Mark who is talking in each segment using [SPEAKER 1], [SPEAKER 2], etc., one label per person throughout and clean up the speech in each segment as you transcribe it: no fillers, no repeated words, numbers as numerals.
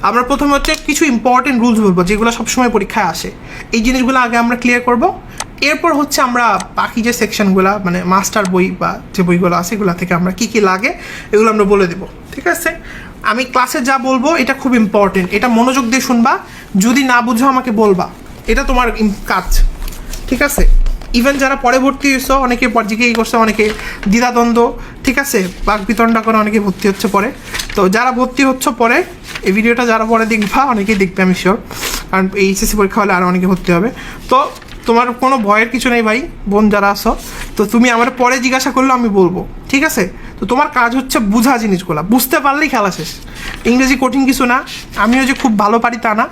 [SPEAKER 1] আমরা প্রথমে হচ্ছে কিছু ইম্পর্টেন্ট রুলস বলবো যেগুলো সবসময় পরীক্ষায় আসে, এই জিনিসগুলো আগে আমরা ক্লিয়ার করব। এরপর হচ্ছে আমরা বাকি যে সেকশনগুলো মানে মাস্টার বই বা যে বইগুলো আছে এগুলো থেকে আমরা কী কী লাগে এগুলো আমরা বলে দেবো, ঠিক আছে? আমি ক্লাসে যা বলবো এটা খুব ইম্পর্টেন্ট, এটা মনোযোগ দিয়ে শুনবা, যদি না বুঝো আমাকে বলবা, এটা তোমার কাজ, ঠিক আছে? ইভেন যারা পরে ভর্তি হয়েছো অনেকে জিজ্ঞেস করছে, অনেকে দ্বিধাদ্বন্দ্ব, ঠিক আছে, বাক বিতণ্ডা করে অনেকে ভর্তি হচ্ছে পরে। তো যারা ভর্তি হচ্ছে পরে এই ভিডিওটা যারা পরে দেখবা অনেকেই দেখবে আমি শিওর, কারণ এইচএসসি পরীক্ষা হলে আরও অনেকে ভর্তি হবে। তো তোমার কোনো ভয়ের কিছু নেই ভাই বোন যারা আসো, তো তুমি আমার পরে জিজ্ঞাসা করলে আমি বলবো, ঠিক আছে? তো তোমার কাজ হচ্ছে বুঝা জিনিসগুলো, বুঝতে পারলেই খেলা শেষ। ইংরেজি কঠিন কিছু না, আমিও যে খুব ভালো পারি তা না,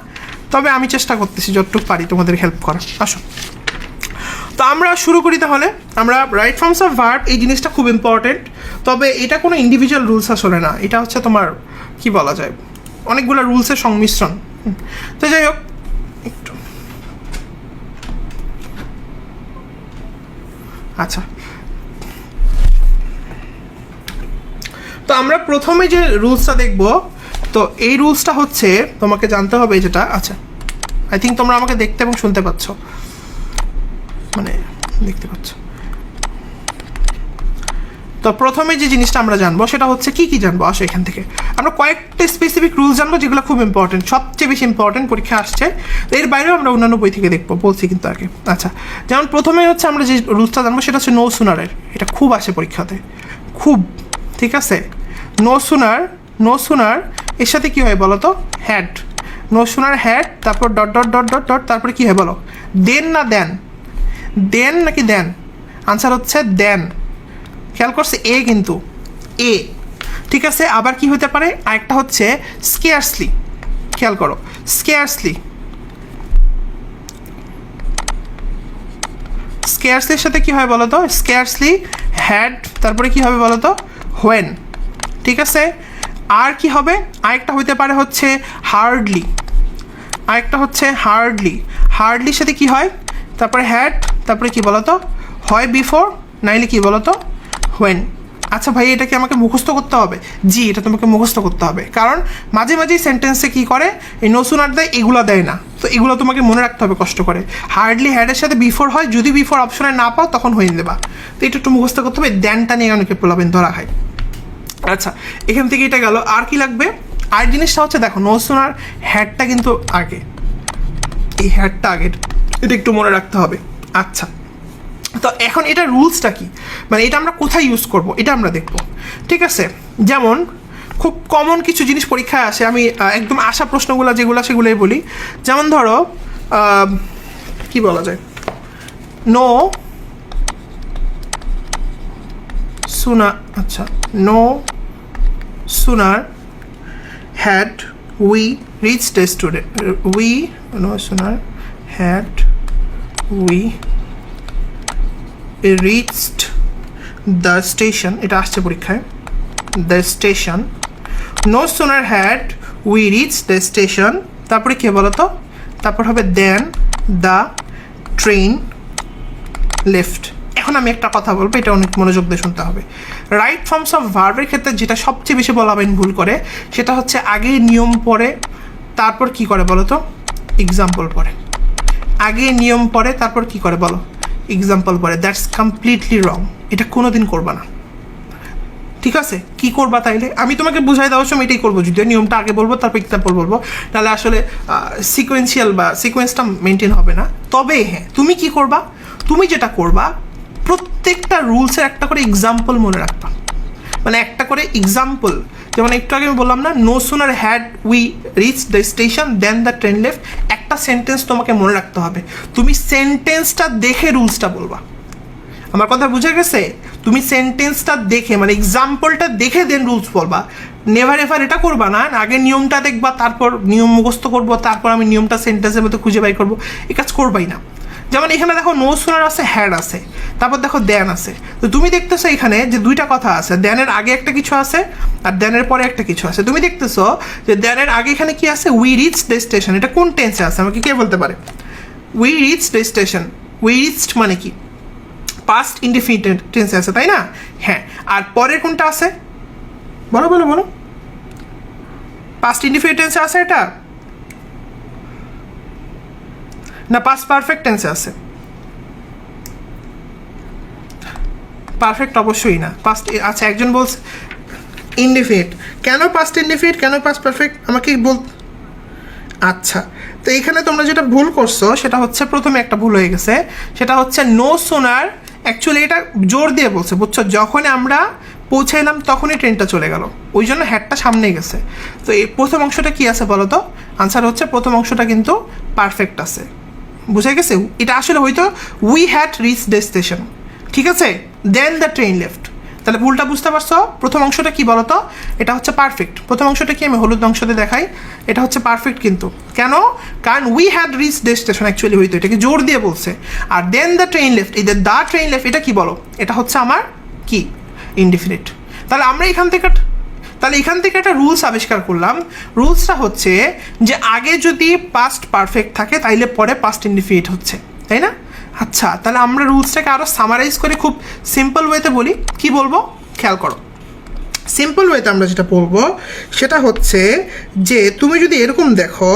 [SPEAKER 1] তবে আমি চেষ্টা করতেছি যতটুকু পারি তোমাদের হেল্প করার। আসো তো আমরা শুরু করি তাহলে। আমরা রাইট ফর্মস অফ ভার্ব এই জিনিসটা খুব ইম্পর্টেন্ট, তবে এটা কোনো ইন্ডিভিজুয়াল রুলস আসলে না, এটা হচ্ছে তোমার কি বলা যায় অনেকগুলো রুলসের সংমিশ্রণ। তো যাই হোক, একটু আচ্ছা, তো আমরা প্রথমে যে রুলসটা দেখব, তো এই রুলসটা হচ্ছে তোমাকে জানতে হবে যেটা, আচ্ছা আই থিঙ্ক তোমরা আমাকে দেখতে এবং শুনতে পাচ্ছ, মানে দেখতে পাচ্ছ। তো প্রথমে যে জিনিসটা আমরা জানবো সেটা হচ্ছে কি জানবো, আসো এখান থেকে আমরা কয়েকটা স্পেসিফিক রুলস জানবো যেগুলো খুব ইম্পর্টেন্ট, সবচেয়ে বেশি ইম্পর্টেন্ট পরীক্ষা আসছে। এর বাইরেও আমরা অন্যান্য বই থেকে দেখবো, বলছি কিন্তু আগে। আচ্ছা, যেমন প্রথমে হচ্ছে আমরা যে রুলসটা জানবো সেটা হচ্ছে নো সুনারের, এটা খুব আসে পরীক্ষাতে, খুব, ঠিক আছে? নো সুনার এর সাথে কী হয় বলো তো, হ্যাড, নো সুনার হ্যাড, তারপর dot dot dot dot dot, তারপরে কী হয় বলো, দেন না দেন, দেন নাকি দেন, আনসার হচ্ছে দেন। খেয়াল করছে এ, কিন্তু এ, ঠিক আছে? আবার কি হতে পারে, আরেকটা হচ্ছে স্কেয়ারসলি, খেয়াল করো, স্কেয়ারসলি, স্কেয়ারসলির সাথে কি হয় বলো তো, স্কেয়ারসলি হ্যাড, তারপরে কি হবে বলো তো, হোয়েন, ঠিক আছে? আর কি হবে, আরেকটা হতে পারে হচ্ছে হার্ডলি, আরেকটা হচ্ছে হার্ডলি, হার্ডলির সাথে কি হয়, তারপরে হ্যাড, তারপরে কি বলো তো, হয় বিফোর, নাইলে কি বলো তো, হোয়েন। আচ্ছা ভাই, এটা কি আমাকে মুখস্থ করতে হবে? জি, এটা তোমাকে মুখস্থ করতে হবে, কারণ মাঝে মাঝেই সেন্টেন্সে কী করে এই নো সুনার দেয়, এগুলো দেয় না, তো এগুলো তোমাকে মনে রাখতে হবে কষ্ট করে। হার্ডলি হ্যাডের সাথে বিফোর হয়, যদি বিফোর অপশনে না পাও তখন হয়ে দেবা, তো এটা একটু মুখস্থ করতে হবে, দ্যানটা নিয়ে অনেকে প্রলাপেন ধরা হয়। আচ্ছা, এখান থেকে এটা গেল, আর কি লাগবে? আর জিনিসটা হচ্ছে দেখো, নো সুনার হ্যাডটা কিন্তু আগে, এই হ্যাডটা আগে, এটা একটু মনে রাখতে হবে। আচ্ছা, তো এখন এটা রুলসটা কি, মানে এটা আমরা কোথায় ইউজ করব এটা আমরা দেখব, ঠিক আছে? যেমন খুব কমন কিছু জিনিস পরীক্ষায় আসে, আমি একদম আসা প্রশ্নগুলো যেগুলো সেগুলোই বলি। যেমন ধরো কি বলা যায়, নো সুনার, আচ্ছা, no sooner had we reached a student, we, no sooner had we reached the station, এটা আসছে পরীক্ষায়, the station, no sooner had we reached the station, তারপরে কি বলো তো, তারপর হবে then the train left। এখন আমি একটা কথা বলবো, এটা অনেক মনোযোগ দিয়ে শুনতে হবে। রাইট ফর্মস অফ ভার্বের ক্ষেত্রে যেটা সবচেয়ে বেশি বলাবেন ভুল করে, সেটা হচ্ছে আগে নিয়ম পড়ে তারপর কি করে বলো তো, এক্সাম্পল পড়ে, আগে নিয়ম পড়ে তারপর কি করে বলো, এক্সাম্পল পরে। দ্যাটস কমপ্লিটলি রং, এটা কোনো দিন করবা না, ঠিক আছে? কি করবা তাইলে আমি তোমাকে বুঝাই দেওয়ার সময় এটাই করবো, যদিও নিয়মটা আগে বলবো তারপর এক্সাম্পল বলবো, তাহলে আসলে সিকোয়েন্সিয়াল বা সিকোয়েন্সটা মেনটেন হবে না। তবে হ্যাঁ, তুমি কি করবা, তুমি যেটা করবা প্রত্যেকটা রুলসের একটা করে এক্সাম্পল মনে রাখবা, মানে একটা করে এক্সাম্পল। যেমন একটু আগে আমি বললাম না, no sooner had we reach the station then the train left, একটা সেন্টেন্স তোমাকে মনে রাখতে হবে, তুমি সেন্টেন্সটা দেখে রুলসটা বলবা। আমার কথা বুঝে গেছে? তুমি সেন্টেন্সটা দেখে মানে এক্সাম্পলটা দেখে দেন রুলস বলবা, নেভার এভার এটা করবা না আগে নিয়মটা দেখবা তারপর নিয়ম মুখস্থ করবো, তারপর আমি নিয়মটা সেন্টেন্সের মধ্যে খুঁজে বাই করবো, এই কাজ করবাই না। যেমন এখানে দেখো নো সুনার আছে, হ্যাড আছে, তারপর দেখো দেন আছে, তো তুমি দেখতেছো এখানে যে দুইটা কথা আছে, দেনের আগে একটা কিছু আছে আর দেনের পরে একটা কিছু আছে। তুমি দেখতেছো যে দেনের আগে এখানে কি আছে, উই রিচ দ্য স্টেশন, এটা কোন টেন্সে আছে আমাকে কে বলতে পারে? We reach the station, we reached মানে কি, পাস্ট ইনডিফিনিট টেন্সে আছে, তাই না? হ্যাঁ, আর পরের কোনটা আছে বলো বলো বলো, পাস্ট ইনডিফিনিট টেন্সে আছে এটা, না পাস্ট পারফেক্ট টেন্সে আছে? পারফেক্ট অবশ্যই না, পাস্ট। আচ্ছা একজন বলছে ইনডিফিনিট, কেন পাস্ট ইনডিফিনিট, কেন পাস্ট পারফেক্ট আমাকে বল। আচ্ছা, তো এইখানে তোমরা যেটা ভুল করছো সেটা হচ্ছে, প্রথমে একটা ভুল হয়ে গেছে, সেটা হচ্ছে নো সোনার, অ্যাকচুয়ালি এটা জোর দিয়ে বলছে, বুঝছো, যখন আমরা পৌঁছে এলাম তখনই ট্রেনটা চলে গেল, ওই জন্য হ্যাডটা সামনে গেছে। তো এই প্রথম অংশটা কি আছে বলো তো? আনসার হচ্ছে প্রথম অংশটা কিন্তু পারফেক্ট আছে, বুঝে গেছে? এটা আসলে হয়তো উই হ্যাড রিচ ডেস্টিনেশন, ঠিক আছে, দেন দ্য ট্রেন লেফট। তাহলে ভুলটা বুঝতে পারছো? প্রথম অংশটা কি বলো তো? এটা হচ্ছে পারফেক্ট। প্রথম অংশটা কি আমি হলুদ অংশতে দেখাই, এটা হচ্ছে পারফেক্ট কিন্তু, কেন? কারণ we had rich destination actually হইতো, এটাকে জোর দিয়ে বলছে। আর দেন দ্য ট্রেন লেফট, এই দ্য ট্রেন লেফট, এটা কি বলো? এটা হচ্ছে আমার কি ইনডিফিনিট। তাহলে আমরা এখান থেকে একটা রুলস আবিষ্কার করলাম। রুলসটা হচ্ছে যে আগে যদি পাস্ট পারফেক্ট থাকে তাইলে পরে পাস্ট ইনডিফিনিট হচ্ছে, তাই না? আচ্ছা, তাহলে আমরা রুলসটাকে আরও সামারাইজ করে খুব সিম্পল ওয়েতে বলি। কি বলবো খেয়াল করো। সিম্পল ওয়েতে আমরা যেটা বলবো সেটা হচ্ছে যে তুমি যদি এরকম দেখো,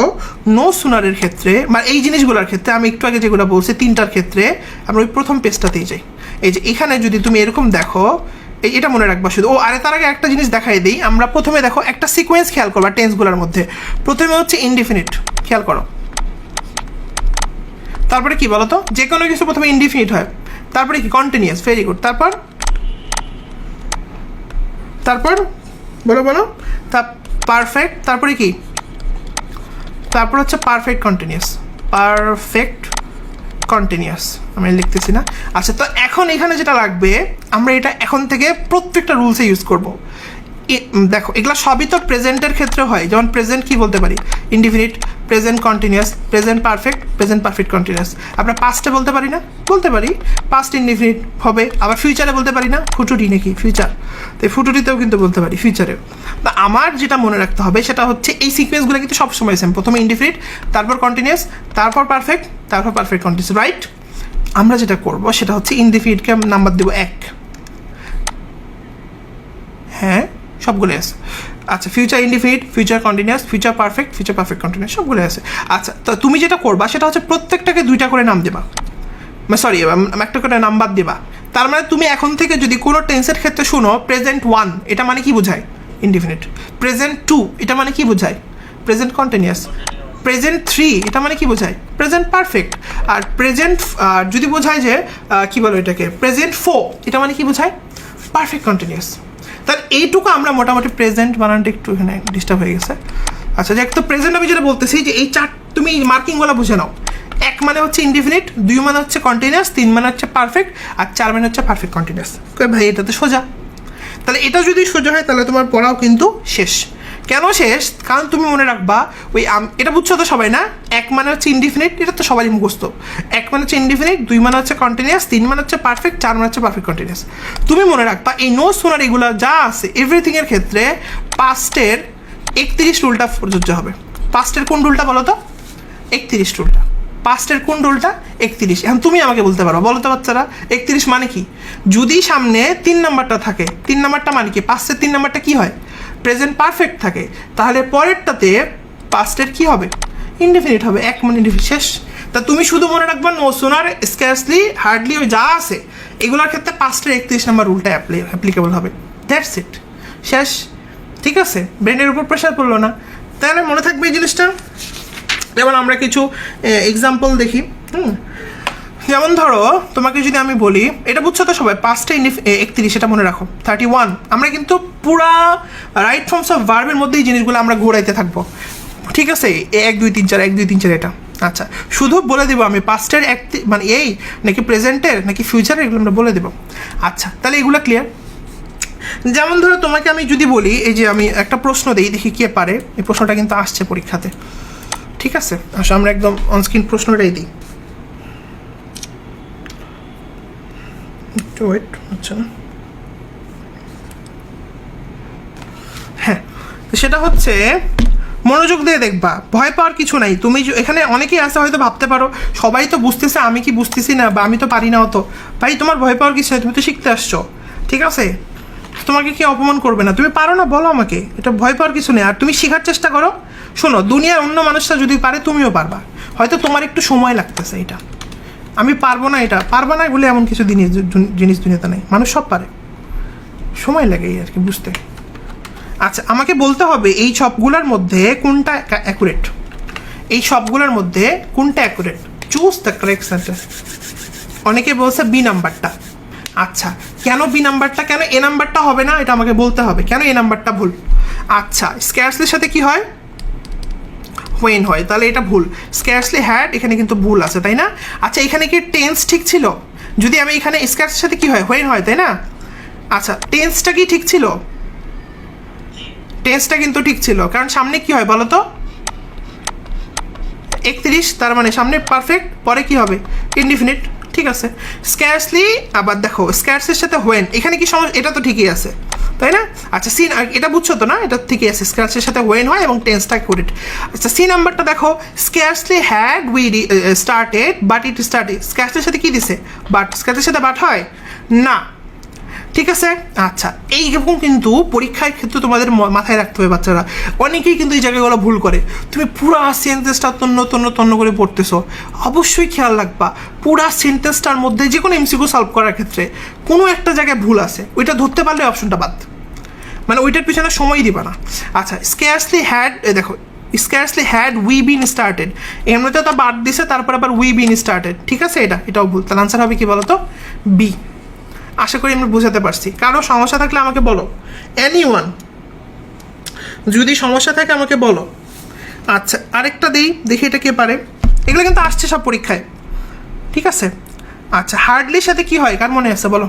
[SPEAKER 1] নো সুনারের ক্ষেত্রে বা এই জিনিসগুলোর ক্ষেত্রে, আমি একটু আগে যেগুলো বলছি তিনটার ক্ষেত্রে, আমরা ওই প্রথম পেজটাতেই যাই। এই যে এখানে যদি তুমি এরকম দেখো, এটা মনে রাখবা শুধু। ও আরে তার আগে একটা জিনিস দেখাই দিই। আমরা প্রথমে দেখো একটা সিকোয়েন্স খেয়াল করবা টেন্সগুলোর মধ্যে। প্রথমে হচ্ছে ইনডিফিনিট, খেয়াল করো। তারপরে কি বলতো? যে কোনো কিছু প্রথমে ইনডিফিনিট হয়, তারপরে কি কন্টিনিউয়াস, ভেরি গুড। তারপর বলো তা পারফেক্ট, তারপরে কি? তারপর হচ্ছে পারফেক্ট কন্টিনিউয়াস, পারফেক্ট কন্টিনিউয়াস, আমি লিখতেছি না। আচ্ছা, তো এখন এখানে যেটা লাগবে, আমরা এটা এখন থেকে প্রত্যেকটা রুলসে ইউজ করব। দেখো এগুলো সবই তো প্রেজেন্টের ক্ষেত্রে হয়। যেমন প্রেজেন্ট কি বলতে পারি? Indefinite, present continuous, present perfect, present perfect continuous. আমরা পাস্টে বলতে পারি না? বলতে পারি, পাস্ট ইনডিফিনিট হবে। আবার ফিউচারে বলতে পারি না? ফুটুরি নাকি ফিউচার, তো ফুটুরিতেও কিন্তু বলতে পারি ফিউচারেও। তা আমার যেটা মনে রাখতে হবে সেটা হচ্ছে এই সিকোয়েন্সগুলো কিন্তু সবসময় সেম। প্রথমে ইনডিফিনিট, তারপর কন্টিনিউয়াস, তারপর পারফেক্ট, তারপর পারফেক্ট কন্টিনিউয়াস, রাইট? আমরা যেটা করব সেটা হচ্ছে ইনডিফিনিটকে নাম্বার দেবো 1। হ্যাঁ, সবগুলো আছে। আচ্ছা, future indefinite, future continuous, future perfect continuous, সবগুলো আছে। আচ্ছা, তো তুমি যেটা করবা সেটা হচ্ছে প্রত্যেকটাকে 2টা করে নাম দেবা, সরি একটা করে নাম্বার দেবা। তার মানে তুমি এখন থেকে যদি কোনো টেন্সের ক্ষেত্রে শুনো প্রেজেন্ট 1, এটা মানে কি বোঝায়? ইনডিফিনিট। প্রেজেন্ট 2, এটা মানে কি বোঝায়? Present continuous. প্রেজেন্ট 3, এটা মানে কি বোঝায়? Present perfect. আর প্রেজেন্ট যদি বোঝায় যে কি বলো এটাকে, প্রেজেন্ট 4, এটা মানে কি বোঝায়? Perfect continuous. তাহলে এইটুকু আমরা মোটামুটি, প্রেজেন্ট বানানটা একটু এখানে ডিস্টার্ব হয়ে গেছে। আচ্ছা, যে একটা প্রেজেন্ট আমি যেটা বলতেছি যে এই তুমি মার্কিংগুলো বুঝে নাও। 1 মানে হচ্ছে ইনডিফিনিট, 2 মানে হচ্ছে কন্টিনিউয়াস, 3 মানে হচ্ছে পারফেক্ট, আর 4 মানে হচ্ছে পারফেক্ট কন্টিনিউয়াস। ভাই এটা তো সোজা। তাহলে এটা যদি সোজা হয় তাহলে তোমার পড়াও কিন্তু শেষ। কেন শেষ? কারণ তুমি মনে রাখবা ওই এটা বুঝছো তো সবাই না? 1 মানে হচ্ছে ইনডিফিনিট, এটা তো সবারই মুখস্থ। 1 মানে হচ্ছে ইনডিফিনিট, 2 মানে হচ্ছে কন্টিনিউয়াস, 3 মানে হচ্ছে পারফেক্ট, 4 মানে হচ্ছে পারফেক্ট কন্টিনিউয়াস। তুমি মনে রাখবা এই নো সোনার এগুলো যা আছে এভরিথিংয়ের ক্ষেত্রে পাস্টের 31 রুলটা প্রযোজ্য হবে। পাস্টের কোন রুলটা বলো তো? 31 রুলটা। পাস্টের কোন রুলটা? 31। এখন তুমি আমাকে বলতে পারো, বলো তো বাচ্চারা 31 মানে কি? যদি সামনে 3 নাম্বারটা থাকে, 3 নাম্বারটা মানে কি? পাস্টের 3 নাম্বারটা কি হয়? প্রেজেন্ট পারফেক্ট থাকে, তাহলে পরেরটাতে পাস্টের কি হবে? ইনডিফিনিট হবে। 1 মানে ইনডিফিনিট, শেষ। তা তুমি শুধু মনে রাখবা নো সোনার, স্ক্যারসলি, হার্ডলি, ওই যা আছে এগুলোর ক্ষেত্রে পাস্টের 31 নাম্বার রুলটা অ্যাপ্লিকেবল হবে। দ্যাটস ইট, শেষ। ঠিক আছে, ব্রেনের উপর প্রেশার পড়লো না। তাহলে মনে থাকবে এই জিনিসটা। যেমন আমরা কিছু এক্সাম্পল দেখি। যেমন ধরো তোমাকে যদি আমি বলি, এটা বুঝছো তো সবাই, পাস্টে 31, এটা মনে রাখো। 31, আমরা কিন্তু পুরা রাইট ফর্মস অফ ভার্বের মধ্যে এই জিনিসগুলো আমরা ঘোরাইতে থাকবো। ঠিক আছে, 1 2 3 4, 1 2 3 4 এটা। আচ্ছা, শুধু বলে দেবো আমি পাস্টের মানে এই নাকি প্রেজেন্টের নাকি ফিউচারের, এগুলো আমরা বলে দেবো। আচ্ছা, তাহলে এগুলো ক্লিয়ার। যেমন ধরো তোমাকে আমি যদি বলি, এই যে আমি একটা প্রশ্ন দিই, দেখি কে পারে। এই প্রশ্নটা কিন্তু আসছে পরীক্ষাতে, ঠিক আছে? আসলে আমরা একদম অনস্ক্রিন প্রশ্নটাই দিই। একটু ওয়েট, আচ্ছা না, হ্যাঁ, সেটা হচ্ছে মনোযোগ দিয়ে দেখবা, ভয় পাওয়ার কিছু নাই। তুমি এখানে অনেকেই আছে হয়তো ভাবতে পারো সবাই তো বুঝতেছে, আমি কি বুঝতেছি না, বা আমি তো পারি না অত। ভাই তোমার ভয় পাওয়ার কিছু নাই, তুমি তো শিখতে আসছো, ঠিক আছে? তোমাকে কি অপমান করবে না? তুমি পারো না বলো আমাকে, এটা ভয় পাওয়ার কিছু নেই। আর তুমি শেখার চেষ্টা করো। শোনো, দুনিয়ার অন্য মানুষরা যদি পারে তুমিও পারবা, হয়তো তোমার একটু সময় লাগতেছে। এটা আমি পারবো না, এটা পারবা না বলে এমন কিছু জিনিস দুনিয়াতে নেই, মানুষ সব পারে, সময় লাগে এই আর কি বুঝতে। আচ্ছা, আমাকে বলতে হবে এই সবগুলোর মধ্যে কোনটা অ্যাকুরেট, এই সবগুলোর মধ্যে কোনটা accurate. Choose the correct sentence. অনেকে বলছে বি নাম্বারটা। আচ্ছা, কেন বি নাম্বারটা, কেন এ নাম্বারটা হবে না, এটা আমাকে বলতে হবে কেন এ নাম্বারটা ভুল। আচ্ছা, স্ক্যার্সলির সাথে কি হয়? হোয়েন হয়, তাহলে এটা ভুল। স্ক্যার্সলি হ্যাড এখানে কিন্তু ভুল আছে, তাই না? আচ্ছা, এখানে কি টেন্স ঠিক ছিল? যদি আমি এখানে স্ক্যার্সের সাথে কি হয়, হোয়েন হয়, তাই না? আচ্ছা, টেন্সটা কি ঠিক ছিল? টেন্সটা কিন্তু ঠিক ছিল, কারণ সামনে কি হয় বলো তো, 31, তার মানে সামনে পারফেক্ট, পরে কি হবে ইনডিফিনিট। ঠিক আছে, স্ক্যার্সলি, আবার দেখো স্ক্যার্সের সাথে হোয়েন, এখানে কি সমস্যা? এটা তো ঠিকই আছে, তাই না? আচ্ছা, সি, এটা বুঝছো তো না, এটা ঠিকই আছে, স্ক্যার্সের সাথে হোয়েন হয় এবং টেন্সটা অ্যাকুরেট। আচ্ছা, সি নাম্বারটা দেখো, scarcely had we started but it started, স্ক্যার্সের সাথে কি দিছে? বাট। স্ক্যার্সের সাথে বাট হয় না, ঠিক আছে? আচ্ছা, এইরকম কিন্তু পরীক্ষার ক্ষেত্রে তোমাদের মাথায় রাখতে হবে বাচ্চারা। অনেকেই কিন্তু এই জায়গাগুলো ভুল করে। তুমি পুরা সেন্টেন্সটা তন্ন করে পড়তেছো, অবশ্যই খেয়াল রাখবা পুরা সেন্টেন্সটার মধ্যে যে কোনো এমসিকিউ সলভ করার ক্ষেত্রে কোনো একটা জায়গায় ভুল আছে, ওইটা ধরতে পারলে অপশনটা বাদ, মানে ওইটার পিছনে সময় দিবা না। আচ্ছা, স্ক্যার্সলি হ্যাড, দেখো scarcely had we bin started, এমনিতে তো বাদ দিছে, তারপর আবার উই বিন স্টার্টেড, ঠিক আছে? এটাও ভুল, তাহলে আনসার হবে কি বলো তো? বি। আশা করি আমি বোঝাতে পারছি। কারো সমস্যা থাকলে আমাকে বলো, এনিওয়ান যদি সমস্যা থাকে আমাকে বলো। আচ্ছা, আরেকটা দেখি এটা কে পারে। এগুলো কিন্তু আসছে সব পরীক্ষায়, ঠিক আছে? আচ্ছা, হার্ডলির সাথে কি হয়, কার মনে আছে বলো?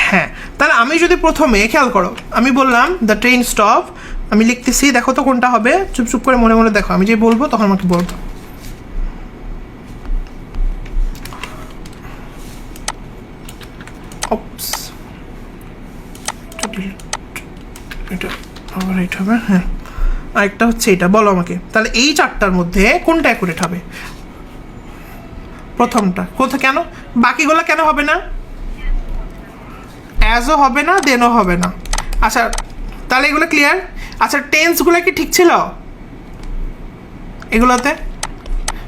[SPEAKER 1] হ্যাঁ, তাহলে আমি যদি প্রথমে খেয়াল করো, আমি বললাম দ্য ট্রেন স্টপ, আমি লিখতেছি, দেখো তো কোনটা হবে, চুপ করে মনে মনে দেখো, আমি যে বলবো তখন আমাকে বলবো। এটা আবার এইটা হবে, হ্যাঁ। আরেকটা হচ্ছে এটা, বলো আমাকে তাহলে এই চারটার মধ্যে কোনটা অ্যাকুরেট হবে? প্রথমটা। কোথা, কেন? বাকিগুলো কেন হবে না? অ্যাজও হবে না, দেনও হবে না। আচ্ছা, তাহলে এগুলো ক্লিয়ার। আচ্ছা, টেন্সগুলো কি ঠিক ছিল? এগুলোতে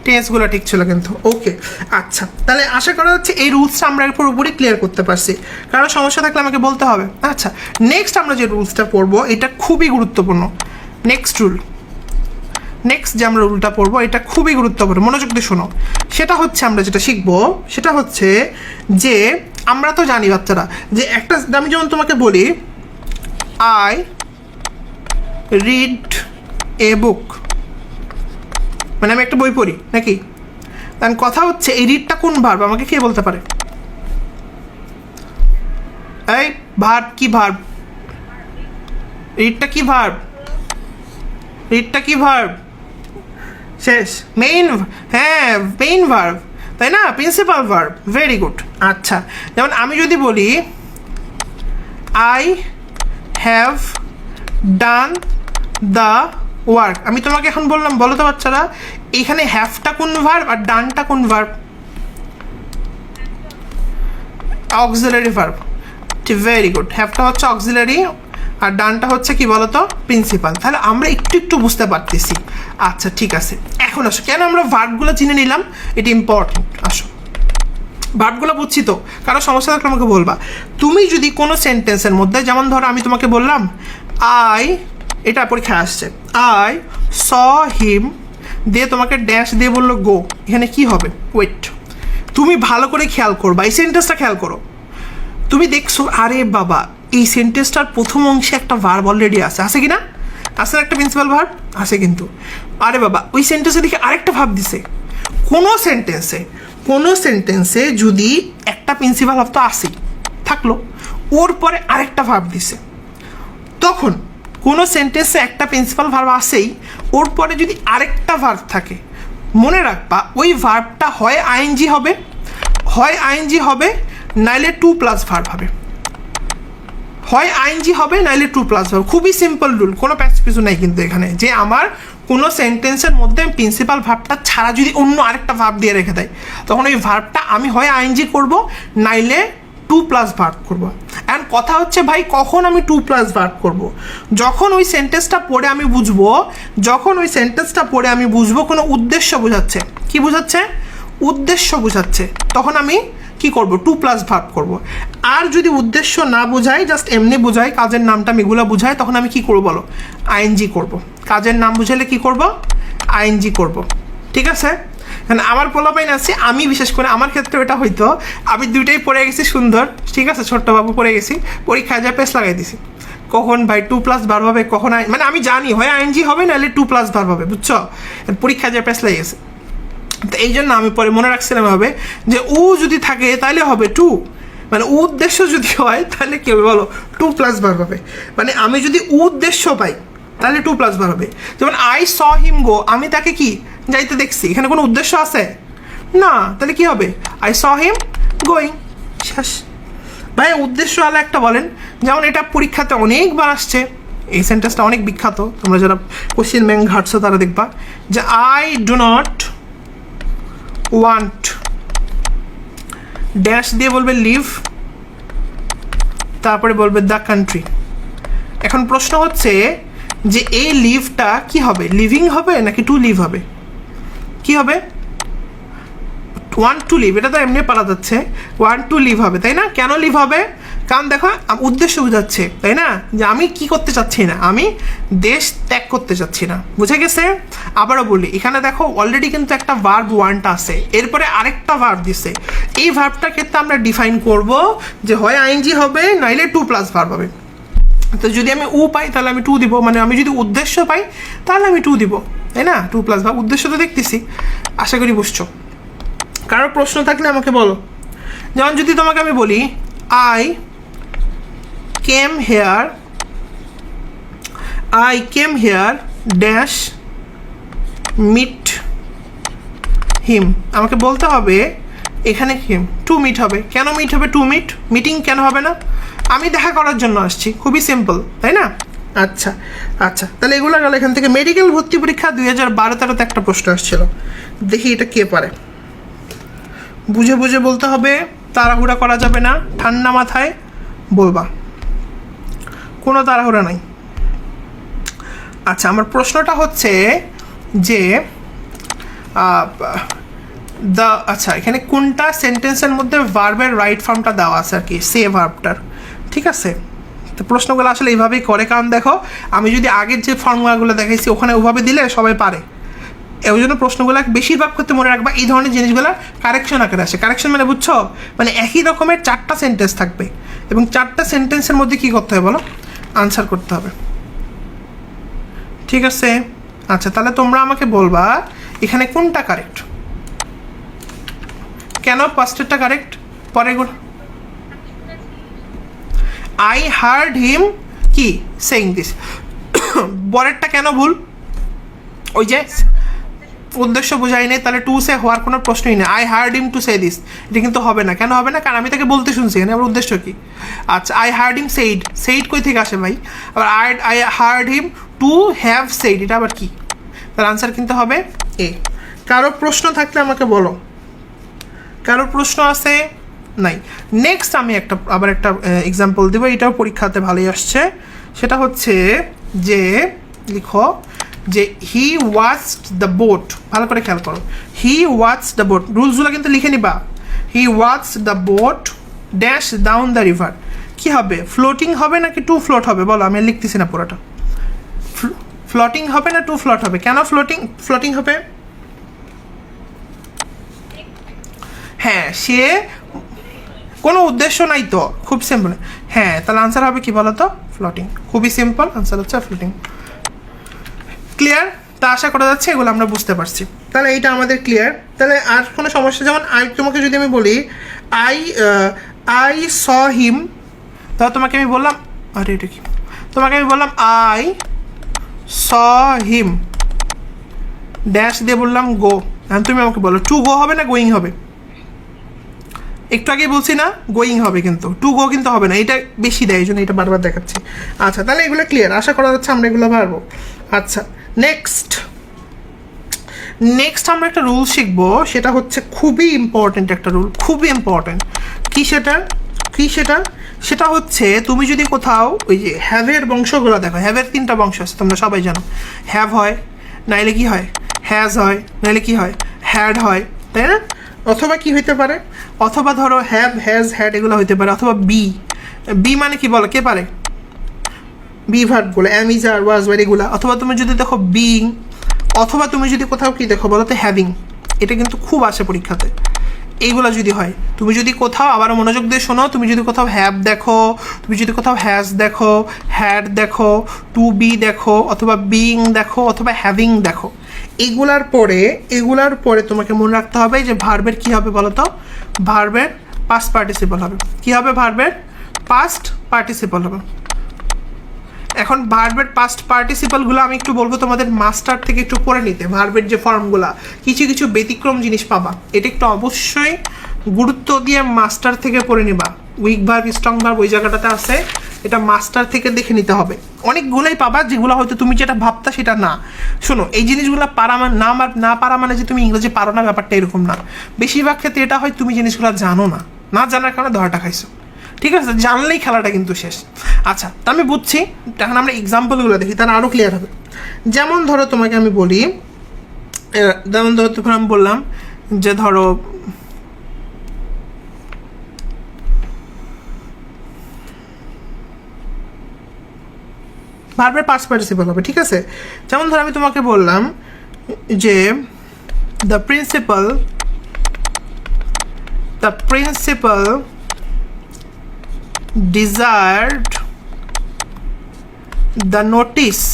[SPEAKER 1] টেন্সগুলো ঠিক ছিল কিন্তু, ওকে। আচ্ছা, তাহলে আশা করা হচ্ছে এই রুলসটা আমরা পুরোপুরি ক্লিয়ার করতে পারছি। কারণ সমস্যা থাকলে আমাকে বলতে হবে। আচ্ছা, নেক্সট আমরা যে রুলসটা পড়বো এটা খুবই গুরুত্বপূর্ণ। নেক্সট যে আমরা রুলটা পড়বো এটা খুবই গুরুত্বপূর্ণ, মনোযোগ দিয়ে শোনো। সেটা হচ্ছে আমরা যেটা শিখবো সেটা হচ্ছে যে আমরা তো জানি বাচ্চারা যে একটা, আমি যেমন তোমাকে বলি আই রিড এ বুক, মানে আমি একটা বই পড়ি নাকি? কারণ কথা হচ্ছে এই রিডটা কোন ভার্ব, আমাকে কে বলতে পারে? এই ভার্ব কি ভার্ব? রিডটা কি ভার্ব? রিডটা কি ভার্ব? শেষ, মেইন, হ্যাঁ মেইন ভার্ব, তাই না? Principal verb, very good. আচ্ছা, যেমন আমি যদি বলি I have done the work, আমি তোমাকে এখন বললাম, বলো তো বাচ্চারা এখানে হ্যাভটা কোন ভার্ব আর ডানটা কোন verb? Auxiliary verb, very good. হ্যাভটা হচ্ছে অক্সিলারি আর ডানটা হচ্ছে কি বলতো? প্রিন্সিপাল। তাহলে আমরা একটু বুঝতে পারতেছি। আচ্ছা, ঠিক আছে, এখন আসো, কেন আমরা ভার্বগুলো চিনে নিলাম, এটা ইম্পর্টেন্ট। আসো, ভার্বগুলো বুঝছি তো, কারো সমস্যা থাকলে আমাকে বলবা। তুমি যদি কোনো সেন্টেন্সের মধ্যে, যেমন ধরো আমি তোমাকে বললাম আই, এটা পরীক্ষায় আসছে, আই স হিম দিয়ে তোমাকে ড্যাশ দিয়ে বললো গো, এখানে কি হবে? ওয়েট, তুমি ভালো করে খেয়াল করবা, এই সেন্টেন্সটা খেয়াল করো। তুমি দেখছো আরে বাবা এই সেন্টেন্সটার প্রথম অংশে একটা ভার্ব অলরেডি আছে কি না? আছে একটা প্রিন্সিপাল ভার্ব আছে, কিন্তু আরে বাবা ওই সেন্টেন্সে দেখে আরেকটা ভাব দিছে। কোনো সেন্টেন্সে যদি একটা প্রিন্সিপাল ভার্ব তো আসেই থাকলো, ওর পরে আরেকটা ভার্ব দিছে, তখন কোনো সেন্টেন্সে একটা প্রিন্সিপাল ভার্ব আসেই, ওর পরে যদি আরেকটা ভার্ব থাকে, মনে রাখবা ওই ভার্বটা হয় আইএনজি হবে, নাইলে 2+ ভার্ব হবে। হয় আইএনজি হবে নাইলে 2+ ভার্ব। খুবই সিম্পল রুল, কোনো প্যাচ পিছু নাই কিন্তু এখানে, যে আমার কোনো সেন্টেন্সের মধ্যে প্রিন্সিপাল ভার্বটা ছাড়া যদি অন্য আরেকটা ভার্ব দিয়ে রেখে দেয়, তখন ওই ভার্বটা আমি হয় আইএনজি করব, নাইলে টু প্লাস ভার্ব করব। অ্যান্ড কথা হচ্ছে ভাই, কখন আমি টু প্লাস ভার্ব করব? যখন ওই সেন্টেন্সটা পড়ে আমি বুঝবো, কোনো উদ্দেশ্য বোঝাচ্ছে। কি বোঝাচ্ছে? উদ্দেশ্য বোঝাচ্ছে। তখন আমি কি করব? টু প্লাস ভার্ব করব। আর যদি উদ্দেশ্য না বোঝাই, জাস্ট এমনি বোঝাই, কাজের নামটা এগুলো বোঝাই, তখন আমি কি করব বলো? আইএনজি করব। কাজের নাম বুঝাইলে কি করব? আইএনজি করব। ঠিক আছে? কারণ আমার পোলাপাইন আছে, আমি বিশেষ করে আমার ক্ষেত্রে এটা হয়তো আমি দুইটাই পড়ে গেছি সুন্দর, ঠিক আছে, ছোট্টবাবু পড়ে গেছি, পরীক্ষায় যা পেস লাগাই দিছি। কখন ভাই টু প্লাস ভার্ব হবে, কখন মানে আমি জানি হয় আইএনজি হবে, নাহলে টু প্লাস ভার্ব হবে, বুঝছো? পরীক্ষায় যা পেস লেগে গেছে। তো এই জন্য আমি পরে মনে রাখছিলাম হবে যে ও যদি থাকে তাহলে হবে টু, মানে উদ্দেশ্য যদি হয় তাহলে কি হবে বলো? টু প্লাস ভার্ব হবে। মানে আমি যদি উদ্দেশ্য পাই তাহলে টু প্লাস ভার্ব হবে। যেমন আই স হিম গো, আমি তাকে কি যাইতে দেখছি, এখানে কোনো উদ্দেশ্য আছে না, তাহলে কি হবে? I saw him going. শেষ। ভাই উদ্দেশ্য আলা একটা বলেন, যেমন এটা পরীক্ষাতে অনেকবার আসছে, এই সেন্টেন্সটা অনেক বিখ্যাত, তোমরা যারা কোশ্চেন ব্যাংক ঘাটছো তারা দেখবা যে I do not want dash দিয়ে বলবে লিভ, তারপরে বলবে দ্য কান্ট্রি। এখন প্রশ্ন হচ্ছে যে এই লিভটা কি হবে? লিভিং হবে নাকি টু লিভ হবে? কি হবে? ওয়ান্ট টু লিভ, এটা তো এমনি পালা যাচ্ছে, ওয়ান্ট টু লিভ হবে, তাই না? কেন লিভ হবে? কারণ দেখো উদ্দেশ্য বোঝাচ্ছে, তাই না, যে আমি কি করতে চাচ্ছি না, আমি দেশ ত্যাগ করতে চাচ্ছি না। বুঝে গেছে? আবারও বলি, এখানে দেখো অলরেডি কিন্তু একটা ভার্ব ওয়ান্টটা আছে, এরপরে আরেকটা ভার্ব দিছে। এই ভার্বটার ক্ষেত্রে আমরা ডিফাইন করব যে হয় আইএনজি হবে, নাইলে টু প্লাস ভার্ব হবে। তো যদি আমি উ পাই তাহলে আমি টু দিব, মানে আমি যদি উদ্দেশ্য পাই তাহলে আমি টু দিব, তাই না? টু প্লাস ভার্ব, উদ্দেশ্য তো দেখতেছি। আশা করি বুঝছো। কারো প্রশ্ন থাকলে আমাকে বলো। যেমন যদি তোমাকে আমি বলি I came here dash meet him, আমাকে বলতে হবে এখানে হিম টু মিট হবে। কেন মিট হবে? টু মিট, মিটিং কেন হবে না? আমি দেখা করার জন্য আসছি, খুবই সিম্পল, তাই না? আচ্ছা আচ্ছা, তাহলে এগুলো গেল। এখান থেকে মেডিকেল ভর্তি পরীক্ষা 2012-13-তে একটা প্রশ্ন আসছিল, দেখি এটা কে পারে। বুঝে বুঝে বলতে হবে, তাড়াহুড়া করা যাবে না, ঠান্ডা মাথায় বলবা, কোনো তাড়াহুড়া নাই। আচ্ছা, আমার প্রশ্নটা হচ্ছে যে আচ্ছা এখানে কোনটা সেন্টেন্সের মধ্যে ভার্বের রাইট ফর্মটা দেওয়া আছে আর কি, সে ভার্বটার, ঠিক আছে? তো প্রশ্নগুলো আসলে এইভাবেই করে, কারণ দেখো আমি যদি আগের যে ফর্মুলাগুলো দেখাইছি ওখানে ওভাবে দিলে সবাই পারে। এই জন্য প্রশ্নগুলো বেশিরভাগ করতে মনে রাখবা এই ধরনের জিনিসগুলো কারেকশন আকারে আসে। কারেকশন মানে বুঝছো, মানে একই রকমের 4টা সেন্টেন্স থাকবে এবং 4টা সেন্টেন্সের মধ্যে কী করতে হবে বলো? আনসার করতে হবে, ঠিক আছে? আচ্ছা, তাহলে তোমরা আমাকে বলবা এখানে কোনটা কারেক্ট, কেন ফার্স্টেরটা কারেক্ট, পরেরগুলো। আই হার্ড হিম কি সেইং দিস, পরেরটা কেন ভুল? ওই যে উদ্দেশ্য বোঝাই নেই, তাহলে টু সে হওয়ার কোনো প্রশ্নই নেই। I hard him to say this, এটা কিন্তু হবে না। কেন হবে না? কারণ আমি তাকে বলতে শুনছি, এখানে আবার উদ্দেশ্য কি? আচ্ছা, I hard him said, said কই থেকে আসে ভাই? আবার I hard him to have said, এটা আবার কি? তার আনসার কিন্তু হবে এ। কারো প্রশ্ন থাকলে আমাকে বলো। কারো প্রশ্ন আছে? নাই। নেক্সট আমি আবার একটা এক্সাম্পল দেবো, এটাও পরীক্ষাতে ভালোই আসছে। সেটা হচ্ছে যে লিখো যে হি ওয়াচড দ্য বোট, ভালো করে খেয়াল করো, হি ওয়াচড দ্য বোট, রুলসগুলো কিন্তু লিখে নিবা। He watched the boat dash down the river, কী হবে? ফ্লোটিং হবে নাকি টু ফ্লোট হবে বলো? আমি লিখতেছি না পুরোটা। ফ্লোটিং হবে না টু ফ্লোট হবে? কেন ফ্লোটিং হবে? হ্যাঁ, সে কোনো উদ্দেশ্য নাই তো, খুব সিম্পল। হ্যাঁ, তাহলে আনসার হবে কি বলো তো? ফ্লোটিং। খুবই সিম্পল, আনসার হচ্ছে ফ্লোটিং। ক্লিয়ার? তা আশা করা যাচ্ছে এগুলো আমরা বুঝতে পারছি। তাহলে এইটা আমাদের ক্লিয়ার। তাহলে আর কোনো সমস্যা? যেমন তোমাকে যদি আমি বলি আই স হিম, তাহলে তোমাকে আমি বললাম, আরে এটা কি, তোমাকে আমি বললাম আই স হিম ড্যাশ দিয়ে বললাম গো, তুমি আমাকে বলো টু গো হবে না গোয়িং হবে? একটু আগে বলছি না গোয়িং হবে, কিন্তু টু গো কিন্তু হবে না, এটা বেশি দেয়, এই জন্য এটা বারবার দেখাচ্ছি। আচ্ছা, তাহলে এগুলো ক্লিয়ার, আশা করা যাচ্ছে আমরা এগুলো পারবো। আচ্ছা, নেক্সট নেক্সট আমরা একটা রুল শিখবো, সেটা হচ্ছে খুবই ইম্পর্টেন্ট একটা রুল, খুবই ইম্পর্টেন্ট। কি সেটা? সেটা হচ্ছে তুমি যদি কোথাও ওই যে হ্যাভের বংশগুলো দেখো, হ্যাভের 3টা বংশ আছে তোমরা সবাই জানো। হ্যাভ হয়, নাইলে কি হয় হ্যাজ হয়, নাইলে কি হয় হ্যাড হয়, তাই না? অথবা কি হইতে পারে, অথবা ধরো হ্যাভ হ্যাজ হ্যাড এগুলো হইতে পারে, অথবা বি মানে কি বলো, কে পারে? বি ভার্বগুলো am is are was were এগুলো। অথবা তুমি যদি দেখো বিইং, অথবা তুমি যদি কোথাও কি দেখো বলো তো হ্যাভিং। এটা কিন্তু খুব আসে পরীক্ষাতে এইগুলো যদি হয়। তুমি যদি কোথাও আবার মনোযোগ দিয়ে শোনো, তুমি যদি কোথাও হ্যাভ দেখো, তুমি যদি কোথাও হ্যাজ দেখো, হ্যাড দেখো, টু বি দেখো, অথবা বিইং দেখো, অথবা হ্যাভিং দেখো, এগুলার পরে তোমাকে মনে রাখতে হবে যে ভার্বের কি হবে বলো তো? ভার্বের পাস্ট পার্টিসিপল হবে। কি হবে? ভার্বের পাস্ট পার্টিসিপল হবে। এখন ভার্বের পাস্ট পার্টিসিপলগুলো আমি একটু বলবো তোমাদের মাস্টার থেকে একটু পড়ে নিতে। ভার্বের যে ফর্মগুলা কিছু ব্যতিক্রম জিনিস পাবা, এটা একটু অবশ্যই গুরুত্ব দিয়ে মাস্টার থেকে পড়ে নিবা। উইক ভার্ব, স্ট্রং ভার্ব ওই জায়গাটাতে আছে, এটা মাস্টার থেকে দেখে নিতে হবে। অনেকগুলোই পাবা যেগুলো হয়তো তুমি যেটা ভাবতা সেটা না। শোনো, এই জিনিসগুলো পারা না পারা মানে যে তুমি ইংরেজি পারো না, ব্যাপারটা এরকম না। বেশিরভাগ ক্ষেত্রে এটা হয় তুমি জিনিসগুলো জানো না জানার কারণে ধরাটা খাইছো। ঠিক আছে, জানলেই খেলাটা কিন্তু শেষ। আচ্ছা, তা আমি বুঝছি, এখন আমরা এক্সাম্পলগুলো দেখি, তাহলে আরও ক্লিয়ার হবে। যেমন ধরো তোমাকে আমি বলি, যেমন ধরো তখন আমি বললাম যে ধরো ভার্বের পাস্ট পার্টিসিপল হবে। ঠিক আছে, যেমন ধরো আমি তোমাকে বললাম যে the principal desired the notice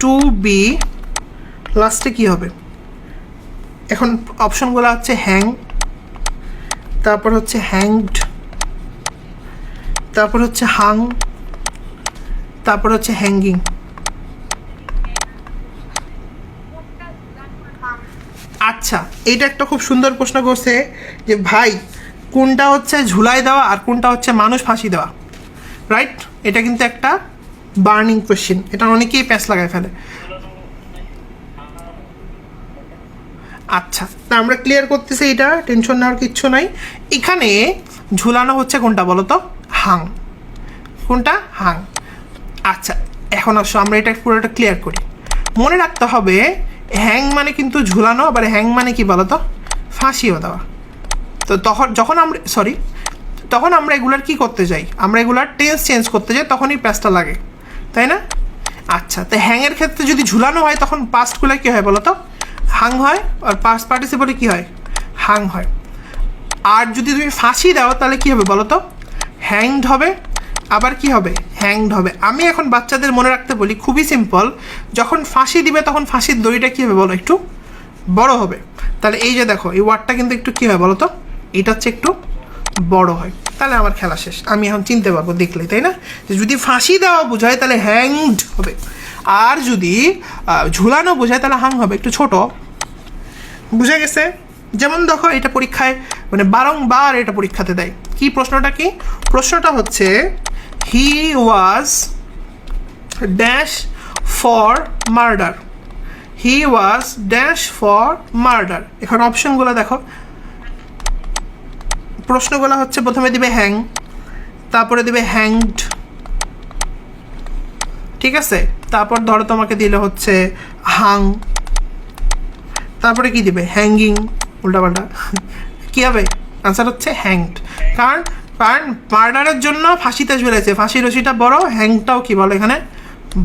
[SPEAKER 1] to be, লাস্টে কি হবে? এখন অপশনগুলো হচ্ছে হ্যাং, তারপর হচ্ছে হ্যাংড, তারপর হচ্ছে হাং, তারপর হচ্ছে হ্যাঙ্গিং। আচ্ছা, এইটা একটা খুব সুন্দর প্রশ্ন করছে যে ভাই কোনটা হচ্ছে ঝুলাই দেওয়া আর কোনটা হচ্ছে মানুষ ফাঁসি দেওয়া, রাইট? এটা কিন্তু একটা বার্নিং কোয়েশ্চেন, এটা অনেকেই প্যাঁচ লাগায় ফেলে। আচ্ছা, তা আমরা ক্লিয়ার করতেছি, এটা টেনশন নেওয়ার কিচ্ছু নাই। এখানে ঝুলানো হচ্ছে কোনটা বলো তো? হাং। কোনটা? হাং। আচ্ছা, এখন আসো আমরা এটা পুরোটা ক্লিয়ার করি। মনে রাখতে হবে হ্যাং মানে কিন্তু ঝুলানো, আবার হ্যাং মানে কি বলো তো? ফাঁসিও দেওয়া। তো তখন আমরা এগুলার কি করতে যাই? আমরা এগুলার টেন্স চেঞ্জ করতে যাই, তখনই প্যাসটা লাগে, তাই না? আচ্ছা, তো হ্যাংয়ের ক্ষেত্রে যদি ঝুলানো হয় তখন পাস্টগুলো কী হয় বলো তো? হাং হয়, আর পাস্ট পার্টিসিপলে কী হয়? হাং হয়। আর যদি তুমি ফাঁসি দাও তাহলে কী হবে বলো তো? হ্যাংড হবে, আবার কি হবে? হ্যাংড হবে। আমি এখন বাচ্চাদের মনে রাখতে বলি, খুবই সিম্পল, যখন ফাঁসি দিবে তখন ফাঁসির দড়িটা কী হবে বলো? একটু বড় হবে। তাহলে এই যে দেখো, এই ওয়ার্ডটা কিন্তু একটু কী হয় বলো তো? এটা হচ্ছে একটু বড় হয়। তাহলে আমার খেলা শেষ, আমি এখন চিনতে পারবো দেখলেই, তাই না? যদি ফাঁসি দেওয়া বোঝায় তাহলে হ্যাংড হবে, আর যদি ঝুলানো বোঝায় তাহলে হাং হবে, একটু ছোট। বুঝে গেছে? যেমন দেখো, এটা পরীক্ষায় মানে বারংবার এটা পরীক্ষাতে দেয়। কি প্রশ্নটা? কি প্রশ্নটা হচ্ছে he was dash for murder, he was dash for murder. এখন অপশনগুলো দেখো, প্রশ্নগুলো হচ্ছে প্রথমে দিবে হ্যাং, তারপরে দিবে হ্যাংড, ঠিক আছে? তারপর ধরো তোমাকে দিলে হচ্ছে হাং, তারপরে কি দিবে? হ্যাঙ্গিং। উল্টাপাল্টা কী হবে? আনসার হচ্ছে হ্যাংড। কারণ মার্ডারের জন্য ফাঁসিতে ঝুলেছে, ফাঁসির রশিটা বড়, হ্যাংটাও কি বলো এখানে?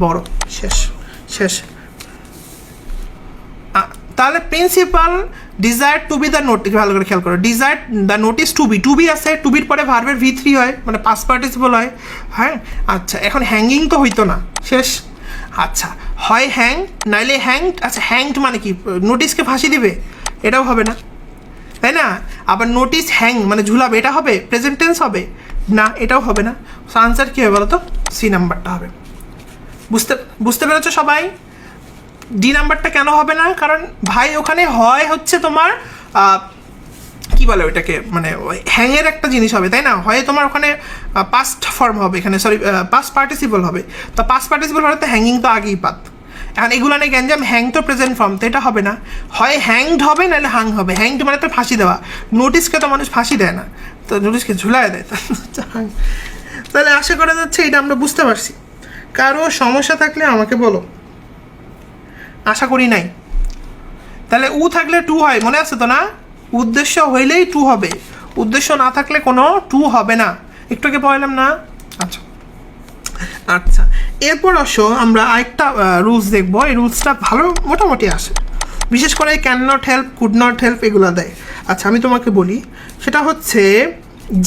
[SPEAKER 1] বড়। শেষ। তাহলে principal desire to be the notice, ভালো করে খেয়াল করো, desire the notice to be আছে, টু বির পরে ভার্বের V3 হয়, মানে পাস্ট পার্টিসিপল হয়। হ্যাঁ, আচ্ছা, এখন হ্যাঙ্গিং তো হইতো না, শেষ। আচ্ছা, হয় হ্যাং নাইলে হ্যাংড। আচ্ছা, হ্যাংড মানে কি? নোটিসকে ফাঁসি দিবে? এটাও হবে না, তাই না? আবার নোটিস হ্যাং মানে ঝুলাবে, এটা হবে? প্রেজেন্ট টেন্স হবে না, এটাও হবে না। সো আনসার কী হবে বলো তো? সি নাম্বারটা হবে। বুঝতে পেরেছো সবাই? ডি নাম্বারটা কেন হবে না? কারণ ভাই ওখানে হয় হচ্ছে তোমার কি বলে ওইটাকে, মানে হ্যাংয়ের একটা জিনিস হবে, তাই না? হয় তোমার ওখানে পাস্ট ফর্ম হবে, এখানে সরি পাস্ট পার্টিসিপল হবে। তো পাস্ট পার্টিসিপল হলে তো হ্যাঙ্গিং তো আগেই পাত। এখন এগুলো নেই গ্যাঞ্জাম, হ্যাং তো প্রেজেন্ট ফর্ম, তো এটা হবে না, হয় হ্যাংড হবে নাহলে হাং হবে। হ্যাংড মানে তো ফাঁসি দেওয়া, নোটিশকে তো মানুষ ফাঁসি দেয় না, তো নোটিশকে ঝুলায় দেয়। তাহলে আশা করা যাচ্ছে এটা আমরা বুঝতে পারছি। কারো সমস্যা থাকলে আমাকে বলো, আশা করি নাই। তাহলে উ থাকলে টু হয়, মনে আছে তো না? উদ্দেশ্য হইলেই টু হবে, উদ্দেশ্য না থাকলে কোনো টু হবে না। একটু আগে পড়লাম না? আচ্ছা আচ্ছা, এরপর আসো আমরা আরেকটা রুলস দেখবো। এই রুলসটা ভালো মোটামুটি আসে, বিশেষ করে can not help, could not help এগুলো দেয়। আচ্ছা আমি তোমাকে বলি, সেটা হচ্ছে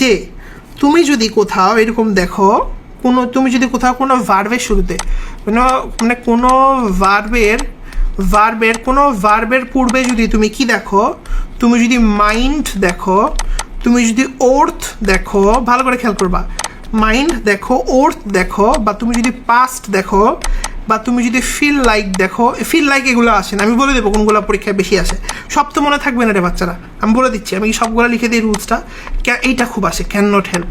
[SPEAKER 1] যে তুমি যদি কোথাও এরকম দেখো, তুমি যদি কোথাও কোনো ভার্বের শুরুতে কোনো ভার্বের পূর্বে যদি তুমি কি দেখো, তুমি যদি মাইন্ড দেখো, তুমি যদি ওর্থ দেখো, ভালো করে খেয়াল করবা, মাইন্ড দেখো, ওর্থ দেখো, বা তুমি যদি পাস্ট দেখো, বা তুমি যদি ফিল লাইক দেখো, ফিল লাইক এগুলো আসে না, আমি বলে দেবো কোনগুলো পরীক্ষায় বেশি আসে। সব তো মনে থাকবে না রে বাচ্চারা, আমি বলে দিচ্ছি, আমি সবগুলো লিখে দিই রুলসটা। এইটা খুব আসে, ক্যান নট হেল্প,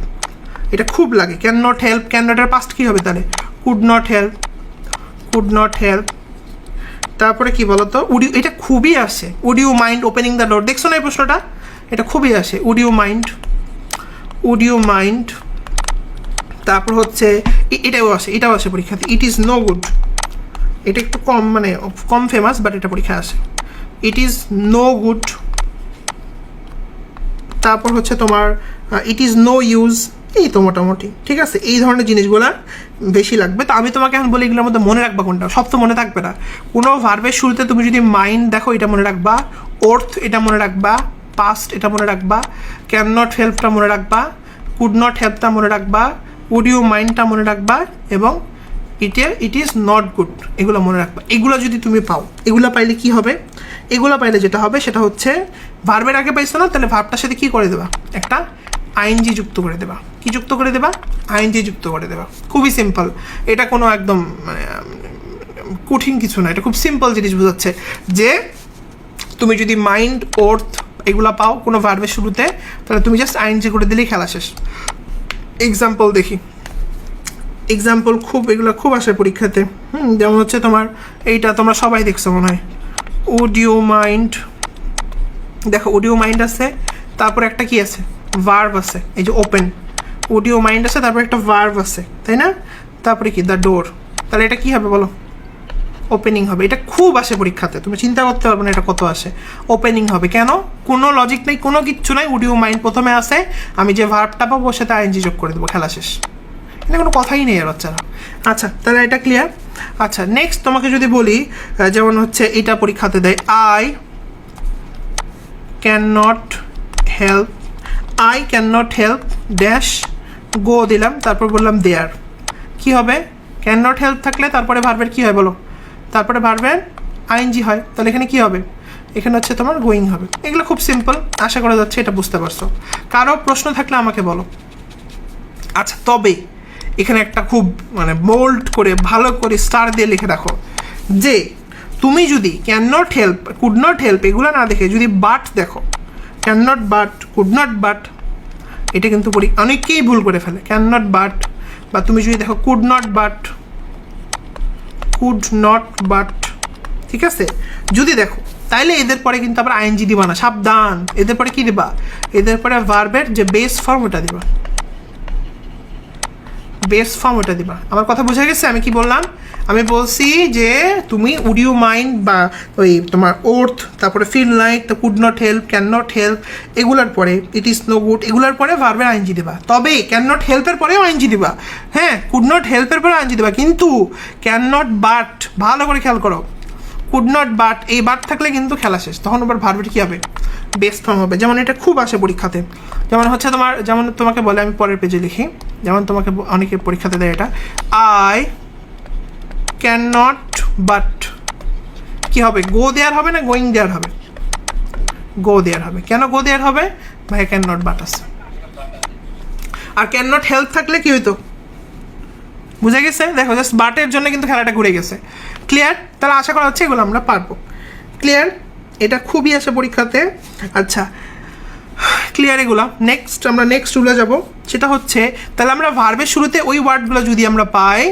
[SPEAKER 1] এটা খুব লাগে। ক্যান নট হেল্প, ক্যান নটের পাস্ট কী হবে তাহলে? Could not help, could not help. তারপরে কি বলতো, এটা খুবই আসে, would you mind opening the door, দেখছো না এই প্রশ্নটা? এটা খুবই আসে, would you mind, would you mind. তারপর হচ্ছে এটাও আসে পরীক্ষাতে, ইট ইজ নো গুড, এটা একটু কম মানে কম ফেমাস, বাট এটা পরীক্ষায় আসে, ইট ইজ নো গুড। তারপর হচ্ছে তোমার ইট ইজ নো ইউজ, এই তো মোটামুটি ঠিক আছে। এই ধরনের জিনিসগুলো বেশি লাগবে। তো আমি তোমাকে এখন বলি এগুলোর মধ্যে মনে রাখবা কোনটা, সব তো মনে থাকবে না। কোনো ভার্বের শুরুতে তুমি যদি মাইন্ড দেখো, এটা মনে রাখবা, ওর্থ এটা মনে রাখবা, পাস্ট এটা মনে রাখবা, ক্যান নট হেল্পটা মনে রাখবা, কুড নট হেল্পটা মনে রাখবা, উড ইউ মাইন্ডটা মনে রাখবা, এবং ইট ইজ নট গুড এগুলো মনে রাখবা। এগুলো যদি তুমি পাও, এগুলো পাইলে কি হবে? এগুলো পাইলে যেটা হবে সেটা হচ্ছে, ভার্বের আগে পাইছো না, তাহলে ভার্বটার সাথে কি করে দেবা? একটা আইএনজি যুক্ত করে দেবা। কি যুক্ত করে দেবা? আইএনজি যুক্ত করে দেবা। খুবই সিম্পল, এটা কোনো একদম মানে কঠিন কিছু না, এটা খুব সিম্পল জিনিস বোঝাচ্ছে যে তুমি যদি মাইন্ড, ওর্থ এগুলো পাও কোনো ভার্বের শুরুতে, তাহলে তুমি জাস্ট আইএনজি করে দিলেই খেলা শেষ। এক্সাম্পল দেখি, এক্সাম্পল এগুলো খুব আসে পরীক্ষাতে। যেমন হচ্ছে তোমার এইটা তোমরা সবাই দেখছো মনে হয়, উড ইউ মাইন্ড, দেখো উড ইউ মাইন্ড আছে, তারপরে একটা কি আছে? ভার্ব আছে, এই যে ওপেন, উড ইউ মাইন্ড আছে, তারপরে একটা ভার্ব আছে, তাই না? তারপরে কি? দ্য ডোর, তাহলে এটা কি হবে বলো? ওপেনিং হবে। এটা খুব আসে পরীক্ষাতে, তুমি চিন্তা করতে পারবে না এটা কত আসে। ওপেনিং হবে কেন? কোনো লজিক নেই, কোনো কিচ্ছু নাই, উড ইউ মাইন্ড প্রথমে আসে, আমি যে ভার্বটা পাবো সাথে আইএনজি যোগ করে দেবো, খেলা শেষ। এটা কোনো কথাই নেই আর বাচ্চারা। আচ্ছা তাহলে এটা ক্লিয়ার। আচ্ছা নেক্সট তোমাকে যদি বলি, যেমন হচ্ছে এটা পরীক্ষাতে দেয়, I can not help, I can not help dash go দিলাম, তারপর বললাম দেয়ার, কি হবে? ক্যান নট হেল্প থাকলে তারপরে ভার্বের কি হয় বলো? তারপরে ভার্বের আইএনজি হয়, তাহলে এখানে কি হবে? এখানে হচ্ছে তোমার গোয়িং হবে। এগুলো খুব সিম্পল, আশা করা যাচ্ছে এটা বুঝতে পারছো। কারো প্রশ্ন থাকলে আমাকে বলো। আচ্ছা তবে এখানে একটা খুব মানে বোল্ড করে ভালো করে স্টার দিয়ে লিখে রাখো, যে তুমি যদি can not help, could not help এগুলো না দেখে যদি বাট দেখো, can not but, could not but, এটা কিন্তু অনেকেই ভুল করে ফেলে। ক্যান নট বাট, বা তুমি যদি দেখো could not but, could not but, ঠিক আছে? যদি দেখো তাইলে এদের পরে কিন্তু আবার আইএনজি দিবা না, সাবধান। এদের পরে কি দিবা? এদের পরে ভার্বের যে বেস ফর্ম ওটা দিবা, বেস ফর্ম ওটা দিবা। আমার কথা বোঝা গেছে আমি কি বললাম? আমি বলছি যে তুমি উড ইউ মাইন্ড বা ওই তোমার ওর্থ, তারপরে ফিল লাইক, তো could not help, can not help এগুলোর পরে ইট ইজ নো গুড এগুলোর পরে ভার্বের আইএনজি দিবা। তবে ক্যান নট হেল্পের পরেও আইএনজি দিবা, হ্যাঁ কুড নট হেল্পের পরেও আইএনজি দিবা, কিন্তু ক্যান নট বাট, ভালো করে খেয়াল করো, কুড নট বাট এই বাট থাকলে কিন্তু খেলা শেষ, তখন আবার ভার্বের কী হবে? বেস ফর্ম হবে। যেমন এটা খুব আসে পরীক্ষাতে, যেমন হচ্ছে তোমার, যেমন তোমাকে বলে, আমি পরের পেজে লিখি, যেমন তোমাকে অনেকে পরীক্ষাতে দেয় এটা, আই ক্যান নট বাট, কী হবে? গো দেয়ার হবে না গোয়িং দেয়ার হবে? গো দেয়ার হবে। কেন গো দেয়ার হবে? ভাই ক্যান নট বাট আছে। আর ক্যান নট হেল্প থাকলে কি হইতো? বুঝে গেছে? দেখো জাস্ট বাটের জন্য কিন্তু খেলাটা ঘুরে গেছে। ক্লিয়ার? তাহলে আশা করা হচ্ছে এগুলো আমরা পারবো। ক্লিয়ার? এটা খুবই আসে পরীক্ষাতে। আচ্ছা ক্লিয়ার এগুলো। নেক্সট আমরা নেক্সট রুলে যাব, সেটা হচ্ছে তাহলে আমরা ভার্বের শুরুতে ওই ওয়ার্ডগুলো যদি আমরা পাই,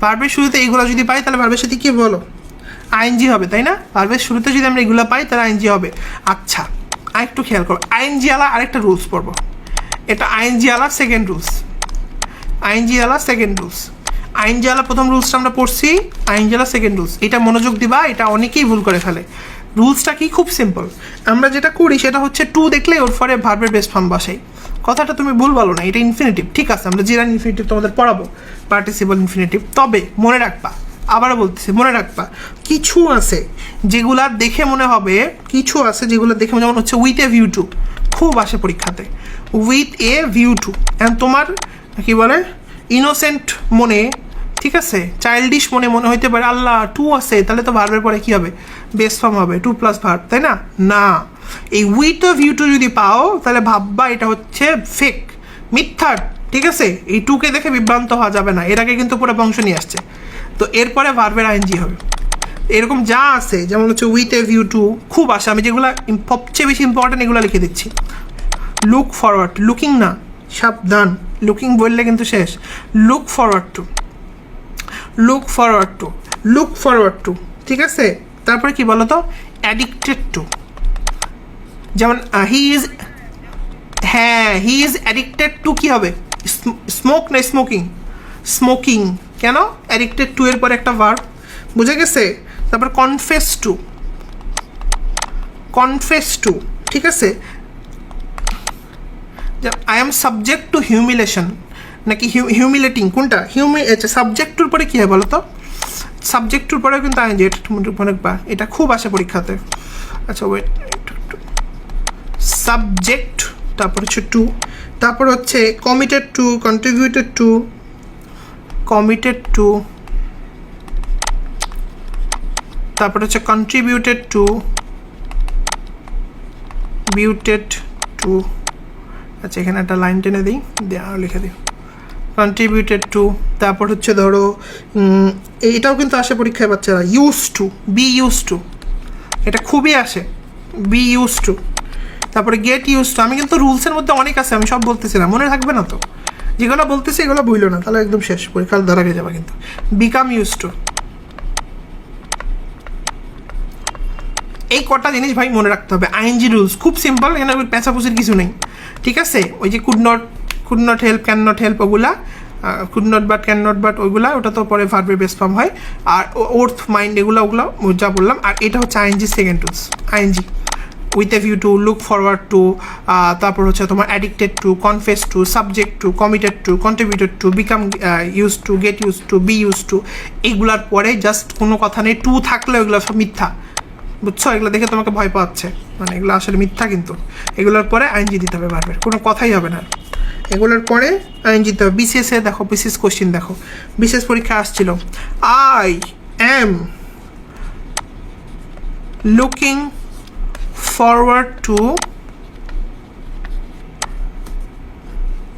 [SPEAKER 1] ভার্বের শুরুতে এইগুলো যদি পাই, তাহলে ভার্বের সাথে কী বলো? আইএনজি হবে, তাই না? ভার্বের শুরুতে যদি আমরা এগুলো পাই তাহলে আইএনজি হবে। আচ্ছা, আরেকটু খেয়াল করো, আইএনজি আলা আরেকটা রুলস পড়বো, এটা আইএনজি আলা সেকেন্ড রুলস। আইএনজি আলা সেকেন্ড রুলস, আইএনজি আলা প্রথম রুলসটা আমরা পড়ছি, আইএনজি আলা সেকেন্ড রুলস, এটা মনোযোগ দিবা, এটা অনেকেই ভুল করে ফেলে। রুলসটা কি? খুব সিম্পল। আমরা যেটা করি সেটা হচ্ছে টু দেখলে ওর পরে ভার্বের বেস ফর্ম বসাই। কথাটা তুমি ভুল বলো না, এটা ইনফিনিটিভ, ঠিক আছে? আমরা জিরান ইনফিনিটিভ তোমাদের পড়াবো, পার্টিসিপল ইনফিনিটিভ। তবে মনে রাখবা, আবারও বলতেছি, মনে রাখবা, কিছু আছে যেগুলা দেখে মনে হবে, কিছু আছে যেগুলো দেখে যেমন হচ্ছে উইথ এ ভিউ টু, খুব আসে পরীক্ষাতে, with a view two. And তোমার কি বলে ইনোসেন্ট মনে, ঠিক আছে, চাইল্ডিশ মনে হইতে পারে আল্লাহ টু আছে, তাহলে তো ভার্বের পরে কী হবে? বেস ফর্ম হবে, টু প্লাস ভার্ব, তাই না? না, এই উইথ অফ ভিউ টু যদি পাও তাহলে ভাববা এটা হচ্ছে ফেক, মিথ্যা, ঠিক আছে? এই টুকে দেখে বিভ্রান্ত হওয়া যাবে না, এর আগে কিন্তু পুরো বংশ নিয়ে আসছে। তো এরপরে ভার্বের আইএনজি হবে। এরকম যা আছে যেমন হচ্ছে উইথ এ ভিউ টু, খুব আসে, আমি যেগুলো সবচেয়ে বেশি ইম্পর্টেন্ট এগুলো লিখে দিচ্ছি। লুক ফরওয়ার্ড, লুকিং না, সাবধান, লুকিং বললে কিন্তু শেষ। Look forward two, look forward two, look forward two, ঠিক আছে? তারপরে কি বলো তো? অ্যাডিক্টেড টু, যেমন হি ইজ, হ্যাঁ, হি ইজ অ্যাডিক্টেড টু কী হবে? স্মোক না স্মোকিং? স্মোকিং। কেন? অ্যাডিক্টেড টু এর পরে একটা ভার্ব, বুঝে গেছে? তারপর কনফেস টু, কনফেস টু, ঠিক আছে? I am subject to humiliation নাকি হিউমিলেটিং, কোনটা? আচ্ছা, সাবজেক্টুর পরে কী হয় বলো তো? সাবজেক্টুর পরেও কিন্তু আইএনজি, এটা মনে রাখবা, এটা খুব আসে পরীক্ষাতে। আচ্ছা ওয়েট, সাবজেক্ট, তারপর হচ্ছে টু, তারপর হচ্ছে committed to, contributed two, committed two, তারপর হচ্ছে কন্ট্রিবিউটেড টু, বিউটেড টু। আচ্ছা, এখানে একটা লাইন টেনে দিই, আরও লিখে দিই, কন্ট্রিবিউটেড টু। তারপর হচ্ছে ধরো এইটাও কিন্তু আসে পরীক্ষায় বাচ্চারা, use to, be use to, এটা খুবই আসে, বি ইউজ টু। তারপরে গেট ইউজ টু। আমি কিন্তু রুলসের মধ্যে অনেক আছে, আমি সব বলতেছি না, মনে থাকবে না তো, যেগুলো বলতেছি এগুলো বইলো না, তাহলে একদম শেষ, পরীক্ষার দ্বারা হয়ে যাবে। কিন্তু বিকাম ইউজ টু, এই কটা জিনিস ভাই মনে রাখতে হবে। আইএনজি রুলস খুব সিম্পল, এখানে পেঁচাপুচির কিছু নেই, ঠিক আছে? ওই যে could not help, can not help, ওগুলা could not but, can not but, ওইগুলা, ওটা তো পরে ভার্বের বেস ফর্ম হয়। আর ওর্থ, মাইন্ড, ওগুলো যা বললাম। আর এটা হচ্ছে ING second rules, ING with a view to, look forward to, তারপর হচ্ছে তোমার addicted to, confess to, subject to, committed to, contributed to, become use to, get use to, be use to. এইগুলার পরে জাস্ট কোনো কথা নেই, two থাকলে ওইগুলো সব মিথ্যা, বুঝছো? এগুলো দেখে তোমাকে ভয় পাচ্ছে, মানে এগুলো আসলে মিথ্যা। কিন্তু এগুলোর পরে আইএনজি দিতে হবে, ভার্বের কোনো কথাই হবে না, এগুলোর পরে আইএনজি দিতে হবে। বিসিএসে দেখো, বিসিএস কোশ্চিন দেখো, বিসিএস পরীক্ষা আসছিল, I am looking forward to,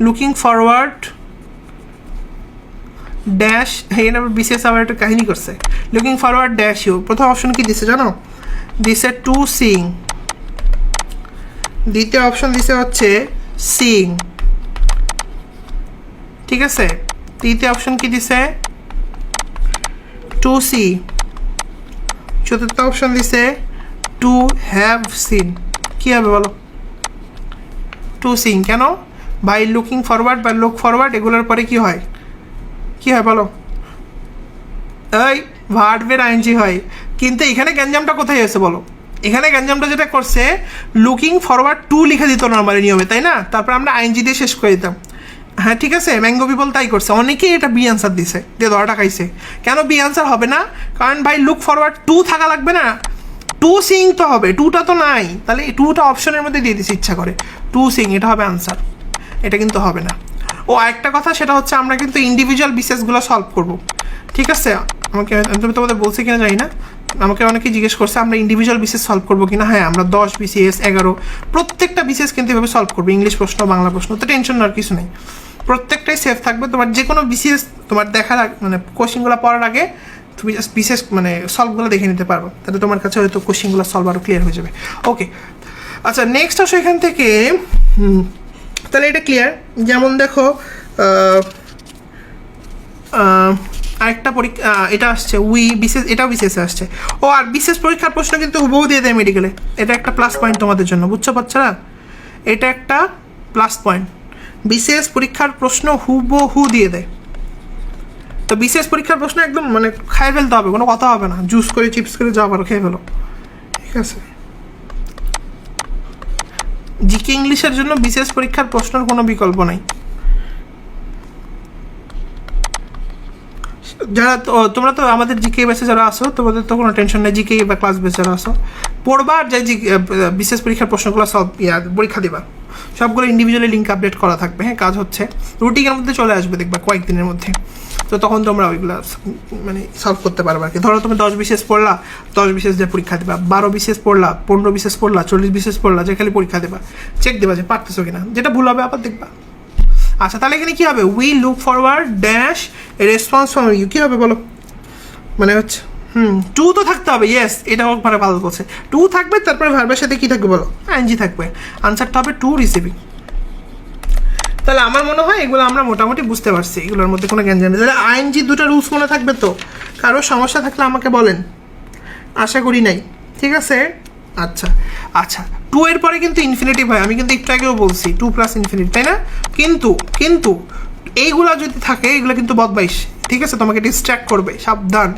[SPEAKER 1] looking forward dash, এখানে বিশেষ আবার একটা কাহিনী করছে, লুকিং ফরওয়ার্ড ড্যাশ ইউ। প্রথম অপশন কি দিছে জানো? দিছে টু সিং। দ্বিতীয় অপশন দিছে হচ্ছে সিং, ঠিক আছে? তৃতীয় অপশন কি দিছে? To see. চতুর্থ অপশন দিছে টু হ্যাভ সিন। কী হবে বলো? To seeing. কেন ভাই? লুকিং ফরওয়ার্ড বা লুক ফরওয়ার্ড এগুলোর পরে কি হয়? কি হয় বলো? এই ভার্বের আইএনজি হয়। কিন্তু এখানে গ্যাঞ্জামটা কোথায় হয়েছে বলো? এখানে গ্যাঞ্জামটা যেটা করছে, লুকিং ফরওয়ার্ড টু লিখে দিত নর্মালি নিয়মে, তাই না? তারপর আমরা আইএনজি দিয়ে শেষ করে দিতাম। হ্যাঁ ঠিক আছে, ম্যাঙ্গো পিপল তাই করছে, অনেকেই এটা বি আনসার দিছে, দিয়ে ধরাটা খাইছে। কেন বি আনসার হবে না? কারণ ভাই লুক ফরওয়ার্ড টু থাকা লাগবে না, টু সিং তো হবে, টুটা তো নাই, তাহলে এই টুটা অপশনের মধ্যে দিয়ে দিচ্ছে ইচ্ছা করে, টু সিং, এটা হবে আনসার, এটা কিন্তু হবে না। ও আরেকটা কথা, সেটা হচ্ছে আমরা কিন্তু ইন্ডিভিজুয়াল বিসিএসগুলো সলভ করব, ঠিক আছে? আমাকে, আমি তোমাদের বলছি কিনা জানি না, আমাকে অনেকেই জিজ্ঞেস করছে আমরা ইন্ডিভিজুয়াল বিসিএস সলভ করবো কিনা। হ্যাঁ, আমরা 10 বিসিএস 11 প্রত্যেকটা বিসিএস কিন্তু এভাবে সলভ করবো, ইংলিশ প্রশ্ন, বাংলা প্রশ্ন, তো টেনশন নেওয়ার কিছু নেই, প্রত্যেকটাই সেফ থাকবে। তোমার যে কোনো বিসিএস তোমার দেখার মানে কোশ্চেনগুলো পড়ার আগে তুমি জাস্ট বিশেষ মানে সলভগুলো দেখে নিতে পারবো, তাহলে তোমার কাছে হয়তো কোশ্চেনগুলো সলভ আরও ক্লিয়ার হয়ে যাবে। ওকে, আচ্ছা নেক্সট আসো এখান থেকে। তাহলে এটা ক্লিয়ার। যেমন দেখো আরেকটা পরীক্ষা এটা আসছে উই বিশেষ, এটাও বিশেষে আসছে। ও আর বিশেষ পরীক্ষার প্রশ্ন কিন্তু হুবহু দিয়ে দেয় মেডিকেলে, এটা একটা প্লাস পয়েন্ট তোমাদের জন্য, বুঝছো বাচ্চারা? এটা একটা প্লাস পয়েন্ট, বিশেষ পরীক্ষার প্রশ্ন হুবহু দিয়ে দেয়। তো বিশেষ পরীক্ষার প্রশ্ন একদম মানে খাই ফেলতে হবে, কোনো কথা হবে না, জুস করে চিপস করে যা পারো খেয়ে ফেলো, ঠিক আছে? জিকে ইংলিশের জন্য বিশেষ পরীক্ষার প্রশ্নের কোনো বিকল্প নাই। যারা তোমরা তো আমাদের জিকে বেসে যারা আসো, তোমাদের তো কোনো টেনশন নেই, জিকে বা ক্লাস বেসে যারা আসো পড়বা, আর যে বিশেষ পরীক্ষার প্রশ্নগুলো সব পরীক্ষা দিবা, সবগুলো ইন্ডিভিজুয়ালি লিঙ্ক আপডেট করা থাকবে। হ্যাঁ, কাজ হচ্ছে, রুটিনের মধ্যে চলে আসবে দেখবা কয়েকদিনের মধ্যে। তো তখন তোমরা ওইগুলো মানে সলভ করতে পারবে আর কি। ধরো তুমি 10 বিশেষ পড়লা, 10 বিশেষ যে পরীক্ষা দেবা, 12 বিশেষ পড়লা, 15 বিশেষ পড়লা, 40 বিশেষ পড়লা, যে খালি পরীক্ষা দেবা, চেক দেবা যে পারতেছো কিনা, যেটা ভুল হবে আবার দেখবা। আচ্ছা, তাহলে এখানে কী হবে? We look forward dash response from you, কী হবে বলো? মানে হচ্ছে টু তো থাকতে হবে, ইয়েস, এটা মানে ভালো বলছে, টু থাকবে, তারপরে ভার্বের সাথে কী থাকবে বলো? আইএনজি থাকবে, আনসারটা হবে টু রিসিভিং। তাহলে আমার মনে হয় এগুলো আমরা মোটামুটি বুঝতে পারছি, এগুলোর মধ্যে কোনো জ্ঞান জানি। তাহলে আইএনজি দুটো রুলস মনে থাকবে তো? কারো সমস্যা থাকলে আমাকে বলেন, আশা করি নাই, ঠিক আছে? আচ্ছা আচ্ছা, টু এর পরে কিন্তু ইনফিনিটিভ হয়, আমি কিন্তু একটু আগেও বলছি 2 প্লাস ইনফিনিটিভ, তাই না? কিন্তু কিন্তু এইগুলা যদি থাকে, এগুলো কিন্তু বদমাইশ, ঠিক আছে? তোমাকে ডিস্ট্র্যাক্ট করবে, সাবধান,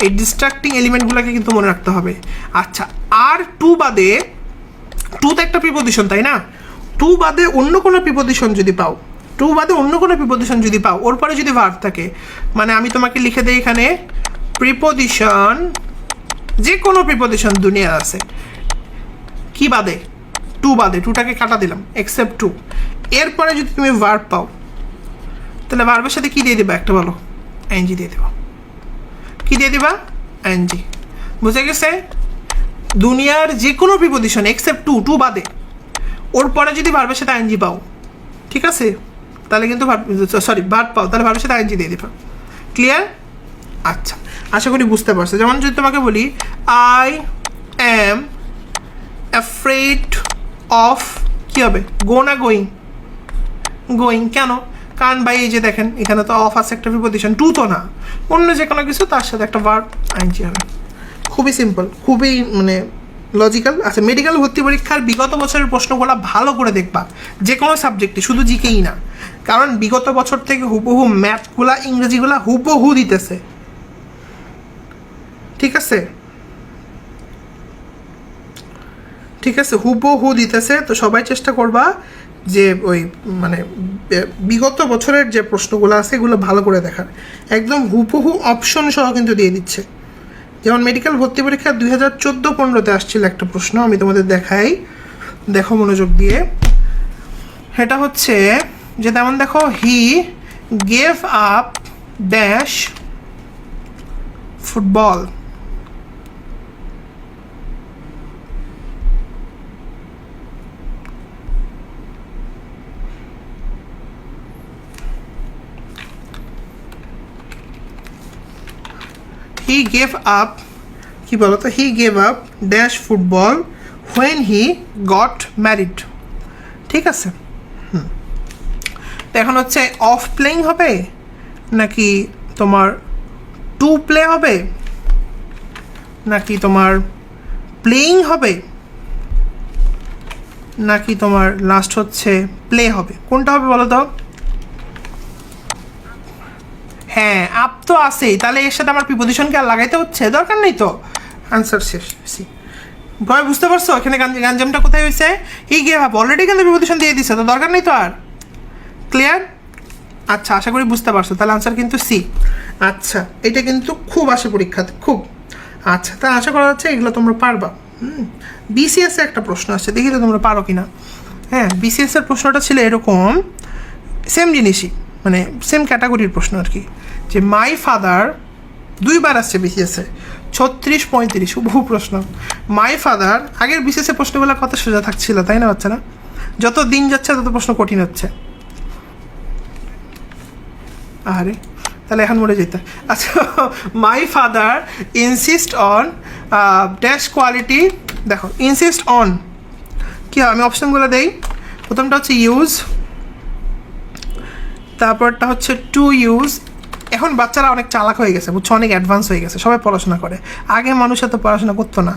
[SPEAKER 1] এই ডিস্ট্র্যাক্টিং এলিমেন্টগুলোকে কিন্তু মনে রাখতে হবে। আচ্ছা, আর টু বাদে, টু তো একটা প্রিপোজিশন, তাই না? টু বাদে অন্য কোনো প্রিপোজিশন যদি পাও, টু বাদে অন্য কোনো প্রিপোজিশন যদি পাও, ওর পরে যদি ভার্ব থাকে, মানে আমি তোমাকে লিখে দিই এখানে প্রিপোজিশন, যে কোনো প্রিপোজিশন দুনিয়া আছে, কি বাদে? টু বাদে, টুটাকে কাটা দিলাম, এক্সেপ্ট টু, এরপরে যদি তুমি ভার্ব পাও, তাহলে ভার্বের সাথে কী দিয়ে দিবা একটা বলো? আইএনজি দিয়ে দেবা। কী দিয়ে দিবা? আইএনজি। বুঝে গেছে? দুনিয়ার যে কোনো প্রিপোজিশন এক্সেপ্ট টু, টু বাদে, ওর পরে যদি ভার্বের সাথে আইএনজি পাও, ঠিক আছে, তাহলে কিন্তু ভার্ব পাও, তাহলে ভার্বের সাথে আইএনজি দিয়ে দিবা। ক্লিয়ার? আচ্ছা, আশা করি বুঝতে পারছো। যেমন যদি তোমাকে বলি আই অ্যাম অ্যাফ্রেড অফ, কী হবে? গো না গোয়িং? গোয়িং। কেন? কারণ ভাই এই যে দেখেন এখানে তো অফ আছে একটা প্রিপোজিশন, টু তো না, অন্য যে কোনো কিছু তার সাথে একটা ভার্ব, আইএনজি হবে। খুবই সিম্পল, খুবই মানে লজিক্যাল। আচ্ছা, মেডিকেল ভর্তি পরীক্ষার বিগত বছরের প্রশ্নগুলো ভালো করে দেখবা, যে কোনো সাবজেক্টে, শুধু জিকেই না, কারণ বিগত বছর থেকে হুবহু ম্যাথগুলা, ইংরেজিগুলা হুবহু দিতেছে, ঠিক আছে? ঠিক আছে, হুবহু দিতেছে। তো সবাই চেষ্টা করবা যে ওই মানে বিগত বছরের যে প্রশ্নগুলো আছে এগুলো ভালো করে দেখার, একদম হুবহু অপশন সহ কিন্তু দিয়ে দিচ্ছে। যেমন মেডিকেল ভর্তি পরীক্ষা 2014-15-তে আসছিল একটা প্রশ্ন, আমি তোমাদের দেখাই, দেখো মনোযোগ দিয়ে। এটা হচ্ছে যে তেমন দেখো, he gave up dash football, he gave up, কি বলো তো? He gave up dash football when he got married, ঠিক আছে? তো এখন হচ্ছে অফ প্লেইং হবে নাকি তোমার টু প্লে হবে, নাকি তোমার প্লেইং হবে, নাকি তোমার লাস্ট হচ্ছে প্লে হবে? কোনটা হবে বলো তো? হ্যাঁ, আপ তো আছেই, তাহলে এর সাথে আমার প্রিপোজিশনকে আর লাগাইতে হচ্ছে? দরকার নেই তো, আনসার শেষ। সি, ভয় বুঝতে পারছো এখানে গাঞ্জামটা কোথায় হয়েছে? হি গেভ আপ, অলরেডি কিন্তু প্রিপোজিশন দিয়ে দিচ্ছে, তো দরকার নেই তো আর। ক্লিয়ার? আচ্ছা, আশা করি বুঝতে পারছো। তাহলে আনসার কিন্তু সি। আচ্ছা, এটা কিন্তু খুব আসে পরীক্ষাতে, খুব। আচ্ছা, তা আশা করা যাচ্ছে এগুলো তোমরা পারবা। বিসিএস একটা প্রশ্ন আসছে, দেখি তো তোমরা পারো কিনা। হ্যাঁ, বিসিএস এর প্রশ্নটা ছিল এরকম, সেম জিনিসই, মানে সেম ক্যাটাগরির প্রশ্ন আর কি, যে মাই ফাদার, দুইবার আসছে বিসিএসে, 36-35 বহু প্রশ্ন। মাই ফাদার, আগের বিসিএসের প্রশ্নগুলো কত সোজা থাকছিল, তাই না বাচ্চারা? যত দিন যাচ্ছে তত প্রশ্ন কঠিন হচ্ছে। আরে, তাহলে এখন মরে যেতে। আচ্ছা, my father insist on dash quality, দেখো ইনসিস্ট অন কি হয়, আমি অপশনগুলো দেই। প্রথমটা হচ্ছে ইউজ, তারপরটা হচ্ছে টু ইউজ, এখন বাচ্চারা অনেক চালাক হয়ে গেছে, বুঝছো, অনেক অ্যাডভান্স হয়ে গেছে, সবাই পড়াশোনা করে। আগে মানুষ এত পড়াশোনা করতো না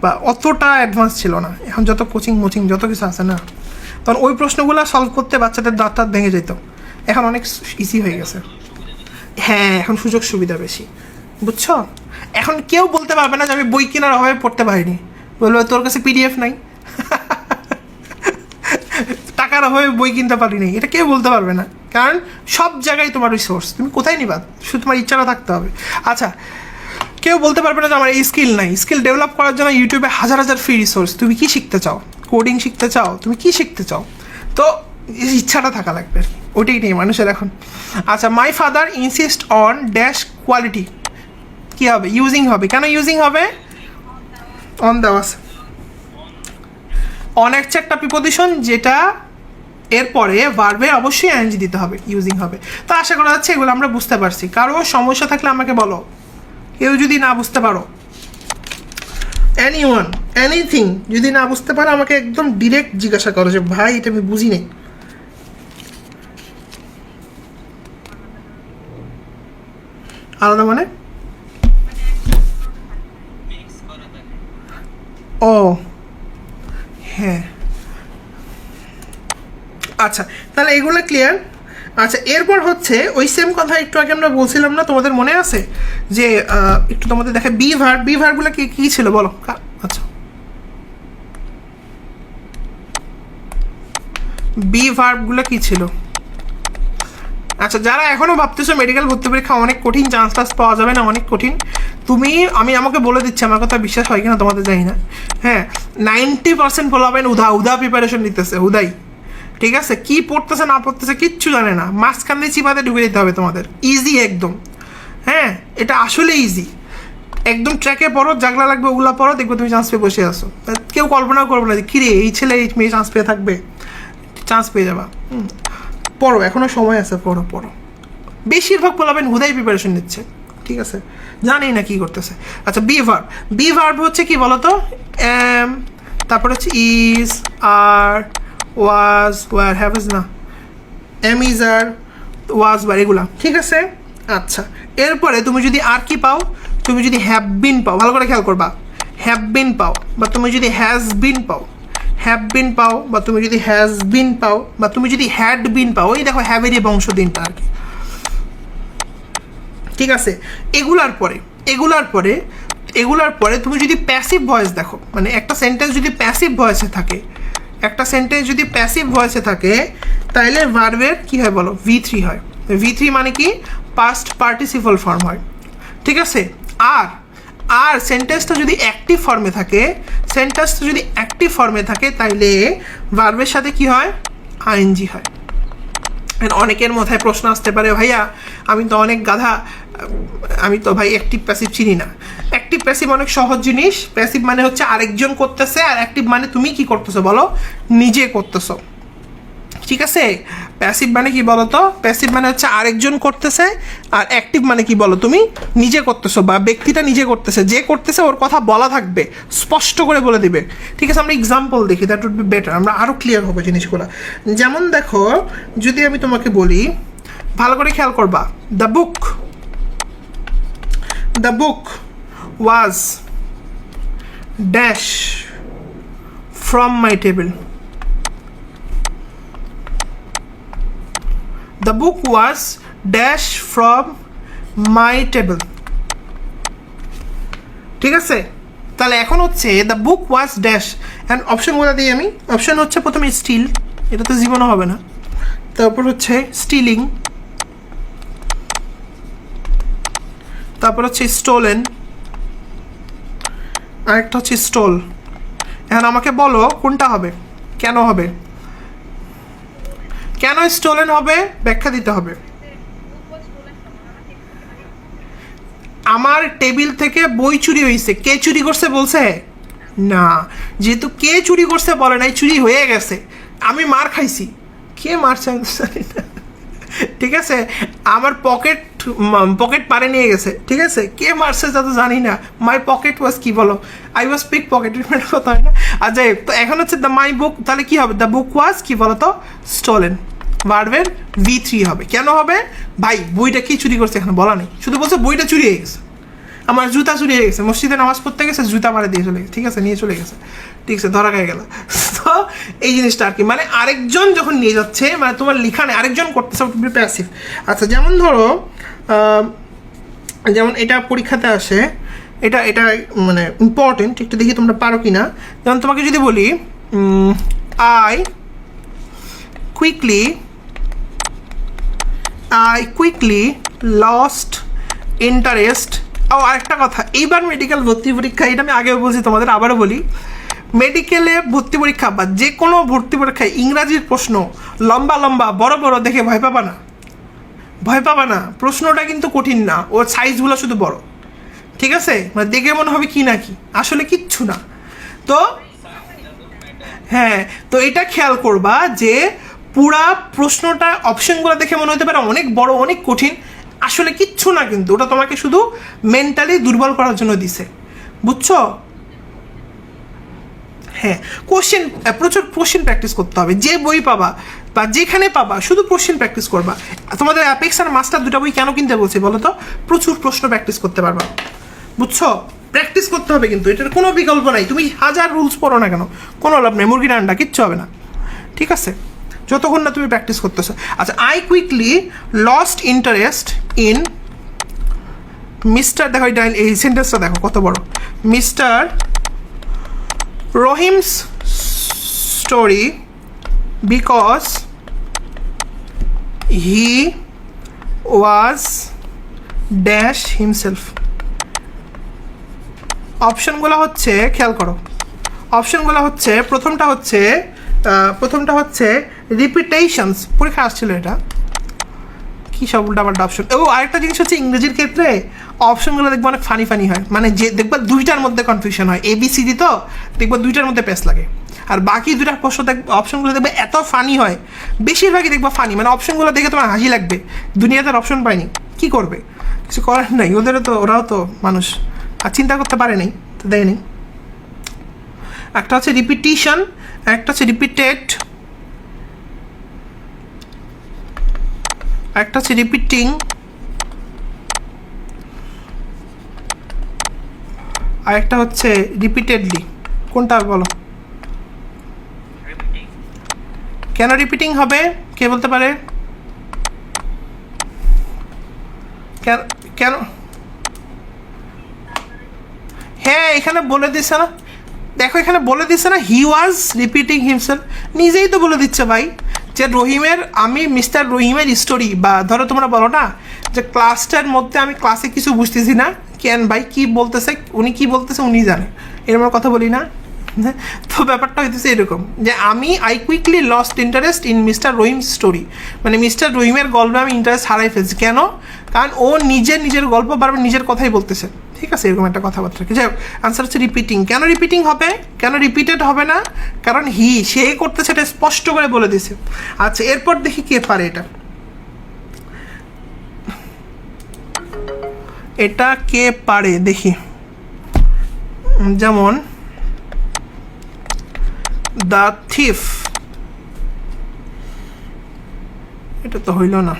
[SPEAKER 1] বা অতটা অ্যাডভান্স ছিল না। এখন যত কোচিং মোচিং যত কিছু আছে না, তখন ওই প্রশ্নগুলো সলভ করতে বাচ্চাদের দাঁত টাত ভেঙে যেত। এখন অনেক ইজি হয়ে গেছে। হ্যাঁ, এখন সুযোগ সুবিধা বেশি, বুঝছো। এখন কেউ বলতে পারবে না যে আমি বই কেনার অভাবে পড়তে পারিনি, বলবে তোর কাছে পিডিএফ নাই, টাকার অভাবে বই কিনতে পারিনি, এটা কেউ বলতে পারবে না। কারণ সব জায়গায় তোমার রিসোর্স, তুমি কোথায় নিবা, শুধু তোমার ইচ্ছাটা থাকতে হবে। আচ্ছা, কেউ বলতে পারবে না যে আমার এই স্কিল নাই। স্কিল ডেভেলপ করার জন্য ইউটিউবে হাজার হাজার ফ্রি রিসোর্স। তুমি কি শিখতে চাও? কোডিং শিখতে চাও? তুমি কি শিখতে চাও? তো ইচ্ছাটা থাকা লাগবে, ওইটাই নেই মানুষের এখন। আচ্ছা, my father insist on dash quality, কী হবে? ইউজিং হবে। কেন ইউজিং হবে? অন দেওয়া আছে। অন হচ্ছে একটা প্রিপোজিশন, যেটা এরপরে ভার্বে অবশ্যই আইএনজি দিতে হবে, ইউজিং হবে। তো আশা করা যাচ্ছে এগুলো আমরা বুঝতে পারছি। কারো সমস্যা থাকলে আমাকে বলো, কেউ যদি না বুঝতে পারো, এনিওয়ান এনিথিং যদি না বুঝতে পারো, আমাকে একদম ডিরেক্ট জিজ্ঞাসা করো যে ভাই এটা আমি বুঝি নাই। আলাদা মানে? ও হ্যাঁ, আচ্ছা, তাহলে এগুলো ক্লিয়ার। আচ্ছা, এরপর হচ্ছে ওই সেম কথা একটু আগে আমরা বলছিলাম না, তোমাদের মনে আছে যে একটু তোমাদের দেখে বি ভার্ব, বি ভার্বগুলো কি কী ছিল বলো? আচ্ছা, বি ভার্বগুলো কী ছিল? আচ্ছা, যারা এখনও ভাবতেছো মেডিকেল ভর্তি পরীক্ষা অনেক কঠিন, চান্স টান্স পাওয়া যাবে না, অনেক কঠিন, আমি আমাকে বলে দিচ্ছি, আমার কথা বিশ্বাস হয় কিনা তোমাদের জানি না। হ্যাঁ, 90% বলাবেন উদা প্রিপারেশন নিতেছে, উদাই, ঠিক আছে, কি পড়তেছে না পড়তেছে কিচ্ছু জানে না, মাঝখান দিয়ে চিপাতে ঢুকে দিতে হবে তোমাদের। ইজি একদম, হ্যাঁ, এটা আসলে ইজি একদম। ট্র্যাকে পড়ো, জাগলা লাগবে ওগুলা পড়ো, দেখবো তুমি চান্স পেয়ে বসে আসো। কেউ কল্পনাও করবে না যে কিরে এই ছেলে এই মেয়ে চান্স পেয়ে থাকবে, চান্স পেয়ে যাবা। পড়ো, এখনও সময় আছে, পড়ো পড়ো। বেশিরভাগ বলাবেন হুদাই প্রিপারেশন নিচ্ছে, ঠিক আছে, জানি না কি করতেছে। আচ্ছা, বি ভার্ব, বি ভার্ব হচ্ছে কি বলতো? এম, তারপর হচ্ছে ইজ, আর, ওয়াজ, ওয়ার, হ্যাভেজ না, এম, ইজ, আর, ওয়াজ, বার, এগুলা, ঠিক আছে। আচ্ছা, এরপরে তুমি যদি আর কি পাও, তুমি যদি হ্যাভ বিন পাও, ভালো করে খেয়াল করবা, হ্যাভ বিন পাও, বা তুমি যদি হ্যাজ বিন পাও, হ্যাভ বিন পাও, বা তুমি যদি হ্যাজ বিন পাও, বা তুমি যদি হ্যাড বিন পাও, ওই দেখো হ্যাভেরই বংশ দিনটা আর কি, ঠিক আছে। এগুলার পরে তুমি যদি প্যাসিভ ভয়েস দেখো, মানে একটা সেন্টেন্স যদি প্যাসিভ ভয়েসে থাকে, তাহলে ভার্বের কি হয় বলো? V3 হয়। V3 মানে কি? পাস্ট পার্টিসিপল ফর্ম হয়, ঠিক আছে। আর সেন্টেন্সটা যদি অ্যাক্টিভ ফর্মে থাকে, তাইলে ভার্বের সাথে কি হয়? আইএনজি হয়। অনেকের মাথায় প্রশ্ন আসতে পারে, ভাইয়া আমি তো অনেক গাধা, আমি তো ভাই অ্যাক্টিভ প্যাসিভ চিনি না। অ্যাক্টিভ প্যাসিভ অনেক সহজ জিনিস। প্যাসিভ মানে হচ্ছে আরেকজন করতেছে, আর অ্যাক্টিভ মানে তুমি কি করতেছো বলো? নিজে করতেছো, ঠিক আছে। প্যাসিভ মানে কি বলো তো? প্যাসিভ মানে হচ্ছে আরেকজন করতেছে, আর অ্যাক্টিভ মানে কি বলো? তুমি নিজে করতেছো, বা ব্যক্তিটা নিজে করতেছে, যে করতেছে ওর কথা বলা থাকবে, স্পষ্ট করে বলে দিবে, ঠিক আছে। আমরা এক্সাম্পল দেখি, দ্যাট উড বি বেটার, আমরা আরও ক্লিয়ার হবে জিনিসগুলো। যেমন দেখো, যদি আমি তোমাকে বলি, ভালো করে খেয়াল করবা, the book was dash from my table. The book was dash from my table, ঠিক আছে। তাহলে এখন হচ্ছে the book was dash, and অপশনগুলো দিই আমি। অপশন হচ্ছে প্রথমে স্টিল, এটা তো জীবনও হবে না। তারপর হচ্ছে স্টিলিং, তারপর হচ্ছে স্টোলেন, আরেকটা হচ্ছে স্টোল। এখন আমাকে বলো কোনটা হবে, কেন হবে, কেন স্টোলেন হবে, ব্যাখ্যা দিতে হবে। আমার টেবিল থেকে বই চুরি হয়েছে, কে চুরি করছে বলছে না, যেহেতু কে চুরি করছে বলে নাই, চুরি হয়ে গেছে, আমি মার খাইছি, কে মারছে আমি জানি না, ঠিক আছে। আমার পকেট পারে নিয়ে গেছে, ঠিক আছে, কে মারছে তা তো জানি না। মাই পকেট ওয়াজ কি বলো? আই ওয়াজ পিক পকেটের কথা হয় না। আচ্ছা, তো এখন হচ্ছে দ্য মাই বুক, তাহলে কি হবে? দ্য বুক ওয়াজ কি বলো তো? স্টোলেন, ভার্বের V3 হবে। কেন হবে ভাই? বইটা কি চুরি করছে এখানে বলা নেই, শুধু বলছে বইটা চুরি হয়ে গেছে, আমার জুতা চুরি হয়ে গেছে, মসজিদে নামাজ পড়তে গেছে, জুতা মারে দিয়ে চলে গেছে, ঠিক আছে, নিয়ে চলে গেছে, ঠিক আছে, ধরা খেয়ে গেল। তো এই জিনিসটা আর কি, মানে আরেকজন যখন নিয়ে যাচ্ছে, মানে তোমার লিখানে আরেকজন করতেছে, প্যাসিভ। আচ্ছা, যেমন ধরো যেমন এটা পরীক্ষাতে আসে, এটা এটা মানে ইম্পর্টেন্ট, একটু দেখি তোমরা পারো কি না। যেমন তোমাকে যদি বলি আই কুইকলি লস্ট ইন্টারেস্ট। ও আরেকটা কথা, এইবার মেডিকেল ভর্তি পরীক্ষা, এটা আমি আগেও বলছি তোমাদের, আবারও বলি, মেডিকেলে ভর্তি পরীক্ষা বা যে কোনো ভর্তি পরীক্ষায় ইংরাজির প্রশ্ন লম্বা লম্বা বড় বড় দেখে ভয় পাবা না, ভয় পাবা না। প্রশ্নটা কিন্তু কঠিন না, ওর সাইজগুলো শুধু বড়, ঠিক আছে, মানে দেখে মনে হবে কি না কি, আসলে কিচ্ছু না। তো হ্যাঁ, তো এটা খেয়াল করবা যে পুরা প্রশ্নটা অপশনগুলো দেখে মনে হতে পারে অনেক বড় অনেক কঠিন, আসলে কিচ্ছু না, কিন্তু ওটা তোমাকে শুধু মেন্টালি দুর্বল করার জন্য দিছে, বুঝছো? হ্যাঁ, কোশ্চেন, প্রচুর কোশ্চেন প্র্যাকটিস করতে হবে, যে বই পাবা বা যেখানে পাবা শুধু কোশ্চেন প্র্যাকটিস করবা। তোমাদের অ্যাপেক্স আর মাস্টার দুটো বই কেন কিনতে বলছি বলো তো? প্রচুর প্রশ্ন প্র্যাকটিস করতে পারবা, বুঝছো? প্র্যাকটিস করতে হবে, কিন্তু এটার কোনো বিকল্প নাই, তুমি হাজার রুলস পড়ো না কেন, কোনো লাভ নেই, মুরগির আন্ডা কিচ্ছু হবে না, ঠিক আছে, যতক্ষণ না তুমি প্র্যাকটিস করতেছো। আচ্ছা, I quickly lost interest in mister, দেখো এই সেন্টেন্সটা দেখো কত বড়, mister Rahim's story because he was dash himself. অপশনগুলো হচ্ছে, খেয়াল করো, অপশনগুলো হচ্ছে, প্রথমটা হচ্ছে রিপিটেশনস, পরীক্ষা আসছিল এটা, কী সব উল্টাপাল্টা অপশন। ও আরেকটা জিনিস হচ্ছে, ইংরেজির ক্ষেত্রে অপশনগুলো দেখবে অনেক ফানি ফানি হয়, মানে যে দেখবা দুইটার মধ্যে কনফিউশন হয়, ABCD তো দেখবা দুইটার মধ্যে প্যাচ লাগে, আর বাকি দুইটা প্রশ্ন দেখবে অপশনগুলো দেখবে এত ফানি হয়, বেশিরভাগই দেখবা ফানি, মানে অপশনগুলো দেখে তোমার হাসি লাগবে, দুনিয়াতে আর অপশন পায়নি, কী করবে, কিছু করার নাই, ওরাও তো মানুষ, আর চিন্তা করতে পারে নাই, তো দেয়নি। একটা হচ্ছে রিপিটিশন, একটা হচ্ছে রিপিটেড, একটা হচ্ছে রিপিটিং, আর একটা হচ্ছে রিপিটেডলি। কোনটা বলো? কেন রিপিটিং হবে, কে বলতে পারে? কেন? হ্যাঁ, এখানে বলে দিচ্ছে না, দেখো এখানে বলে দিচ্ছে না, হি ওয়াজ রিপিটিং হিমসেলফ, নিজেই তো বলে দিচ্ছে ভাই যে রহিমের, আমি মিস্টার রহিমের স্টোরি, বা ধরো তোমরা বলো না যে ক্লাসটার মধ্যে আমি ক্লাসে কিছু বুঝতেছি না, কেন ভাই কি বলতেছে, উনি কি বলতেছে উনি জানে, এরকম কথা বলি না। তো ব্যাপারটা হইতেছে এরকম যে I quickly lost interest in mister Rahim story, মানে মিস্টার রহিমের গল্পে আমি ইন্টারেস্ট হারাই ফেলছি, কেন? কারণ ও নিজের গল্প বারবার নিজের কথাই বলতেছে, ঠিক আছে, এরকম একটা কথাবার্তা। যাই হোক, আনসার হচ্ছে রিপিটিং। কেন রিপিটিং হবে, কেন রিপিটেড হবে না? কারণ সে করতেছে, এটা স্পষ্ট করে বলে দিছে। আচ্ছা, এরপর দেখি কে পারে এটা, এটা কে পারে দেখি। যেমন দ্য থিফ, এটা তো হইল না।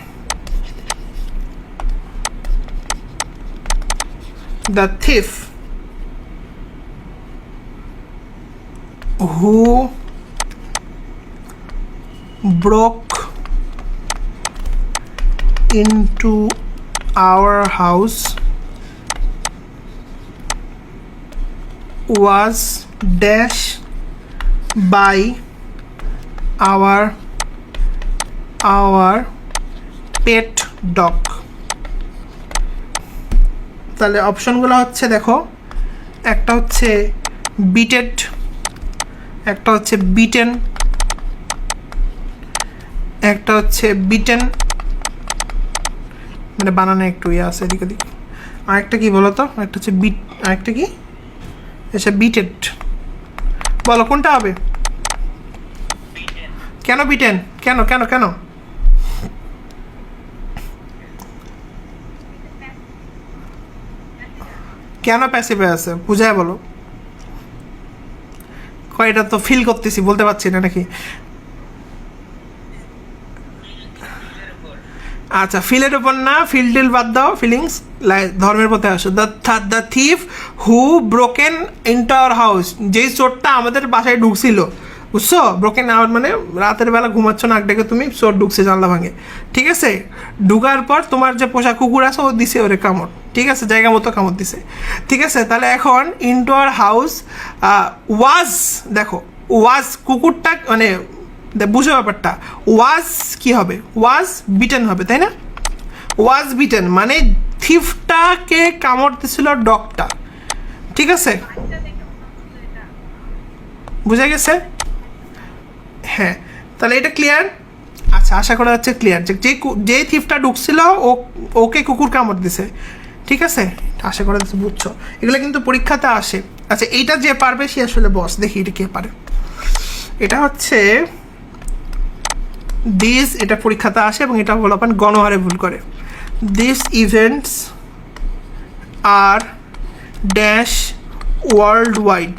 [SPEAKER 1] The thief who broke into our house was dash by our pet dog. তাহলে অপশনগুলো হচ্ছে, দেখো, একটা হচ্ছে বিটেড, একটা হচ্ছে বিটেন, একটা হচ্ছে বিটেন, মানে বানানো একটু ইয়ে আছে এদিক ওদিক, আরেকটা কি বলো তো, একটা হচ্ছে আরেকটা কি, আচ্ছা বিটেড, বলো কোনটা হবে? কেন বিটেন, কেন কেন কেন? কেন প্যাসিভে আছে বুঝায় বলো। এটা তো ফিল করতেছি, বলতে পারছি না নাকি? আচ্ছা, ফিলের উপর না, ফিল টিল বাদ দাও, ফিলিংস, ধর্মের পথে আসো। The thief who broken into our house, যেই চোরটা আমাদের বাসায় ঢুকছিল, বুঝছো? ব্রোকেন আওয়ার মানে রাতের বেলা ঘুমাচ্ছ না, ডেকে তুমি, চোর ঢুকছে জানলা ভাঙে, ঠিক আছে? ঢুকার পর তোমার যে পোষা কুকুর আছে ও দিছে ওরে কামড়, ঠিক আছে, জায়গা মতো কামড় দিছে, ঠিক আছে? তাহলে এখন ইনটু আওয়ার হাউস ওয়াজ, দেখো ওয়াজ কুকুরটা মানে বুঝো ব্যাপারটা, ওয়াজ কি হবে? ওয়াজ বিটেন হবে, তাই না? ওয়াজ বিটেন মানে থিফটাকে কামড় দিছিল ডগটা, ঠিক আছে? বুঝা গেছে? হ্যাঁ, তাহলে এটা ক্লিয়ার? আচ্ছা, আশা করা যাচ্ছে ক্লিয়ার, যে থিফটা ঢুকছিল ওকে কুকুর কামড় দিছে, ঠিক আছে? আশা করা যাচ্ছে বুঝছো। এগুলো কিন্তু পরীক্ষাতে আসে। আচ্ছা, এইটা যে পারবে সে আসলে বস। দেখি এটা কে পারে। এটা হচ্ছে দিস, এটা পরীক্ষাতে আসে এবং এটা বলাপান গণহারে ভুল করে। This events are dash world wide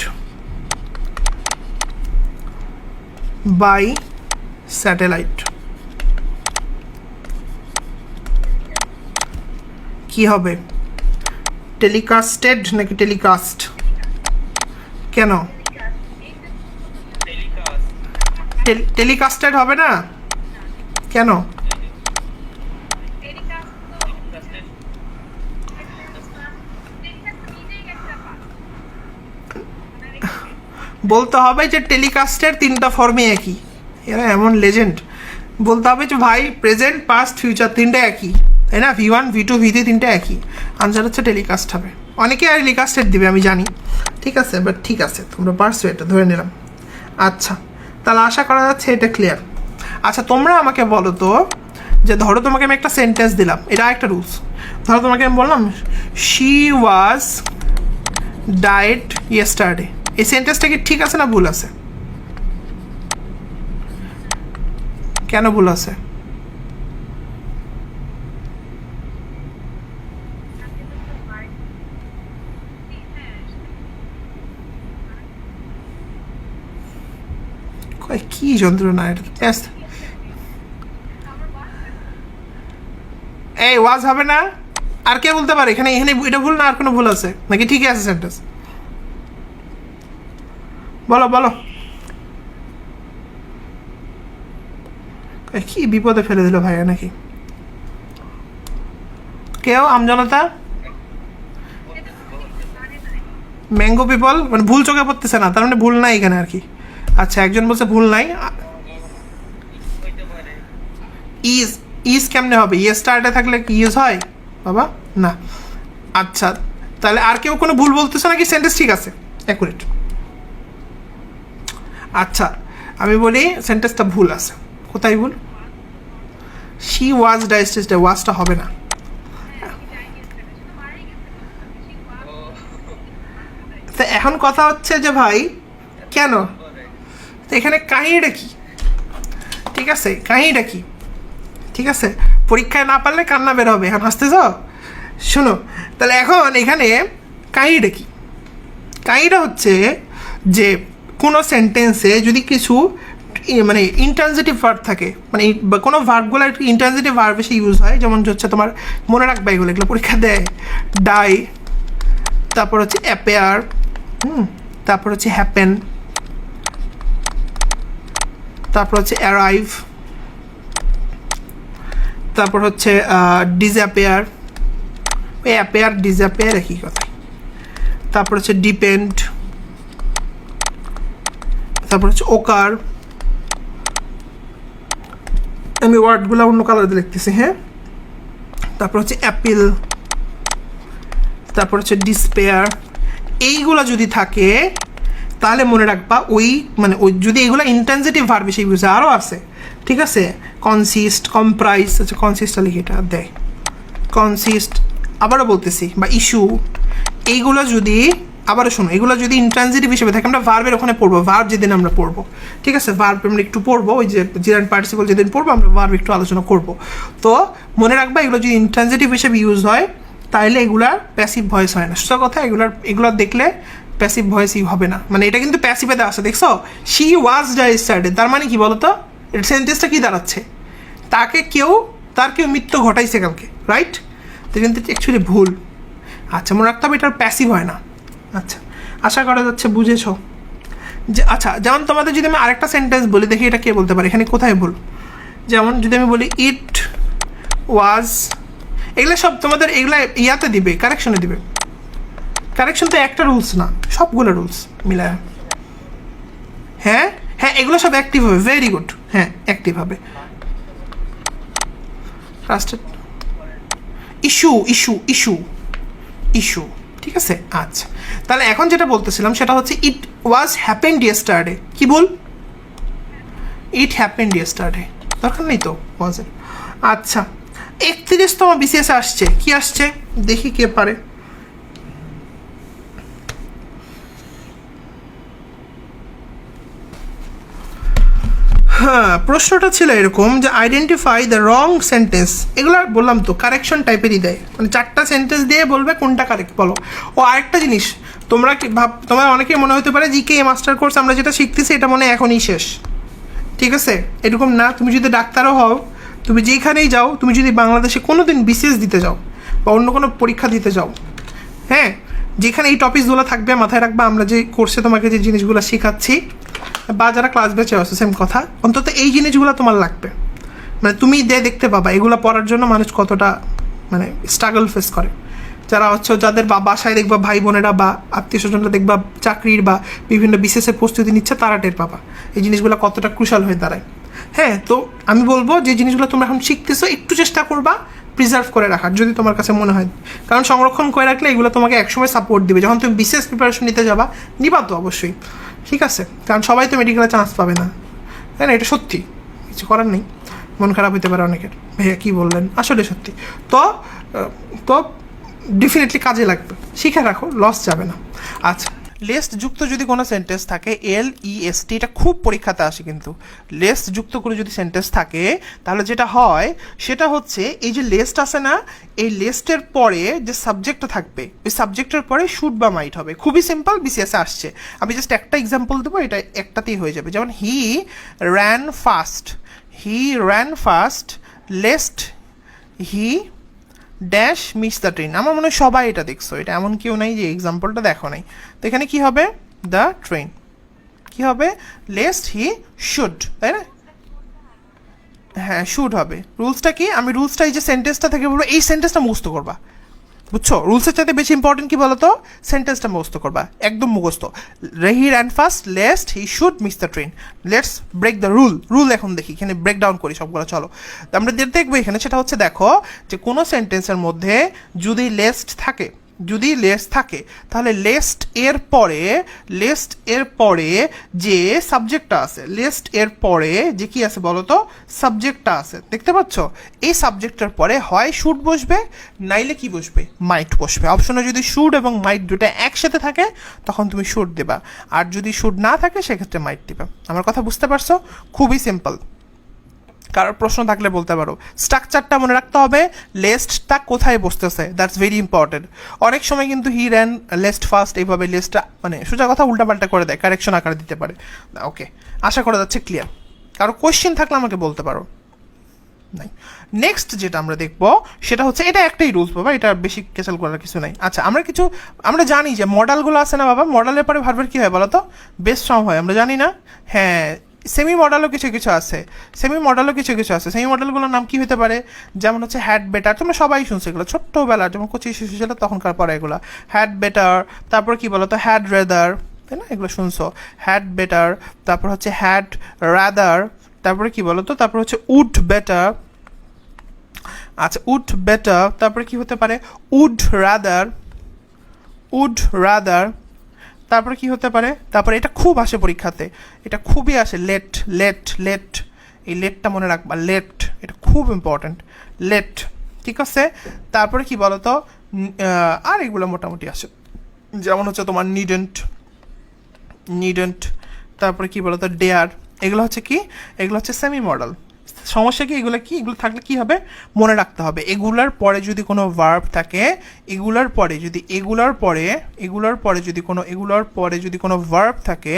[SPEAKER 1] by satellite. কি হবে? টেলিকাস্টেড নাকি টেলিকাস্ট? কেন টেলিকাস্টেড হবে না? কেন? বলতে হবে যে টেলিকাস্টের তিনটা ফর্মে একই। এরা এমন লেজেন্ড। বলতে হবে যে ভাই প্রেজেন্ট পাস্ট ফিউচার তিনটা একই, তাই না? V1 V2 V3 তিনটা একই। আনসার হচ্ছে টেলিকাস্ট হবে। অনেকে আর টেলিকাস্টেড দিবে আমি জানি, ঠিক আছে, বাট ঠিক আছে, তোমরা পারছো, এটা ধরে নিলাম। আচ্ছা, তাহলে আশা করা যাচ্ছে এটা ক্লিয়ার। আচ্ছা, তোমরা আমাকে বলো তো, যে ধরো তোমাকে আমি একটা সেন্টেন্স দিলাম, এটা একটা রুলস। ধরো তোমাকে আমি বললাম শি ওয়াজ ডায়েড ইয়েস্টারডে, এই সেন্টেন্সটা কি ঠিক আছে না ভুল আছে? কেন ভুল আছে? কি যন্ত্রণা এটা! এই ওয়াজ হবে না? আর কে বলতে পারে এখানে? এখানে এটা ভুল না আর কোনো ভুল আছে নাকি ঠিকই আছে সেন্টেন্স? বলো বলো। কি বিপদে ফেলে দিল ভাইয়া নাকি? কেউ আমজনতা? ম্যাঙ্গো পিপল মানে ভুল চোখে পড়তেছে না, তার মানে ভুল নাই এখানে আর কি। আচ্ছা, একজন বলছে ভুল নাই। ইজ, ইজ কেমনে হবে? ইয়ে স্টার্টে থাকলে কি ইউজ হয় বাবা? না। আচ্ছা, তাহলে আর কেউ কোনো ভুল বলতেছে নাকি? সেন্টেন্স ঠিক আছে, অ্যাকুরেট। আচ্ছা, আমি বলি সেন্টেন্সটা ভুল আছে। কোথায় ভুল? শি ওয়াজ ডাইজেস্ট, ওয়াজটা হবে না। তো এখন কথা হচ্ছে যে ভাই কেন? তো এখানে কাহিনীটা কি? ঠিক আছে, কাহিনীটা কি? ঠিক আছে, পরীক্ষায় না পারলে কান্না বের হবে। এখন হাসতে যাও, শোনো। তাহলে এখন এখানে কাহিনীটা কি? কাহিনীটা হচ্ছে যে কোনো সেন্টেন্সে যদি কিছু মানে ইন্ট্রানজিটিভ ভার্ব থাকে, মানে কোনো ভার্বগুলো একটু ইন্ট্রানজিটিভ ভার্ব বেশি ইউজ হয়, যেমন হচ্ছে তোমার মনে রাখবে এগুলো, এগুলো পরীক্ষা দেয়। ডাই, তারপর হচ্ছে অ্যাপেয়ার, তারপর হচ্ছে হ্যাপেন, তারপর হচ্ছে অ্যারাইভ, তারপর হচ্ছে ডিসঅ্যাপেয়ার, অ্যাপেয়ার ডিসঅ্যাপেয়ার একই কথা। তারপর হচ্ছে ডিপেন্ড, তারপর হচ্ছে ওকার। আমি ওয়ার্ডগুলো অন্য কালারে লিখতেছি, হ্যাঁ। তারপর হচ্ছে অ্যাপিল, তারপর হচ্ছে ডিসপেয়ার। এইগুলো যদি থাকে তাহলে মনে রাখবা ওই মানে ওই যদি এইগুলো ইন্ট্রানজিটিভ ভার্ব বেশি ইউজ হয়। আরও আছে, ঠিক আছে, কনসিস্ট, কম্প্রাইজ, আচ্ছা কনসিস্টটা লিখে এটা দেয়, কনসিস্ট। আবারও বলতেছি, বা ইস্যু, এইগুলো যদি আবারও শোনো, এগুলো যদি ইন্ট্রানজিটিভ হিসেবে থাকে আমরা ভার্বের ওখানে পড়বো, ভার্ব যেদিন আমরা পড়বো, ঠিক আছে, ভার্ব আমরা একটু পড়বো, ওই যে জিরান্ড পার্টিসিপল যেদিন পড়বো আমরা ভার্ব একটু আলোচনা করবো। তো মনে রাখবা এগুলো যদি ইন্ট্রানজিটিভ হিসেবে ইউজ হয় তাহলে এগুলার প্যাসিভ ভয়েস হয় না। সোজা কথা, এগুলো দেখলে প্যাসিভ ভয়েসই হবে না। মানে এটা কিন্তু প্যাসিভে দেওয়া আছে, দেখছো, শি ওয়াজ ডাইজেস্টেড, তার মানে কি বলতো? সেন্টেন্সটা কি দাঁড়াচ্ছে? তাকে কেউ তার কেউ মৃত্যু ঘটাইছে কালকে, রাইট? তো কিন্তু অ্যাকচুয়ালি ভুল। আচ্ছা, মনে রাখতে হবে এটা প্যাসিভ হয় না। আচ্ছা, আশা করা যাচ্ছে বুঝেছো। যে আচ্ছা, যেমন তোমাদের যদি আমি আরেকটা সেন্টেন্স বলি, দেখি এটা কে বলতে পারে এখানে কোথায় ভুল। যেমন যদি আমি বলি ইট ওয়াজ, এগুলো সব তোমাদের এগুলা ইয়াতে দিবে, কারেকশনে দিবে। কারেকশন তো একটা রুলস না, সবগুলো রুলস মিলায়। হ্যাঁ হ্যাঁ, এগুলো সব অ্যাক্টিভ হবে। ভেরি গুড, হ্যাঁ অ্যাক্টিভ হবে। First issue issue issue issue, ঠিক আছে। আচ্ছা, তাহলে এখন যেটা বলতেছিলাম সেটা হচ্ছে ইট ওয়াজ হ্যাপেন্ড ইয়েস্টারডে। কি বল? ইট হ্যাপেন্ড ইয়েস্টারডে, দরকার নেই তো ওয়াজ। আচ্ছা, 31তম বিসিএস আসছে, কি আসছে দেখি কে পারে। হ্যাঁ, প্রশ্নটা ছিল এরকম যে আইডেন্টিফাই দ্য রং সেন্টেন্স। এগুলো বললাম তো কারেকশন টাইপেরই দেয়, মানে 4টা সেন্টেন্স দিয়ে বলবে কোনটা কারেক্ট বলো। ও আরেকটা জিনিস, তোমরা কি তোমার অনেকেই মনে হতে পারে জিকে মাস্টার কোর্স আমরা যেটা শিখতেছি এটা মনে এখনই শেষ, ঠিক আছে? এরকম না। তুমি যদি ডাক্তারও হও, তুমি যেখানেই যাও, তুমি যদি বাংলাদেশে কোনো দিন বিসিএস দিতে যাও বা অন্য কোনো পরীক্ষা দিতে যাও, হ্যাঁ, যেখানে এই টপিকসগুলো থাকবে মাথায় রাখবা, আমরা যে কোর্সে তোমাকে যে জিনিসগুলো শেখাচ্ছি বা যারা ক্লাস বেঁচে আছে সেম কথা, অন্তত এই জিনিসগুলো তোমার লাগবে। মানে তুমি দেখতে পাবা এগুলো পড়ার জন্য মানুষ কতটা মানে স্ট্রাগল ফেস করে। যারা হচ্ছে যাদের বাসায় দেখবা ভাই বোনেরা বা আত্মীয় স্বজনরা দেখবা চাকরির বা বিভিন্ন বিশেষের প্রস্তুতি নিচ্ছে, তারা টের পাবা এই জিনিসগুলো কতটা ক্রুশাল হয়ে দাঁড়ায়। হ্যাঁ, তো আমি বলবো যে জিনিসগুলো তোমরা এখন শিখতেছো একটু চেষ্টা করবা প্রিজার্ভ করে রাখার, যদি তোমার কাছে মনে হয়, কারণ সংরক্ষণ করে রাখলে এগুলো তোমাকে একসময় সাপোর্ট দিবে। যখন তুমি বিশেষ প্রিপারেশন নিতে যাবা, নিবা তো অবশ্যই, ঠিক আছে? কারণ সবাই তো মেডিকেলে চান্স পাবে না, তাই না? এটা সত্যি, কিছু করার নেই। মন খারাপ হতে পারে অনেকের, ভাইয়া কী বললেন, আসলে সত্যি। তো তো ডেফিনেটলি কাজে লাগবে, শিখে রাখো, লস যাবে না। আচ্ছা, লেস্ট যুক্ত যদি কোনো সেন্টেন্স থাকে, LEST, এটা খুব পরীক্ষাতে আসে কিন্তু। লেস্ট যুক্ত করে যদি সেন্টেন্স থাকে তাহলে যেটা হয় সেটা হচ্ছে এই যে লেস্ট আছে না, এই লেস্টের পরে যে সাবজেক্টটা থাকবে ওই সাবজেক্টের পরে শুড বা মাইট হবে। খুবই সিম্পল, বিসিএসে আসছে। আমি জাস্ট একটা এক্সাম্পল দেবো, এটা একটাতেই হয়ে যাবে। যেমন হি ran fast lest he dash miss the train. আমার মনে হয় সবাই এটা দেখছো, এটা এমন কেউ নাই যে এক্সাম্পলটা দেখো নাই। তো এখানে কি হবে? The train. কি হবে? লেস্ট হি শুড, তাই না? হ্যাঁ, শুড হবে। রুলসটা কি? আমি রুলসটা এই যে সেন্টেন্সটা থেকে বলবো, এই সেন্টেন্সটা মুখস্থ করবা, বুঝছো? রুলসের চাইতে বেশি ইম্পর্টেন্ট কি বলো তো? সেন্টেন্সটা মুখস্থ করবা, একদম মুখস্থ। He ran fast lest he should miss the train. Let's break the rule এখন দেখি, এখানে ব্রেক ডাউন করি সবগুলো। চলো, আমরা দেখবো এখানে সেটা হচ্ছে, দেখো যে কোনো সেন্টেন্সের মধ্যে যদি লেস্ট থাকে, তাহলে লেস্ট এর পরে যে সাবজেক্টটা আছে, লেস্ট এর পরে যে কি আছে বলো তো? সাবজেক্টটা আছে, দেখতে পাচ্ছ? এই সাবজেক্টের পরে হয় শুড বসবে, নাইলে কি বসবে? মাইট বসবে। অপশনে যদি শুড এবং মাইট দুটো একসাথে থাকে তখন তুমি শুড দেবা, আর যদি শুড না থাকে সেক্ষেত্রে মাইট দিবা। আমার কথা বুঝতে পারছো? খুবই সিম্পল। কারোর প্রশ্ন থাকলে বলতে পারো। স্ট্রাকচারটা মনে রাখতে হবে, লেস্টটা কোথায় বসতেছে, দ্যাটস ভেরি ইম্পর্টেন্ট। অনেক সময় কিন্তু হি র্যান লেস্ট ফার্স্ট এইভাবে লেস্টটা মানে সোজা কথা উল্টাপাল্টা করে দেয়, কারেকশন আকারে দিতে পারে। ওকে, আশা করা যাচ্ছে ক্লিয়ার। কারো কোয়েশ্চেন থাকলে আমাকে বলতে পারো। নাই, নেক্সট যেটা আমরা দেখবো সেটা হচ্ছে, এটা একটাই রুলস বাবা, এটা বেশি ক্যাচাল করার কিছু নাই। আচ্ছা, আমরা জানি যে মডেলগুলো আছে না বাবা, মডেলের পরে ভার্বের কি হয় বলো তো? বেস ফর্ম হয়, আমরা জানি না? হ্যাঁ, সেমি মডেলও কিছু কিছু আছে, সেমি মডেলগুলোর নাম কি হতে পারে? যেমন হচ্ছে হ্যাড বেটার, তোমরা সবাই শুনছো এগুলো ছোট্টবেলা, যেমন কোচিং শিশু ছিল তখনকার পরে এগুলো। হ্যাড বেটার, তারপর কি বলো তো? হ্যাড রেদার, তাই না? এগুলো শুনছো। হ্যাড বেটার, তারপর হচ্ছে হ্যাড রাদার, তারপরে কি বলো তো? তারপর হচ্ছে উড বেটার। আচ্ছা, উড বেটার, তারপরে কি হতে পারে? উড রাদার, তারপরে কি হতে পারে? তারপরে এটা খুব আসে পরীক্ষাতে, এটা খুবই আসে, লেট। এই লেটটা মনে রাখবা, লেট, এটা খুব ইম্পর্টেন্ট, লেট, ঠিক আছে? তারপরে কি বলতো? আর এগুলো মোটামুটি আসে, যেমন হচ্ছে তোমার নিডেন্ট, তারপরে কি বলতো? ডেয়ার। এগুলো হচ্ছে কি? এগুলো হচ্ছে সেমি মডেল। সমস্যা কি? এগুলো থাকলে কি হবে? মনে রাখতে হবে। এগুলার পরে যদি কোনো ভার্ব থাকে, এগুলার পরে যদি কোনো ভার্ব থাকে,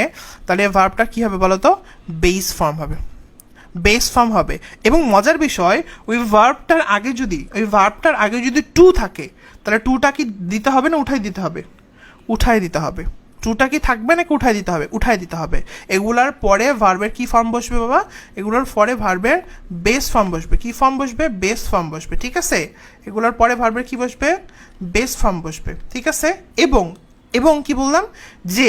[SPEAKER 1] তাহলে ভার্বটা কি হবে বলো তো? বেস ফর্ম হবে। বেস ফর্ম হবে। এবং মজার বিষয় ওই ভার্বটার আগে যদি টু থাকে তাহলে টুটা কি দিতে হবে না উঠাই দিতে হবে? উঠাই দিতে হবে। টুটা কি থাকবে নাকি উঠাই দিতে হবে? উঠাই দিতে হবে। এগুলার পরে ভার্বের কি ফর্ম বসবে বাবা? এগুলোর পরে ভার্বের বেস ফর্ম বসবে। কি ফর্ম বসবে? বেস ফর্ম বসবে, ঠিক আছে? এগুলোর পরে ভার্বের কি বসবে? বেস ফর্ম বসবে, ঠিক আছে? এবং কি বললাম যে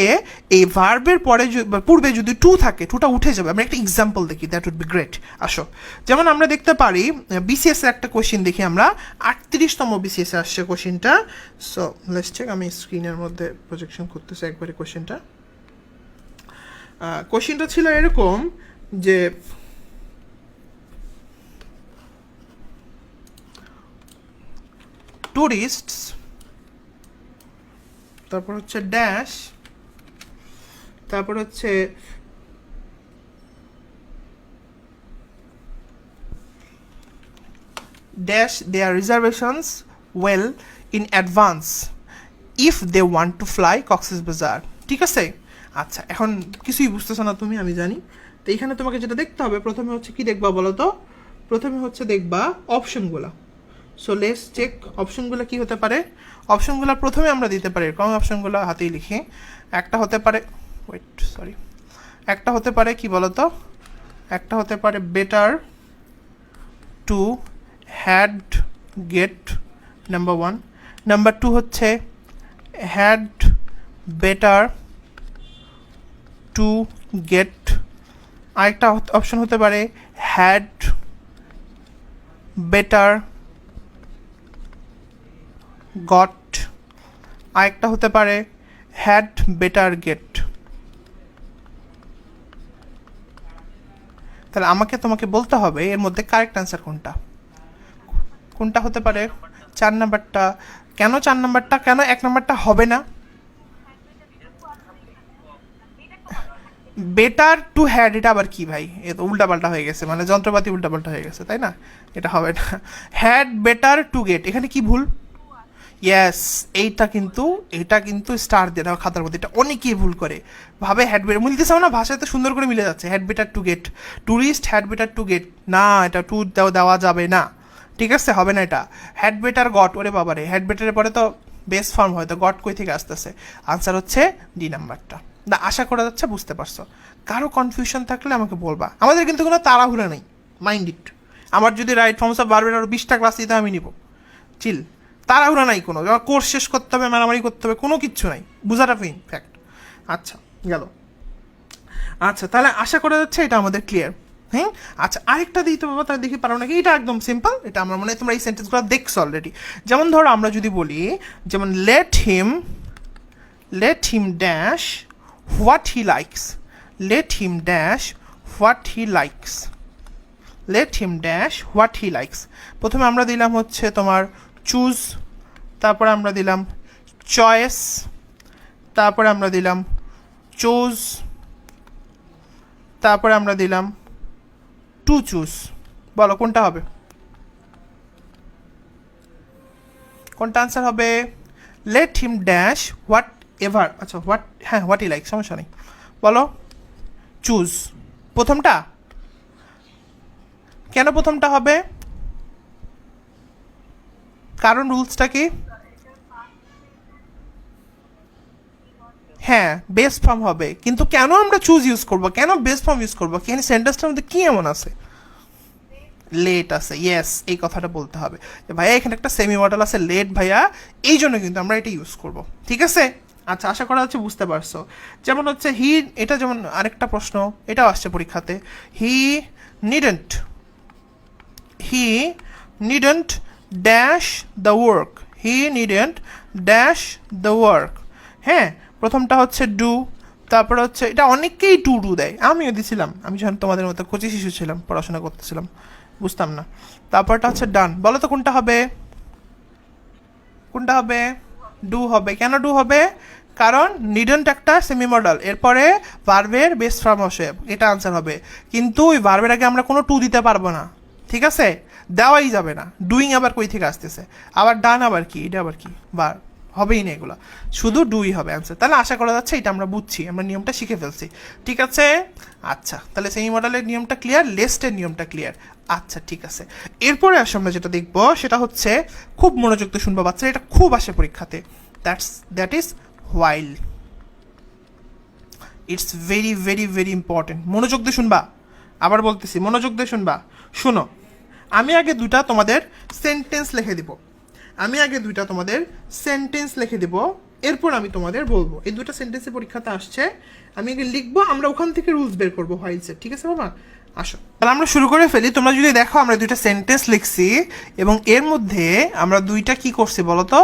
[SPEAKER 1] এই ভার্বের পরে পূর্বে যদি টু থাকে টুটা উঠে যাবে। আমরা একটা এক্সাম্পল দেখি, দ্যাট উড বি গ্রেট। আসো, যেমন আমরা দেখতে পারি বিসিএস এর একটা কোশ্চিন দেখি আমরা, 38তম বিসিএস এ আসছে কোশ্চিনটা। সো লেটস চেক, আমি স্ক্রিনের মধ্যে প্রজেকশন করতেছি একবারে কোশ্চিনটা। কোশ্চিনটা ছিল এরকম যে টুরিস্টস, তারপর হচ্ছে ড্যাশ, তারপর হচ্ছে dash their reservations well in advance if they want to fly Cox's Bazar, ঠিক আছে? আচ্ছা, এখন কিছুই বুঝতেছো না তুমি, আমি জানি। তো এখানে তোমাকে যেটা দেখতে হবে, প্রথমে হচ্ছে কি দেখবা বলো তো? প্রথমে হচ্ছে দেখবা অপশনগুলো। সো লেটস চেক অপশনগুলো কি হতে পারে। অপশনগুলো প্রথমে আমরা দিতে পারি এরকম, অপশনগুলো হাতেই লিখি। একটা হতে পারে একটা হতে পারে কি বলতো, একটা হতে পারে better to had get, number 1। Number 2 হচ্ছে হ্যাড বেটার টু গেট। আরেকটা অপশন হতে পারে হ্যাড বেটার গট। আরেকটা হতে পারে হ্যাড বেটার গেট। তাহলে আমাকে তোমাকে বলতে হবে এর মধ্যে কারেক্ট অ্যান্সার কোনটা। কোনটা হতে পারে? 4 নাম্বারটা। কেন 4 নাম্বারটা? কেন 1 নাম্বারটা হবে না? বেটার টু হ্যাড, এটা আবার কি ভাই? এ তো উল্টাপাল্টা হয়ে গেছে, মানে যন্ত্রপাতি উল্টাপাল্টা হয়ে গেছে, তাই না? এটা হবে না। হ্যাড বেটার টু গেট, এখানে কি ভুল? ইয়েস, এটা কিন্তু স্টার দিয়ে দাও খাতার মধ্যে। এটা অনেকেই ভুল করে, ভাবে হ্যাড বেটার মিলতেছেও না, ভাষায় তো সুন্দর করে মিলে যাচ্ছে। Had better to gate, tourist had better to gate, না এটা টু দেওয়া যাবে না, ঠিক আছে? হবে না এটা। হ্যাড বেটার গট, ওরে বাবারে, হ্যাড বেটারের পরে তো বেস ফর্ম হয়, তো গট কই থেকে আসতেছে? আনসার হচ্ছে ডি নাম্বারটা। না, আশা করা যাচ্ছে বুঝতে পারছো। কারো কনফিউশন থাকলে আমাকে বলবা, আমাদের কিন্তু কোনো তাড়াহুড়া নেই, মাইন্ড ইট। আমার যদি রাইট ফর্মস অফ ভার্বের আরও 20টা ক্লাস দিতে আমি নিব, চিল, তাড়াহুড়া নাই কোনো। কোর্স শেষ করতে হবে, মারামারি করতে হবে, কোনো কিচ্ছু নাই, বুঝাটা ফ্যাক্ট। আচ্ছা, গেল। আচ্ছা, তাহলে আশা করা যাচ্ছে এটা আমাদের ক্লিয়ার। হ্যাঁ, আচ্ছা, আরেকটা দিই তো বাবা, তাহলে দেখি পারো নাকি। এটা একদম সিম্পল, এটা আমার মনে হয় তোমরা এই সেন্টেন্সগুলো দেখছো অলরেডি। যেমন ধরো আমরা যদি বলি, যেমন let him dash what he likes, let him dash what he likes, let him dash what he likes. প্রথমে আমরা দিলাম হচ্ছে তোমার চুজ, তারপরে আমরা দিলাম চয়েস, তারপরে আমরা দিলাম চুজ, তারপরে আমরা দিলাম টু চুজ। বলো কোনটা হবে? কোনটা আনসার হবে? Let him dash what ever, আচ্ছা হোয়াট, হ্যাঁ হোয়াট ই লাইক, সমস্যা নেই। বলো চুজ, প্রথমটা। কেন প্রথমটা হবে? কারণ রুলসটা কি? হ্যাঁ, বেস ফর্ম হবে, কিন্তু কেন আমরা চুজ ইউজ করবো, কেন বেস ফর্ম ইউজ করবো? কেন সেন্টেন্সটার মধ্যে কি এমন আছে? লেট আছে, ইয়েস, এই কথাটা বলতে হবে যে ভাইয়া এখানে একটা সেমি মডেল আছে লেট ভাইয়া, এই জন্য কিন্তু আমরা এটা ইউজ করব, ঠিক আছে? আচ্ছা, আশা করা যাচ্ছে বুঝতে পারছো। যেমন হচ্ছে হি, এটা যেমন আরেকটা প্রশ্ন, এটাও আসছে পরীক্ষাতে। He needn't, he needn't dash the work, he needn't dash the work. হ্যাঁ, প্রথমটা হচ্ছে ডু, তারপরে হচ্ছে এটা অনেকেই ডু দেয়, আমিও দিছিলাম, আমি যখন তোমাদের মতো কচি শিশু ছিলাম, পড়াশোনা করতেছিলাম, বুঝতাম না। তারপরটা হচ্ছে ডান। বলো তো কোনটা হবে? কোনটা হবে? ডু হবে। কেন ডু হবে? কারণ নিডন্ট একটা সেমি মডেল, এরপরে ভার্বের বেস ফর্ম আসে, এটা আনসার হবে। কিন্তু ওই ভার্বের আগে আমরা কোনো টু দিতে পারবো না, ঠিক আছে? দেওয়াই যাবে না। ডুইং আবার কই থেকে আসতেছে? আবার ডান আবার কি? এটা আবার কি? বার হবেই না এগুলো, শুধু ডুই হবে অ্যান্সার। তাহলে আশা করা যাচ্ছে এটা আমরা বুঝছি, আমরা নিয়মটা শিখে ফেলছি, ঠিক আছে। আচ্ছা, তাহলে সেমি মডেলের নিয়মটা ক্লিয়ার, লেস্টের নিয়মটা ক্লিয়ার। আচ্ছা ঠিক আছে, এরপরে আসলে আমরা যেটা দেখবো সেটা হচ্ছে, খুব মনোযোগ দিয়ে শুনবো বাচ্চারা, এটা খুব আসে পরীক্ষাতে, that is while. It's very very very important, মনোযোগ দিয়ে শুনবা, আবার বলতেছি মনোযোগ দিয়ে শুনবা। শুনো, আমি আগে দুটা তোমাদের সেন্টেন্স লিখে দিব, এরপর আমি তোমাদের বলবো। এই দুটা সেন্টেন্সের পরীক্ষাতে আসছে, আমি আগে লিখবো, আমরা ওখান থেকে রুলস বের করবো হোয়াইলসের, ঠিক আছে বাবা। আসো তাহলে আমরা শুরু করে ফেলি। তোমরা যদি দেখো আমরা দুইটা সেন্টেন্স লিখছি এবং এর মধ্যে আমরা দুইটা কি করছি বলো তো,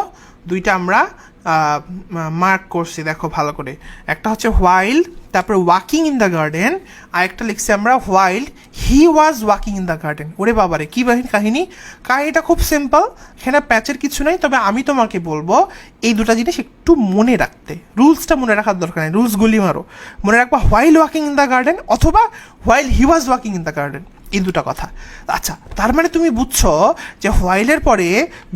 [SPEAKER 1] দুইটা আমরা মার্ক করছি, দেখো ভালো করে। একটা হচ্ছে হোয়াইল, তারপরে ওয়াকিং ইন দ্য গার্ডেন, আর একটা লিখছি আমরা while he was walking in the garden. ওরে বাবারে কি কাহিনীটা খুব সিম্পল, এখানে প্যাচের কিছু নাই। তবে আমি তোমাকে বলবো এই দুটা জিনিস একটু মনে রাখতে, রুলসটা মনে রাখার দরকার নেই, রুলসগুলি মারো, মনে রাখবা while walking in the garden অথবা while he was walking in the garden, এই দুটা কথা। আচ্ছা, তার মানে তুমি বুঝছো যে হোয়াইলের পরে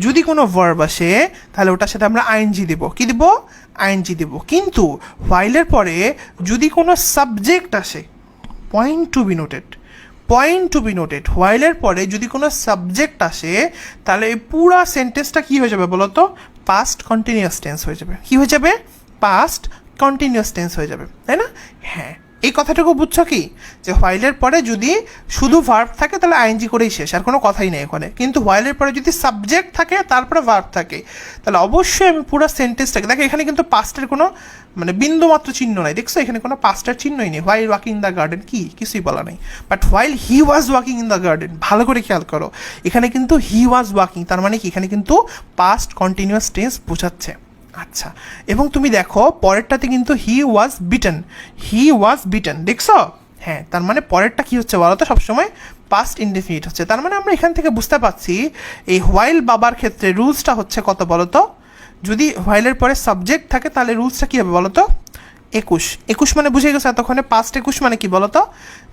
[SPEAKER 1] যদি কোনো ভার্ব আসে তাহলে ওটার সাথে আমরা আইএনজি দেবো, কি দেব, আইএনজি দেব। কিন্তু হোয়াইলের পরে যদি কোনো সাবজেক্ট আসে, পয়েন্ট টু বি নোটেড, হোয়াইলের পরে যদি কোনো সাবজেক্ট আসে তাহলে এই পুরা সেন্টেন্সটা কি হয়ে যাবে বলো তো, পাস্ট কন্টিনিউয়াস টেন্স হয়ে যাবে। কি হয়ে যাবে, পাস্ট কন্টিনিউয়াস টেন্স হয়ে যাবে, তাই না? হ্যাঁ, এই কথাটুকু বুঝছো কি, যে হোয়াইলের পরে যদি শুধু ভার্ব থাকে তাহলে আইএনজি করেই শেষ, আর কোনো কথাই নেই ওখানে। কিন্তু হোয়াইলের পরে যদি সাবজেক্ট থাকে তারপরে ভার্ব থাকে তাহলে অবশ্যই আমি পুরো সেন্টেন্সটাকে, দেখো এখানে কিন্তু পাস্টের কোনো মানে বিন্দু মাত্র চিহ্ন নাই, দেখছো এখানে কোনো পাস্টের চিহ্নই নেই। While walking in the garden কি কিছুই বলা নেই, but while he was walking in the garden, ভালো করে খেয়াল করো, এখানে কিন্তু হি ওয়াজ ওয়াকিং, তার মানে কি এখানে কিন্তু পাস্ট কন্টিনিউয়াস টেন্স বোঝাচ্ছে। আচ্ছা, এবং তুমি দেখো পরেরটাতে কিন্তু হি ওয়াজ বিটেন, দেখছো? হ্যাঁ, তার মানে পরেরটা কি হচ্ছে বলো তো, সবসময় পাস্ট ইনডেফিনিট হচ্ছে। তার মানে আমরা এখান থেকে বুঝতে পারছি এই হোয়াইল বাবার ক্ষেত্রে রুলসটা হচ্ছে কত বলো তো, যদি হোয়াইলের পরে সাবজেক্ট থাকে তাহলে রুলসটা কী হবে বলো তো, 21 মানে বুঝে গেছে এতক্ষণে, পাস্ট 21 মানে কি বলো তো,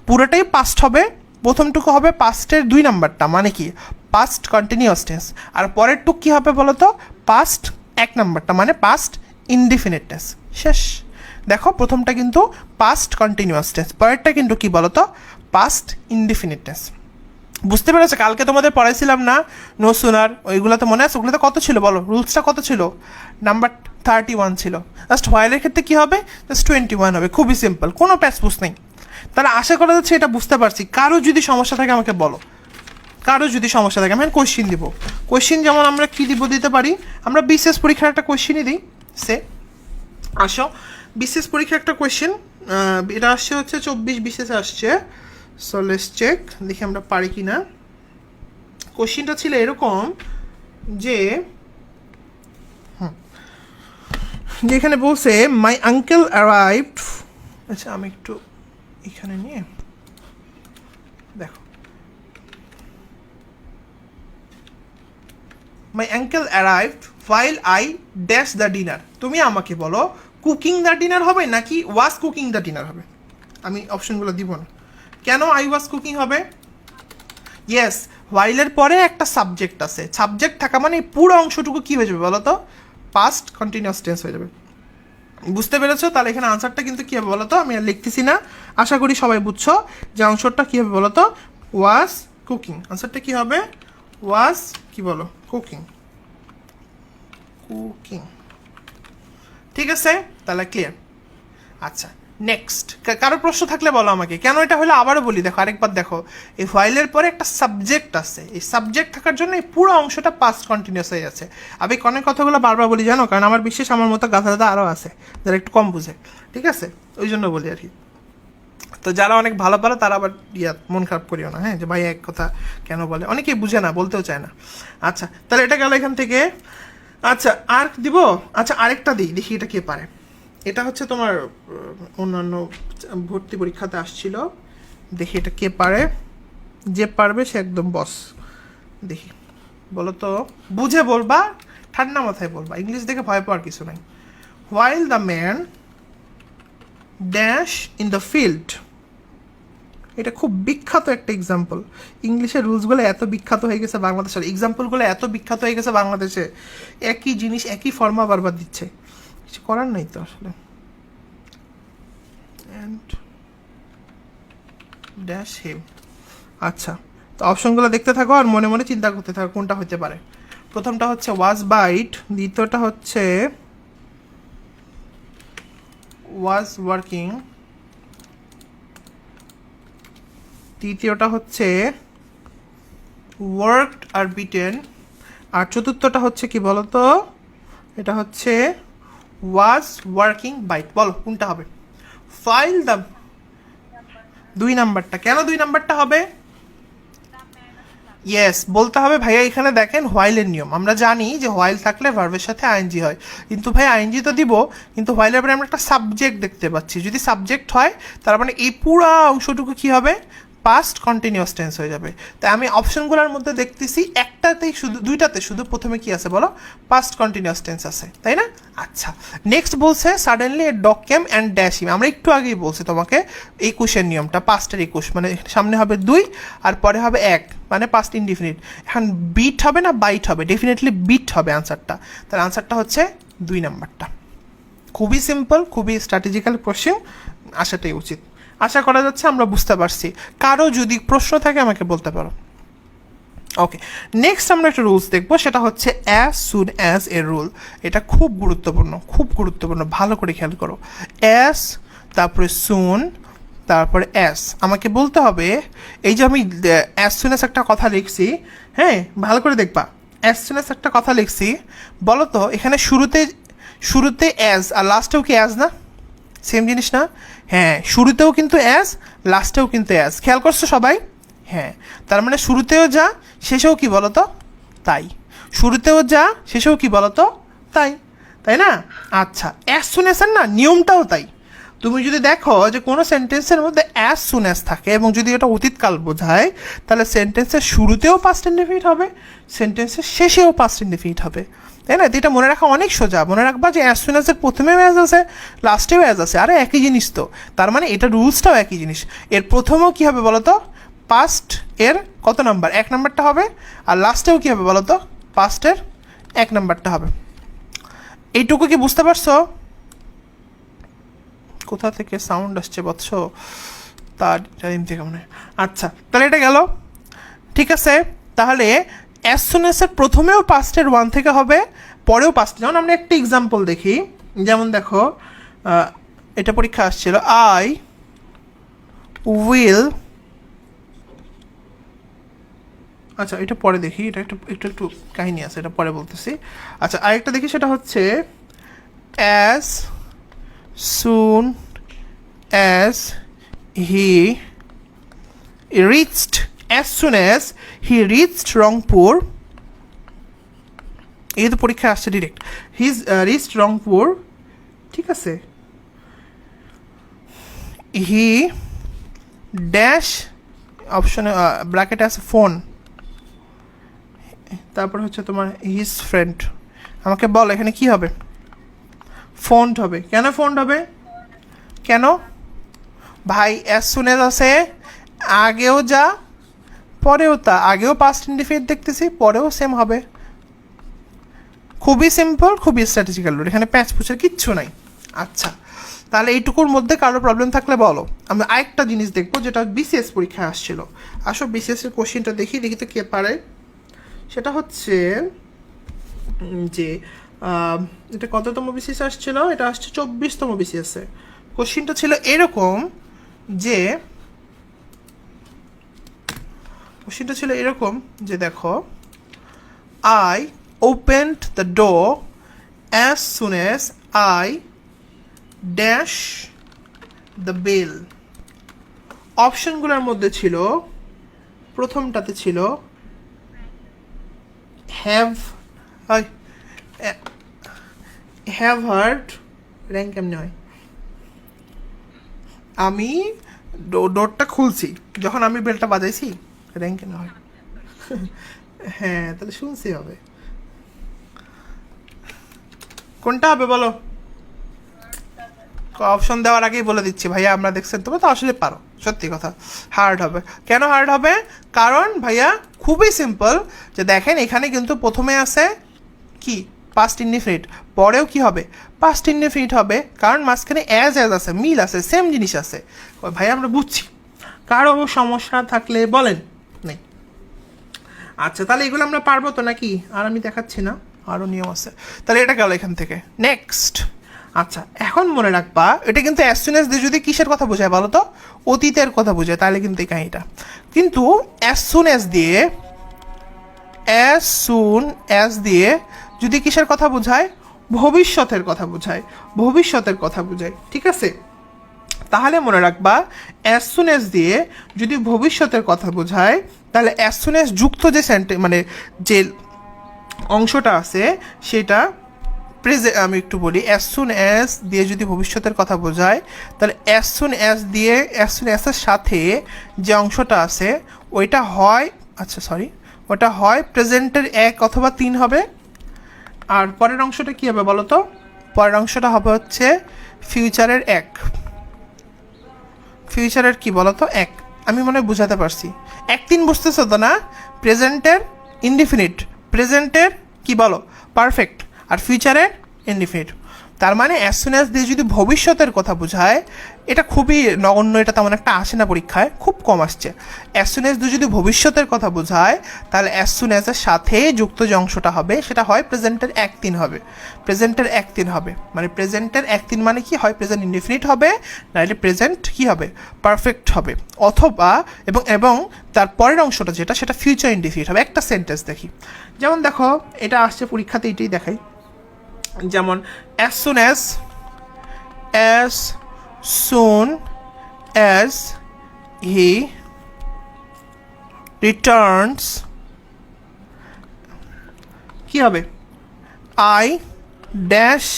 [SPEAKER 1] পুরোটাই পাস্ট হবে, প্রথমটুকু হবে পাস্টের 2 নাম্বারটা, মানে কি পাস্ট কন্টিনিউয়াস টেন্স, আর পরের টুক কী হবে বলো তো, পাস্ট 1 নাম্বারটা, মানে পাস্ট ইনডিফিনিট টেন্স। শেষ। দেখো প্রথমটা কিন্তু পাস্ট কন্টিনিউয়াস টেন্স, পরেরটা কিন্তু কি বলতো, পাস্ট ইনডিফিনিট টেন্স। বুঝতে পেরেছো? কালকে তোমাদের পড়াইছিলাম না নো সুনার, ওইগুলো তো মনে আছে? ওগুলোতে কত ছিল বলো, রুলসটা কত ছিল? নাম্বার 31 ছিল। জাস্ট হোয়াইলের ক্ষেত্রে কী হবে, জাস্ট 21 হবে, খুবই সিম্পল, কোনো প্যাচপুস নেই। তাহলে আশা করা যাচ্ছে এটা বুঝতে পারছি। কারো যদি সমস্যা থাকে আমাকে বলো, আমি কোয়েশ্চিন দিব। কোয়েশ্চিন যেমন আমরা কী দিতে পারি, আমরা বিশেষ পরীক্ষার একটা কোয়েশ্চিনই দিই। আসো, বিশেষ পরীক্ষার একটা কোয়েশ্চেন, এটা আসছে হচ্ছে 24 বিশেষে আসছে। সো লেটস চেক, দেখি আমরা পারি কি না। কোয়েশ্চেনটা ছিল এরকম যে যেখানে বলছে মাই আঙ্কেল অ্যারাইভড, আচ্ছা আমি একটু এখানে নিয়ে দেখো, my uncle arrived while I dash the dinner, তুমি আমাকে বলো কুকিং দ্য ডিনার হবে নাকি ওয়াজ কুকিং দ্য ডিনার হবে? আমি অপশনগুলো দিব না। কেন আই ওয়াজ কুকিং হবে? ইয়েস, হোয়াইলের পরে একটা সাবজেক্ট আছে, সাবজেক্ট থাকা মানে পুরো অংশটুকু কী হয়ে যাবে বলো তো, পাস্ট কন্টিনিউয়াস টেন্স হয়ে যাবে। বুঝতে পেরেছো? তাহলে এখানে আনসারটা কিন্তু কী হবে বলো তো, আমি আর লিখতেছি না, আশা করি সবাই বুঝছো যে অংশটা কী হবে বলো তো, ওয়াজ কুকিং। আনসারটা কী হবে, ওয়াজ কি বলো, কুকিং। ঠিক আছে, তাহলে ক্লিয়ার। আচ্ছা, নেক্সট কারো প্রশ্ন থাকলে বলো আমাকে। কেন এটা হলো আবারও বলি, দেখো আরেকবার দেখো, এই হোয়াইলের পরে একটা সাবজেক্ট আছে, এই সাবজেক্ট থাকার জন্য এই পুরো অংশটা পাস্ট কন্টিনিউয়াস হয়ে যাচ্ছে। আমি অনেক কথাগুলো বারবার বলি জানো, কারণ আমার বিশেষ আমার মতো গাধা গাধা আরও আছে যারা একটু কম বুঝে, ঠিক আছে, ওই জন্য বলি আর কি। তো যারা অনেক ভালো তারা আবার মন খারাপ করিও না, হ্যাঁ, যে ভাই এক কথা কেন বলে, অনেকেই বুঝে না, বলতেও চায় না। আচ্ছা, তাহলে এটা গেল এখান থেকে। আচ্ছা, আর দিব, আচ্ছা আরেকটা দিই, দেখি এটা কে পারে। এটা হচ্ছে তোমার অন্যান্য ভর্তি পরীক্ষাতে আসছিল, দেখি এটা কে পারে, যে পারবে সে একদম বস। দেখি বলো তো, বুঝে বলবা, ঠান্ডা মাথায় বলবা, ইংলিশ দেখে ভয় পাওয়ার কিছু নাই। While the man dash in the field, এটা খুব বিখ্যাত একটা এক্সাম্পল। ইংলিশের রুলসগুলো এত বিখ্যাত হয়ে গেছে বাংলাদেশের, এক্সাম্পলগুলো এত বিখ্যাত হয়ে গেছে বাংলাদেশে, একই জিনিস একই ফর্মা বারবার দিচ্ছে, কিছু করার নাই তো আসলে। And dash him. আচ্ছা, তো অপশনগুলো দেখতে থাকো আর মনে মনে চিন্তা করতে থাকো কোনটা হতে পারে। প্রথমটা হচ্ছে ওয়াজ বাইট, দ্বিতীয়টা হচ্ছে ওয়াজ ওয়ার্কিং, তৃতীয়টা হচ্ছে ওয়ার্কড আর বিটেন, আর চতুর্থটা হচ্ছে কি বলো তো, এটা হচ্ছে ওয়াজ ওয়ার্কিং বাইট। বলো কোনটা হবে? ফাইল দ্য, 2 নাম্বারটা। কেন 2 নাম্বারটা হবে? ইয়েস, বলতে হবে ভাইয়া। এখানে দেখেন হোয়াইলের নিয়ম, আমরা জানি যে হোয়াইল থাকলে ভার্বের সাথে আইএনজি হয়, কিন্তু ভাই আইএনজি তো দিব, কিন্তু হোয়াইলের পরে আমরা একটা সাবজেক্ট দেখতে পাচ্ছি। যদি সাবজেক্ট হয় তার মানে এই পুরো অংশটুকু কি হবে? পাস্ট কন্টিনিউয়াস টেন্স হয়ে যাবে। তাই আমি অপশনগুলোর মধ্যে দেখতেছি একটাতেই শুধু, দুইটাতে শুধু প্রথমে কি আছে বলো? পাস্ট কন্টিনিউয়াস টেন্স আছে, তাই না? আচ্ছা, নেক্সট বলছে suddenly a dog came and dash him. আমরা একটু আগেই বলছি তোমাকে 21-এর নিয়মটা, পাস্টের 21, মানে সামনে হবে 2 আর পরে হবে 1, মানে পাস্ট ইনডিফিনিট। এখন বিট হবে না বাইট হবে? ডেফিনেটলি বিট হবে আনসারটা। তার আনসারটা হচ্ছে 2 নাম্বারটা। খুবই সিম্পল, খুবই স্ট্র্যাটেজিক্যাল কোশ্চেন, আসাটাই উচিত। আশা করা যাচ্ছে আমরা বুঝতে পারছি। কারো যদি প্রশ্ন থাকে আমাকে বলতে পারো। ওকে, নেক্সট আমরা একটা রুলস দেখবো, সেটা হচ্ছে অ্যাজ সুন অ্যাজ এর রুল। এটা খুব গুরুত্বপূর্ণ, খুব গুরুত্বপূর্ণ, ভালো করে খেয়াল করো। অ্যাজ, তারপরে সুন, তারপরে অ্যাজ। আমাকে বলতে হবে, এই যে আমি অ্যাজ সুন অ্যাজ একটা কথা লিখছি, হ্যাঁ ভালো করে দেখবা, অ্যাজ সুন অ্যাজ একটা কথা লিখছি, বলো তো এখানে শুরুতে অ্যাজ আর লাস্টেও কি অ্যাজ না? সেম জিনিস না? হ্যাঁ, শুরুতেও কিন্তু অ্যাজ, লাস্টেও কিন্তু অ্যাজ। খেয়াল করছো সবাই? হ্যাঁ, তার মানে শুরুতেও যা, শেষেও কি বলতো? তাই। শুরুতেও যা, শেষেও কি বলতো? তাই, তাই না? আচ্ছা, অ্যাজ সুন অ্যাজ না নিয়মটাও তাই। তুমি যদি দেখো যে কোনো সেন্টেন্সের মধ্যে অ্যাজ সুন অ্যাজ থাকে এবং যদি এটা অতীতকাল বোঝায়, তাহলে সেন্টেন্সের শুরুতেও পাস্ট ইনডেফিনিট হবে, সেন্টেন্সের শেষেও পাস্ট ইনডেফিনিট হবে, তাই না? এটা মনে রাখা অনেক সোজা। মনে রাখবা যে অ্যাজ সুন অ্যাজের প্রথমেও অ্যাজ আছে, লাস্টেও অ্যাজ আছে, আরে একই জিনিস তো। তার মানে এটা রুলসটাও একই জিনিস। এর প্রথমেও কী হবে বলো তো? পাস্ট এর কত নাম্বার? 1 নাম্বারটা হবে। আর লাস্টেও কী হবে বলো তো? পাস্টের 1 নাম্বারটা হবে। এইটুকু কি বুঝতে পারছো? কোথা থেকে সাউন্ড আসছে বৎস? তার জানিন থেকে মনে হয়। আচ্ছা, তাহলে এটা গেল, ঠিক আছে। তাহলে অ্যাজ সুন অ্যাজের প্রথমেও পাস্টের 1 থেকে হবে, পরেও পাস্ট। যেমন আমরা একটা এক্সাম্পল দেখি, যেমন দেখো এটা পরীক্ষা আসছিল, আই উইল, আচ্ছা এটা পরে দেখি, এটা একটু একটু একটু কাহিনী আছে, এটা পরে বলতেছি। আচ্ছা, আরেকটা দেখি, সেটা হচ্ছে as soon as he reached, as soon as he reached Rangpur, এই তো পরীক্ষা আসছে ডিরেক্ট, হিজ রিচড রংপুর, ঠিক আছে। হি ড্যাশ, অপশনে ব্র্যাকেটে আছে ফোন, তারপর হচ্ছে তোমার হিজ ফ্রেন্ড। আমাকে বল এখানে কি হবে? ফন্ট হবে। কেন ফন্ট হবে? কেন ভাই? অ্যাজ সুন অ্যাজ আছে, আগেও যা পরেও তা, আগেও পাস্ট ইনডিফিনিট দেখতেছি, পরেও সেম হবে। খুবই সিম্পল, খুবই স্ট্র্যাটেজিক্যাল রুল, এখানে প্যাঁচ পুচের কিচ্ছু নাই। আচ্ছা, তাহলে এইটুকুর মধ্যে কারো প্রবলেম থাকলে বলো। আমরা আরেকটা জিনিস দেখবো যেটা বিসিএস পরীক্ষায় আসছিল। আসো বিসিএস এর কোশ্চেনটা দেখি, দেখি তো কে পারে। সেটা হচ্ছে যে এটা কততম বিসিএস আসছিল? এটা আসছে 24তম বিসিএসে। কোশ্চেনটা ছিল এরকম যে, দেখো, I opened the door as soon as I dash the bell. অপশনগুলোর মধ্যে ছিল, প্রথমটাতে ছিল হ্যাভ হার্ড, র্যাঙ্ক কেমনে হয়? আমি ডোরটা খুলছি, যখন আমি বেলটা বাজাইছি, র্যাঙ্ক কেন হয়? হ্যাঁ, তাহলে শুনছি হবে। কোনটা হবে বলো? অপশন দেওয়ার আগেই বলে দিচ্ছি ভাইয়া, আমরা দেখছেন তোমরা তো আসলে পারো, সত্যি কথা। হার্ড হবে কেন? হার্ড হবে কারণ ভাইয়া খুবই সিম্পল, যে দেখেন এখানে কিন্তু প্রথমে আছে কি পাস্ট ইনডিফিনিট, পরেও কি হবে পাস্ট ইনডিফিনিট হবে, কারণ মাঝখানে অ্যাজ আছে, মিল আছে, সেম জিনিস আছে। ভাইয়া আমরা বুঝছি, কারো সমস্যা থাকলে বলেন। নেই আচ্ছা, তাহলে এগুলো আমরা পারবো তো নাকি? আর আমি দেখাচ্ছি না, আরও নিয়ম আছে। তাহলে এটা গেল এখান থেকে। নেক্সট, আচ্ছা এখন মনে রাখবা, এটা কিন্তু অ্যাজ সুন অ্যাজ দিয়ে যদি কিসের কথা বোঝায় বলো তো? অতীতের কথা বোঝায়, তাহলে কিন্তু এই কাহিনিটা। কিন্তু অ্যাজ সুন অ্যাজ দিয়ে, অ্যাজ সুন অ্যাজ দিয়ে যদি কিসের কথা বোঝায়? ভবিষ্যতের কথা বোঝায়, ভবিষ্যতের কথা বোঝায়, ঠিক আছে? তাহলে মনে রাখবা, অ্যাজ সুন অ্যাজ দিয়ে যদি ভবিষ্যতের কথা বোঝায়, তাহলে অ্যাজ সুন অ্যাজ যুক্ত যে মানে যে অংশটা আছে সেটা আমি একটু বলি, অ্যাজ সুন অ্যাজ দিয়ে যদি ভবিষ্যতের কথা বোঝায়, তাহলে অ্যাজ সুন অ্যাজ দিয়ে অ্যাজ সুন অ্যাজের সাথে যে অংশটা আছে ওইটা হয়, আচ্ছা সরি, ওটা হয় প্রেজেন্টের 1 অথবা 3 হবে। আর পরের অংশটা কী হবে বলো তো? পরের অংশটা হবে হচ্ছে ফিউচারের 1। ফিউচারের কি বলো তো? 1। আমি মনে হয় বুঝাতে পারছি। 1-3 বুঝতেছো তো না? প্রেজেন্টের ইনডিফিনিট, প্রেজেন্টের কি বলো পারফেক্ট, আর ফিউচারের ইনডিফিনিট। তার মানে অ্যাজ সুন অ্যাজ দিয়ে যদি ভবিষ্যতের কথা বোঝায়, এটা খুবই নগণ্য, এটা তেমন একটা আসে না পরীক্ষায়, খুব কম আসছে। অ্যাজ সুন অ্যাজ দিয়ে যদি ভবিষ্যতের কথা বোঝায়, তাহলে অ্যাজ সুন অ্যাজের সাথে যুক্ত যে অংশটা হবে সেটা হয় প্রেজেন্টের 1-3 হবে, প্রেজেন্টের 1-3 হবে। মানে প্রেজেন্টের 1-3 মানে কি হয়? প্রেজেন্ট ইনডিফিনিট হবে, নাহলে প্রেজেন্ট কি হবে? পারফেক্ট হবে, অথবা এবং এবং তার পরের অংশটা যেটা সেটা ফিউচার ইনডিফিনিট হবে। একটা সেন্টেন্স দেখি, যেমন দেখো এটা আসছে পরীক্ষাতে, এটাই দেখাই। যেমন as soon as he returns, কি হবে? I dash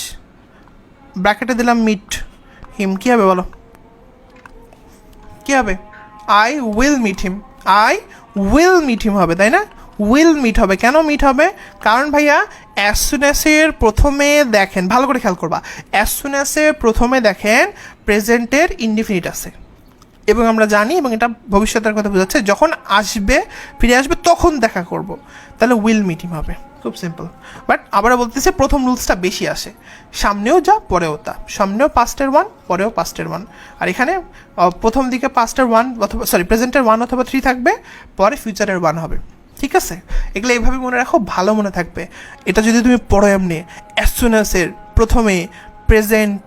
[SPEAKER 1] ব্র্যাকেটে দিলাম মিট হিম, কি হবে বলো? কি হবে? I will meet him, I will meet him হবে, তাই না? উইল মিট হবে। কেন মিট হবে? কারণ ভাইয়া অ্যাজ সুন অ্যাজের প্রথমে দেখেন, ভালো করে খেয়াল করবা, অ্যাজ সুন অ্যাজের প্রথমে দেখেন প্রেজেন্টের ইনডিফিনিট আছে, এবং আমরা জানি, এবং এটা ভবিষ্যতের কথা বোঝাচ্ছে, যখন আসবে, ফিরে আসবে, তখন দেখা করব, তাহলে উইল মিট হিম হবে। খুব সিম্পল। বাট আবারও বলতেছে প্রথম রুলসটা বেশি আসে, সামনেও যা পরেও তা, সামনেও পাস্টের 1, পরেও পাস্টের 1। আর এখানে প্রথম দিকে পাস্টের 1 অথবা প্রেজেন্টের 1 অথবা 3 থাকবে, পরে ফিউচারের 1 হবে, ঠিক আছে? এগুলো এইভাবে মনে রাখো, ভালো মনে থাকবে। এটা যদি তুমি পড়ো এমনি, অ্যাজ সুন অ্যাজের প্রথমে প্রেজেন্ট,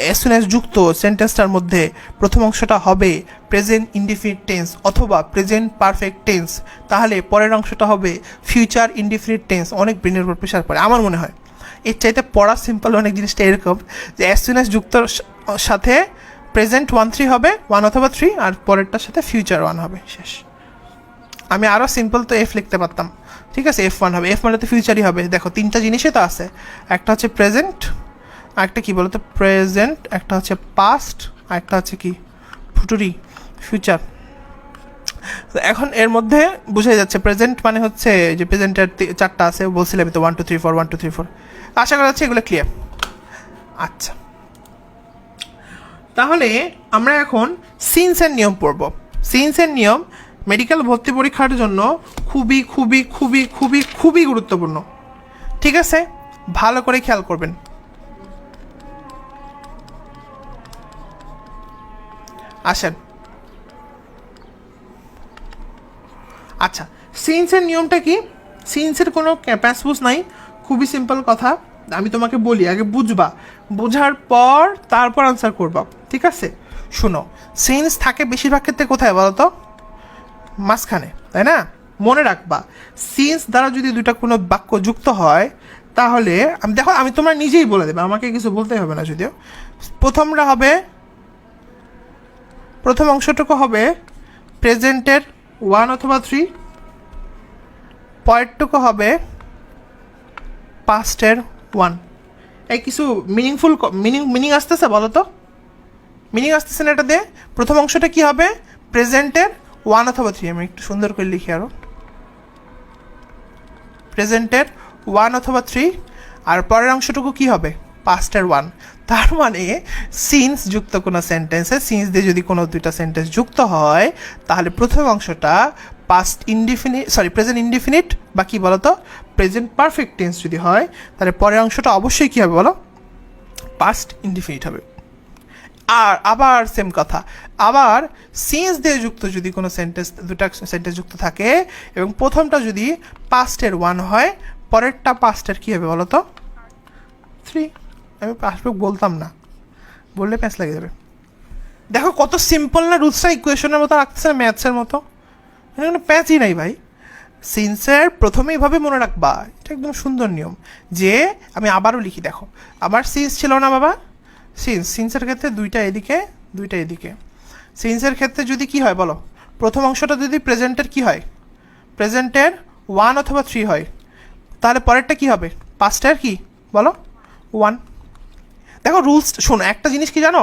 [SPEAKER 1] অ্যাজ সুন অ্যাজ যুক্ত সেন্টেন্সটার মধ্যে প্রথম অংশটা হবে প্রেজেন্ট ইনডিফিনিট টেন্স অথবা প্রেজেন্ট পারফেক্ট টেন্স, তাহলে পরের অংশটা হবে ফিউচার ইনডিফিনিট টেন্স। অনেক ব্রেনের উপর প্রেশার পড়ে, আমার মনে হয়। এর চাইতে পড়া সিম্পল অনেক জিনিসটা এরকম, যে অ্যাজ সুন অ্যাজ যুক্ত সাথে প্রেজেন্ট 1-3 হবে, 1 অথবা 3, আর পরেরটার সাথে ফিউচার 1 হবে, শেষ। আমি আরও সিম্পল তো এফ লিখতে পারতাম, ঠিক আছে? F1 হবে, এফ মানে তো ফিউচারই হবে। দেখো 3টা জিনিসই তো আছে, একটা হচ্ছে প্রেজেন্ট, আরেকটা কি বলতো প্রেজেন্ট, একটা হচ্ছে পাস্ট, আরেকটা হচ্ছে কি ফুটুরি, ফিউচার। এখন এর মধ্যে বোঝাই যাচ্ছে প্রেজেন্ট মানে হচ্ছে যে প্রেজেন্টের 4টা আছে, বলছিলাম তো 1 2 3 4, 1 2 3 4। আশা করা যাচ্ছে এগুলো ক্লিয়ার। আচ্ছা, তাহলে আমরা এখন সিন্সের নিয়ম পড়ব। সিন্সের নিয়ম মেডিকেল ভর্তি পরীক্ষার জন্য খুবই খুবই খুবই খুবই খুবই গুরুত্বপূর্ণ, ঠিক আছে? ভালো করে খেয়াল করবেন। আসেন, আচ্ছা সিন্সের নিয়মটা কি? সিন্সের কোনো ক্যাপাসবুস নাই, খুবই সিম্পল কথা। আমি তোমাকে বলি, আগে বুঝবা, বোঝার পর তারপর আনসার করবা, ঠিক আছে? শুনো, সিন্স থাকে বেশিরভাগ ক্ষেত্রে কোথায় বলো তো? মাঝখানে, তাই না? মনে রাখবা, সিন্স দ্বারা যদি দুটা কোনো বাক্য যুক্ত হয়, তাহলে আমি দেখো, আমি তোমরা নিজেই বলে দেবে, আমাকে কিছু বলতে হবে না। যদিও প্রথমটা হবে, প্রথম অংশটুকু হবে প্রেজেন্টের 1 অথবা 3, পরেরটুকু হবে পাস্টের 1। এই কিছু মিনিংফুল মিনিং আসতেছে বলো তো? মিনিং আসতেছে না এটাতে? প্রথম অংশটা কি হবে? প্রেজেন্টের 1 অথবা 3। আমি একটু সুন্দর করে লিখি আরও, প্রেজেন্টের 1 অথবা 3, আর পরের অংশটুকু কি হবে? পাস্টের ওয়ান। তার মানে সিন্স যুক্ত কোনো সেন্টেন্সে সিন্স দিয়ে যদি কোনো দুইটা সেন্টেন্স যুক্ত হয় তাহলে প্রথম অংশটা পাস্ট ইনডিফিনিট প্রেজেন্ট ইনডিফিনিট বা কি বলো তো প্রেজেন্ট পারফেক্ট টেন্স যদি হয় তাহলে পরের অংশটা অবশ্যই কী হবে বলো, পাস্ট ইনডিফিনিট হবে। আর আবার সেম কথা, আবার সিন্স দিয়ে যুক্ত যদি কোনো সেন্টেন্স দুটা সেন্টেন্স যুক্ত থাকে এবং প্রথমটা যদি পাস্টের ওয়ান হয় পরেরটা পাস্টের কী হবে বলো তো, থ্রি। আমি পাসবুক বলতাম না, বললে প্যাঁচ লেগে যাবে। দেখো কত সিম্পল না, রুলসটা ইকুয়েশনের মতো রাখতেছে না, ম্যাথসের মতো, এখানে কোনো প্যাঁচই নাই ভাই। সিন্সের প্রথমেই ভাবে মনে রাখবা, এটা একদম সুন্দর নিয়ম। যে আমি আবারও লিখি, দেখো আবার সিন্স ছিল না বাবা, সিন্সের ক্ষেত্রে দুইটা এদিকে দুইটা এদিকে। সিন্সের ক্ষেত্রে যদি কি হয় বলো, প্রথম অংশটা যদি প্রেজেন্টের কি হয়, প্রেজেন্টের ওয়ান অথবা থ্রি হয় তাহলে পরেরটা কি হবে, পাস্টের কি বলো, ওয়ান। দেখো রুলস শোনো, একটা জিনিস কি জানো,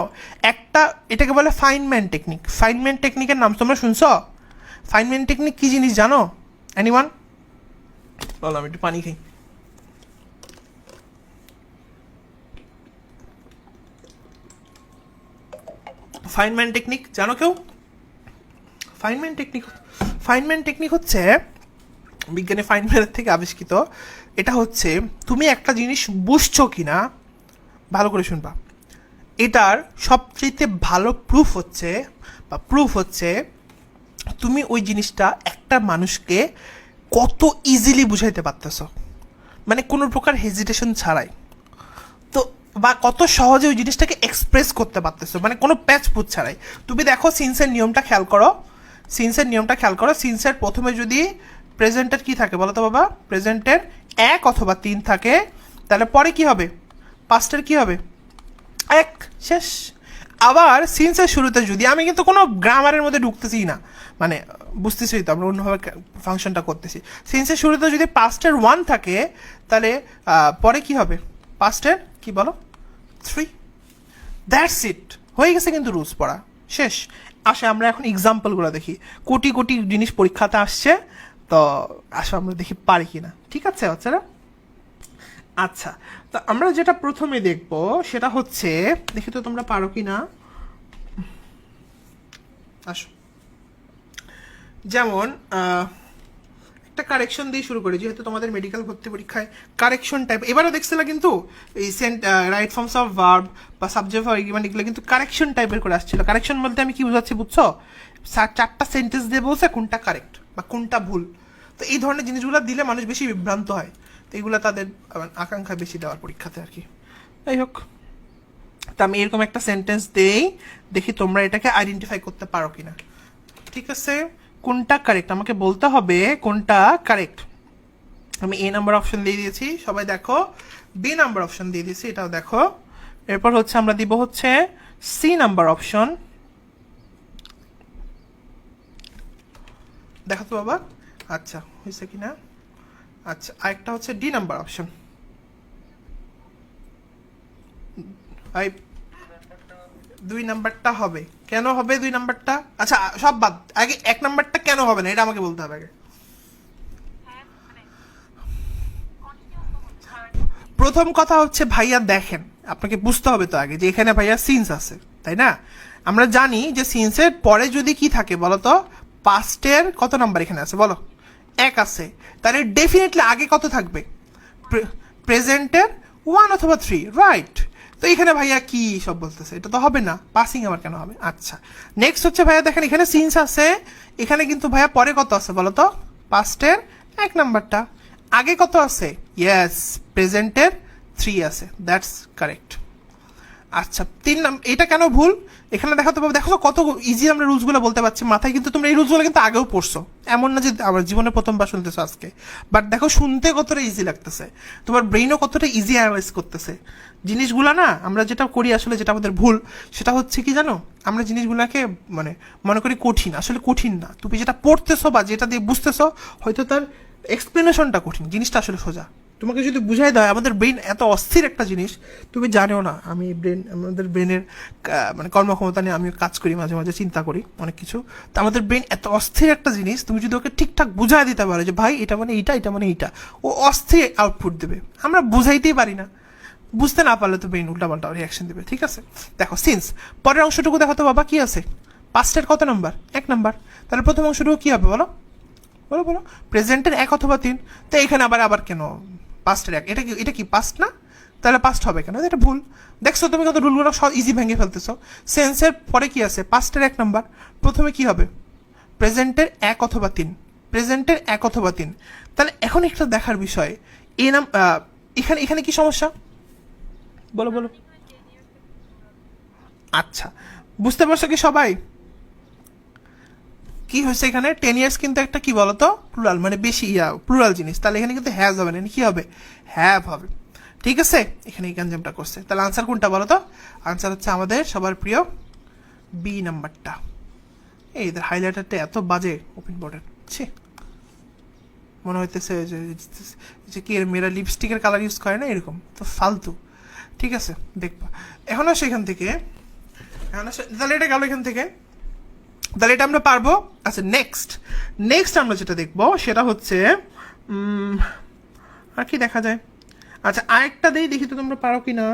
[SPEAKER 1] একটা এটাকে বলে ফাইনম্যান টেকনিক। ফাইনম্যান টেকনিকের নাম তোমরা শুনছো? ফাইনম্যান টেকনিক কি জিনিস জানো এনিওয়ান? বলো, আমি একটু পানি খাই। ফাইনম্যান টেকনিক জানো কেউ? ফাইনম্যান টেকনিক হচ্ছে বিজ্ঞানী ফাইনম্যানের থেকে আবিষ্কৃত। এটা হচ্ছে তুমি একটা জিনিস বুঝছো কি না, ভালো করে শুনবা, এটার সবচেয়ে ভালো প্রুফ হচ্ছে তুমি ওই জিনিসটা একটা মানুষকে কত ইজিলি বুঝাইতে পারতেছ, মানে কোনো প্রকার হেজিটেশন ছাড়াই, তো বা কত সহজে ওই জিনিসটাকে এক্সপ্রেস করতে পারতেছো, মানে কোনো প্যাচপুচ ছাড়াই। তুমি দেখো সিন্সের নিয়মটা খেয়াল করো, সিন্সের প্রথমে যদি প্রেজেন্টের কি থাকে বলো তো বাবা, প্রেজেন্টের এক অথবা তিন থাকে তাহলে পরে কি হবে, পাস্টের কি হবে, এক, শেষ। আবার সিন্সের শুরুতে যদি, আমি কিন্তু কোনো গ্রামারের মধ্যে ঢুকতেছি না, মানে বুঝতেছি তো আমরা অন্যভাবে ফাংশনটা করতেছি। সিন্সের শুরুতে যদি পাস্টের ওয়ান থাকে তাহলে পরে কি হবে, পাস্টের কি বলো, থ্রি। দ্যাটস ইট, হয়ে গেছে কিন্তু রুলস পড়া শেষ। আসে আমরা এখন এক্সাম্পলগুলো দেখি, কোটি কোটি জিনিস পরীক্ষাতে আসছে, তো আসো আমরা দেখি পারি কিনা, ঠিক আছে বাচ্চারা? আচ্ছা, তো আমরা যেটা প্রথমে দেখব সেটা হচ্ছে, দেখি তো তোমরা পারো কি না। আসো, যেমন একটা কারেকশন দিয়ে শুরু করি, যেহেতু তোমাদের মেডিকেল ভর্তি পরীক্ষায় কারেকশন টাইপ এবারও দেখছিল, কিন্তু এই রাইট ফর্মস অফ ভার্ব বা সাবজেক্ট মানে এগুলো কিন্তু কারেকশন টাইপের করে আসছিল। কারেকশন বলতে আমি কি বোঝাচ্ছি বুঝছো, চারটা সেন্টেন্স দিয়ে বলছে কোনটা কারেক্ট বা কোনটা ভুল, তো এই ধরনের জিনিসগুলো দিলে মানুষ বেশি বিভ্রান্ত হয়, তো এগুলো তাদের আকাঙ্ক্ষা বেশি দেওয়ার পরীক্ষাতে আর কি। যাই হোক, তা আমি এরকম একটা সেন্টেন্স দেই, দেখি তোমরা এটাকে আইডেন্টিফাই করতে পারো কিনা, ঠিক আছে? কোনটা কারেক্ট আমাকে বলতে হবে, কোনটা কারেক্ট। আমি এ নাম্বার অপশন দিয়ে দিয়েছি, সবাই দেখো। বি নাম্বার অপশন দিয়ে দিয়েছি, এটাও দেখো। এরপর হচ্ছে আমরা দিব হচ্ছে সি নাম্বার অপশন, দেখো তো বাবা। আচ্ছা, হয়েছে কিনা? আচ্ছা, আরেকটা হচ্ছে ডি নাম্বার অপশন। দুই নাম্বারটা হবে, কেন হবে দুই নাম্বারটা? আচ্ছা সব বাদ, আগে এক নাম্বারটা কেন হবে না এটা আমাকে বলতে হবে আগে। প্রথম কথা হচ্ছে ভাইয়া দেখেন, আপনাকে বুঝতে হবে তো আগে যে এখানে ভাইয়া সিন্স আছে, তাই না? আমরা জানি যে সিন্সের পরে যদি কি থাকে বলতো, পাস্টের কত নাম্বার এখানে আছে বলো, এক আছে, তাহলে ডেফিনেটলি আগে কত থাকবে, প্রেজেন্টের ওয়ান অথবা থ্রি, রাইট? তো এখানে ভাইয়া কি সব বলতেছে, এটা তো হবে না, পাসিং আবার কেন হবে? আচ্ছা, নেক্সট হচ্ছে ভাইয়া দেখেন এখানে সিন্স আছে, এখানে কিন্তু ভাইয়া পরে কত আছে বলতো, পাস্টের এক নাম্বারটা, আগে কত আছে, ইয়েস প্রেজেন্টের থ্রি আছে, দ্যাটস কারেক্ট। আচ্ছা, তিন নাম্বার, এটা কেন ভুল এখানে দেখাতে পাবো, দেখো কত ইজি আমরা রুলসগুলো বলতে পারছি মাথায়, কিন্তু তোমরা এই রুলসগুলো কিন্তু আগেও পড়ছো, এমন না যে আমার জীবনে প্রথমবার শুনতেছো আজকে, বাট দেখো শুনতে কতটা ইজি লাগতেছে, তোমার ব্রেইনও কতটা ইজি অ্যানালাইজ করতেছে জিনিসগুলো না। আমরা যেটা করি আসলে, যেটা আমাদের ভুল সেটা হচ্ছে কি জানো, আমরা জিনিসগুলোকে মানে মনে করি কঠিন, আসলে কঠিন না, তুমি যেটা পড়তেছো বা যেটা দিয়ে বুঝতেছো হয়তো তার এক্সপ্লেনেশনটা কঠিন, জিনিসটা আসলে সোজা। তোমাকে যদি বুঝাই দেয়, আমাদের ব্রেন এত অস্থির একটা জিনিস, তুমি জানো না, আমি আমাদের ব্রেনের মানে কর্মক্ষমতা নিয়ে আমি কাজ করি, মাঝে মাঝে চিন্তা করি অনেক কিছু, তো আমাদের ব্রেন এত অস্থির একটা জিনিস, তুমি যদি ওকে ঠিকঠাক বুঝাই দিতে পারো যে ভাই এটা মানে এইটা, এটা মানে এইটা, ও অস্থির আউটপুট দেবে, আমরা বুঝাইতেই পারি না, বুঝতে না পারলে তো ব্রেন উল্টাপাল্টা রিয়াকশন দেবে, ঠিক আছে। দেখো সিন্স, পরের অংশটুকু দেখো তো বাবা কি আছে, পাস্টের কত নাম্বার, 1 নাম্বার। তাহলে প্রথম অংশটুকু কি হবে বলো, বলো বলো, প্রেজেন্টের 1 অথবা 3। তো এখানে আবার কেন পাস্টের 1, এটা কি পাস্ট না, তাহলে পাস্ট হবে কেন, এটা ভুল। দেখছো তুমি কত রুলগুলো সব ইজি ভেঙে ফেলতেছো। সেন্সের পরে কি আছে, পাস্টের 1 নাম্বার, প্রথমে কি হবে, প্রেজেন্টের 1 অথবা 3, প্রেজেন্টের 1 অথবা 3। তাহলে এখন একটা দেখার বিষয়, এই নাম এখানে এখানে কি সমস্যা বলো বলো। আচ্ছা, বুঝতে পারছো কি সবাই কি হয়েছে এখানে, 10 ইয়ার্স কিন্তু একটা কি বলতো প্লুরাল, মানে বেশি প্লুরাল জিনিস। তাহলে এখানে কিন্তু হ্যাজ হবে না, কি হবে, হ্যাভ হবে, ঠিক আছে। এখানে এই কনজেপ্টটা করছে। তাহলে আনসার কোনটা বলো তো, আনসার হচ্ছে আমাদের সবার প্রিয় বি নাম্বারটা। এই এদের হাইলাইটারটা এত বাজে ওপেন বোর্ডের, ছি, মনে হইতেছে যে কি মেয়েরা লিপস্টিকের কালার ইউজ করে না এরকম, তো ফালতু, ঠিক আছে। দেখবা এখন আসে এখান থেকে, এখন আসে, তাহলে এটা গেল এখান থেকে, তাহলে এটা আমরা পারবো। আচ্ছা নেক্সট আমরা যেটা দেখবো সেটা হচ্ছে আর কি দেখা যায়। আচ্ছা আরেকটা দেখি তো তোমরা পারো কি না।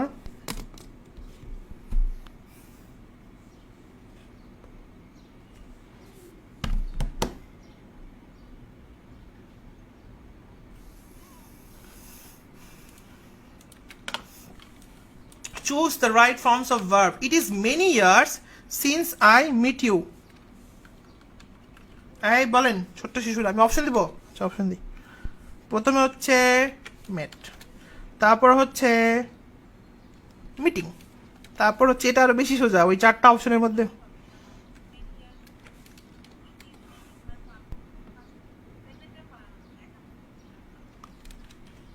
[SPEAKER 1] Choose the right forms of verb. It is many years since I meet you. এই বলেন ছোট্ট শিশুরা, আমি অপশন দিব, অপশন দিই। প্রথমে হচ্ছে মেট, তারপর হচ্ছে মিটিং, তারপর হচ্ছে এটা আরো বেশি সোজা, ওই 4টা অপশনের মধ্যে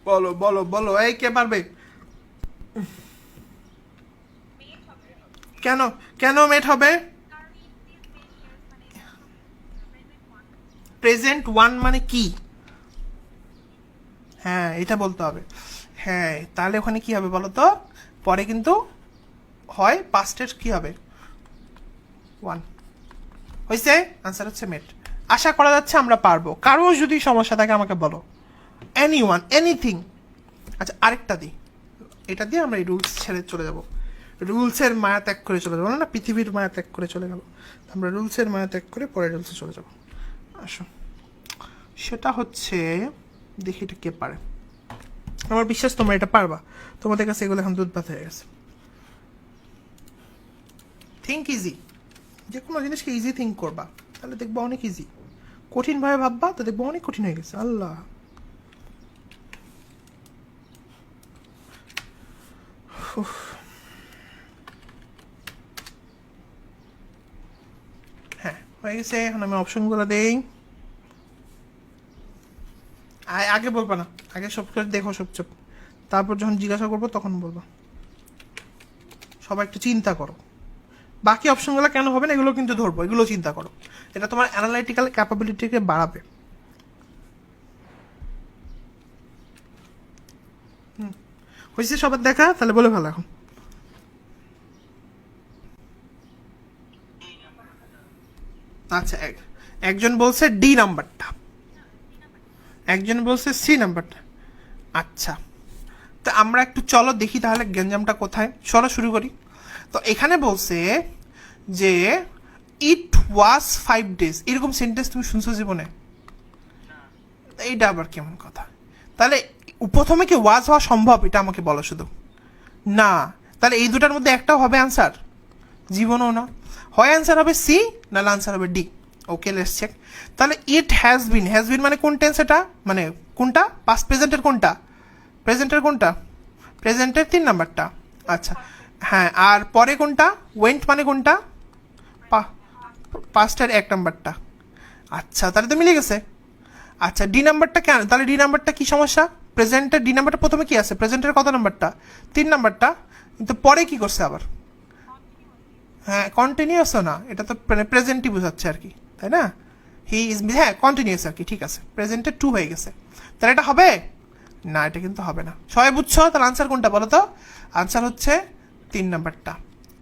[SPEAKER 1] বলো বলো বলো, এই কে পারবে, কেন কেন মেট হবে, প্রেজেন্ট 1 মানে কি, হ্যাঁ এটা বলতে হবে। হ্যাঁ তাহলে ওখানে কি হবে বলো তো, পরে কিন্তু হয় পাস্টের কি হবে 1 হয়েছে, আনসার হচ্ছে মেট। আশা করা যাচ্ছে আমরা পারবো, কারো যদি সমস্যা থাকে আমাকে বলো, এনিওয়ান এনিথিং। আচ্ছা আরেকটা দিই, এটা দিয়ে আমরা এই রুলস ছেড়ে চলে যাব, রুলসের মায়া ত্যাগ করে চলে যাবো, না পৃথিবীর মায়া ত্যাগ করে চলে গেল, আমরা রুলসের মায়া ত্যাগ করে পরে রুলসে চলে যাব। আসো, সেটা হচ্ছে দেখি এটা কে পারে, আমার বিশ্বাস তোমরা এটা পারবা, তোমাদের কাছে এগুলো এখন দুধ ভাত হয়ে গেছে। থিঙ্ক ইজি, যে কোনো জিনিসকে ইজি থিঙ্ক করবা তাহলে দেখবো অনেক ইজি, কঠিনভাবে ভাববা তো দেখবো অনেক কঠিন হয়ে গেছে। আল্লাহ, হ্যাঁ হয়ে গেছে। এখন আমি অপশনগুলো দেই, আগে বলবা না, আগে সব কিছু দেখো সব চুপ, তারপর যখন জিজ্ঞাসা করবো তখন বলবো। সবাই একটু চিন্তা করো, বাকি অপশনগুলো কেন হবে না এগুলো কিন্তু ধরবো, এগুলো চিন্তা করো, এটা তোমার অ্যানালাইটিক্যাল ক্যাপাবিলিটিকে বাড়াবে। হয়েছে সবার দেখা, তাহলে বলে ভালো। এখন আচ্ছা একজন বলছে ডি নাম্বারটা, একজন বলছে সি নাম্বারটা। আচ্ছা তো আমরা একটু চলো দেখি তাহলে গ্যাঞ্জামটা কোথায়, চলো শুরু করি। তো এখানে বলছে যে ইট ওয়াজ 5 days, এরকম সেন্টেন্স তুমি শুনছো জীবনে, এইটা আবার কেমন কথা, তাহলে প্রথমে কি ওয়াজ হওয়া সম্ভব এটা আমাকে বলো শুধু, না তাহলে এই দুটার মধ্যে একটাও হবে আনসার, জীবনও না, হয় আনসার হবে সি নাহলে আনসার হবে ডি। Okay let's check. তাহলে ইট হ্যাজ বিন মানে কোন টেন্স, এটা মানে কোনটা, পাস্ট প্রেজেন্টের কোনটা, প্রেজেন্টের কোনটা, প্রেজেন্টের 3 নাম্বারটা। আচ্ছা হ্যাঁ, আর পরে কোনটা, ওয়েন্ট মানে কোনটা, পাস্টের 1 নাম্বারটা। আচ্ছা তাহলে তো মিলে গেছে। আচ্ছা ডি নাম্বারটা কেন, তাহলে ডি নাম্বারটা কি সমস্যা, প্রেজেন্টের ডি নাম্বারটা প্রথমে কি আছে, প্রেজেন্টের কত নাম্বারটা, 3 নাম্বারটা, কিন্তু পরে কি করছে আবার, হ্যাঁ কন্টিনিউয়াসও না, এটা তো প্রেজেন্টই বোঝাচ্ছে আর কি, তাই না, হি ইজ, হ্যাঁ কন্টিনিউয়াস আর কি, ঠিক আছে, প্রেজেন্টে 2 হয়ে গেছে, তাহলে এটা হবে না, এটা কিন্তু হবে না। সবাই বুঝছো তাহলে আনসার কোনটা বলো তো, আনসার হচ্ছে 3 নাম্বারটা,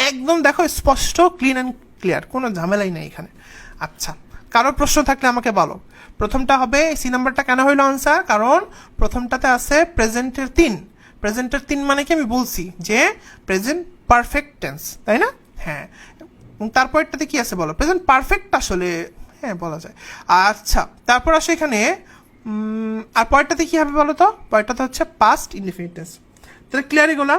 [SPEAKER 1] একদম দেখো স্পষ্ট, ক্লিন অ্যান্ড ক্লিয়ার, কোনো ঝামেলাই নেই এখানে। আচ্ছা কারোর প্রশ্ন থাকলে আমাকে বলো, প্রথমটা হবে সি নাম্বারটা কেন হইলো আনসার, কারণ প্রথমটাতে আছে প্রেজেন্টের 3, প্রেজেন্টের 3 মানে কি আমি বলছি যে প্রেজেন্ট পারফেক্ট টেন্স, তাই না? হ্যাঁ, এবং তারপরটাতে কি আছে বলো? প্রেজেন্ট পারফেক্ট আসলে হ্যাঁ বলা যায়। আচ্ছা, তারপর আসো এখানে আর পরেরটাতে কি হবে বলো তো? পরেরটাতে হচ্ছে পাস্ট ইনডিফিনিট টেন্স। তাহলে ক্লিয়ার এগুলা?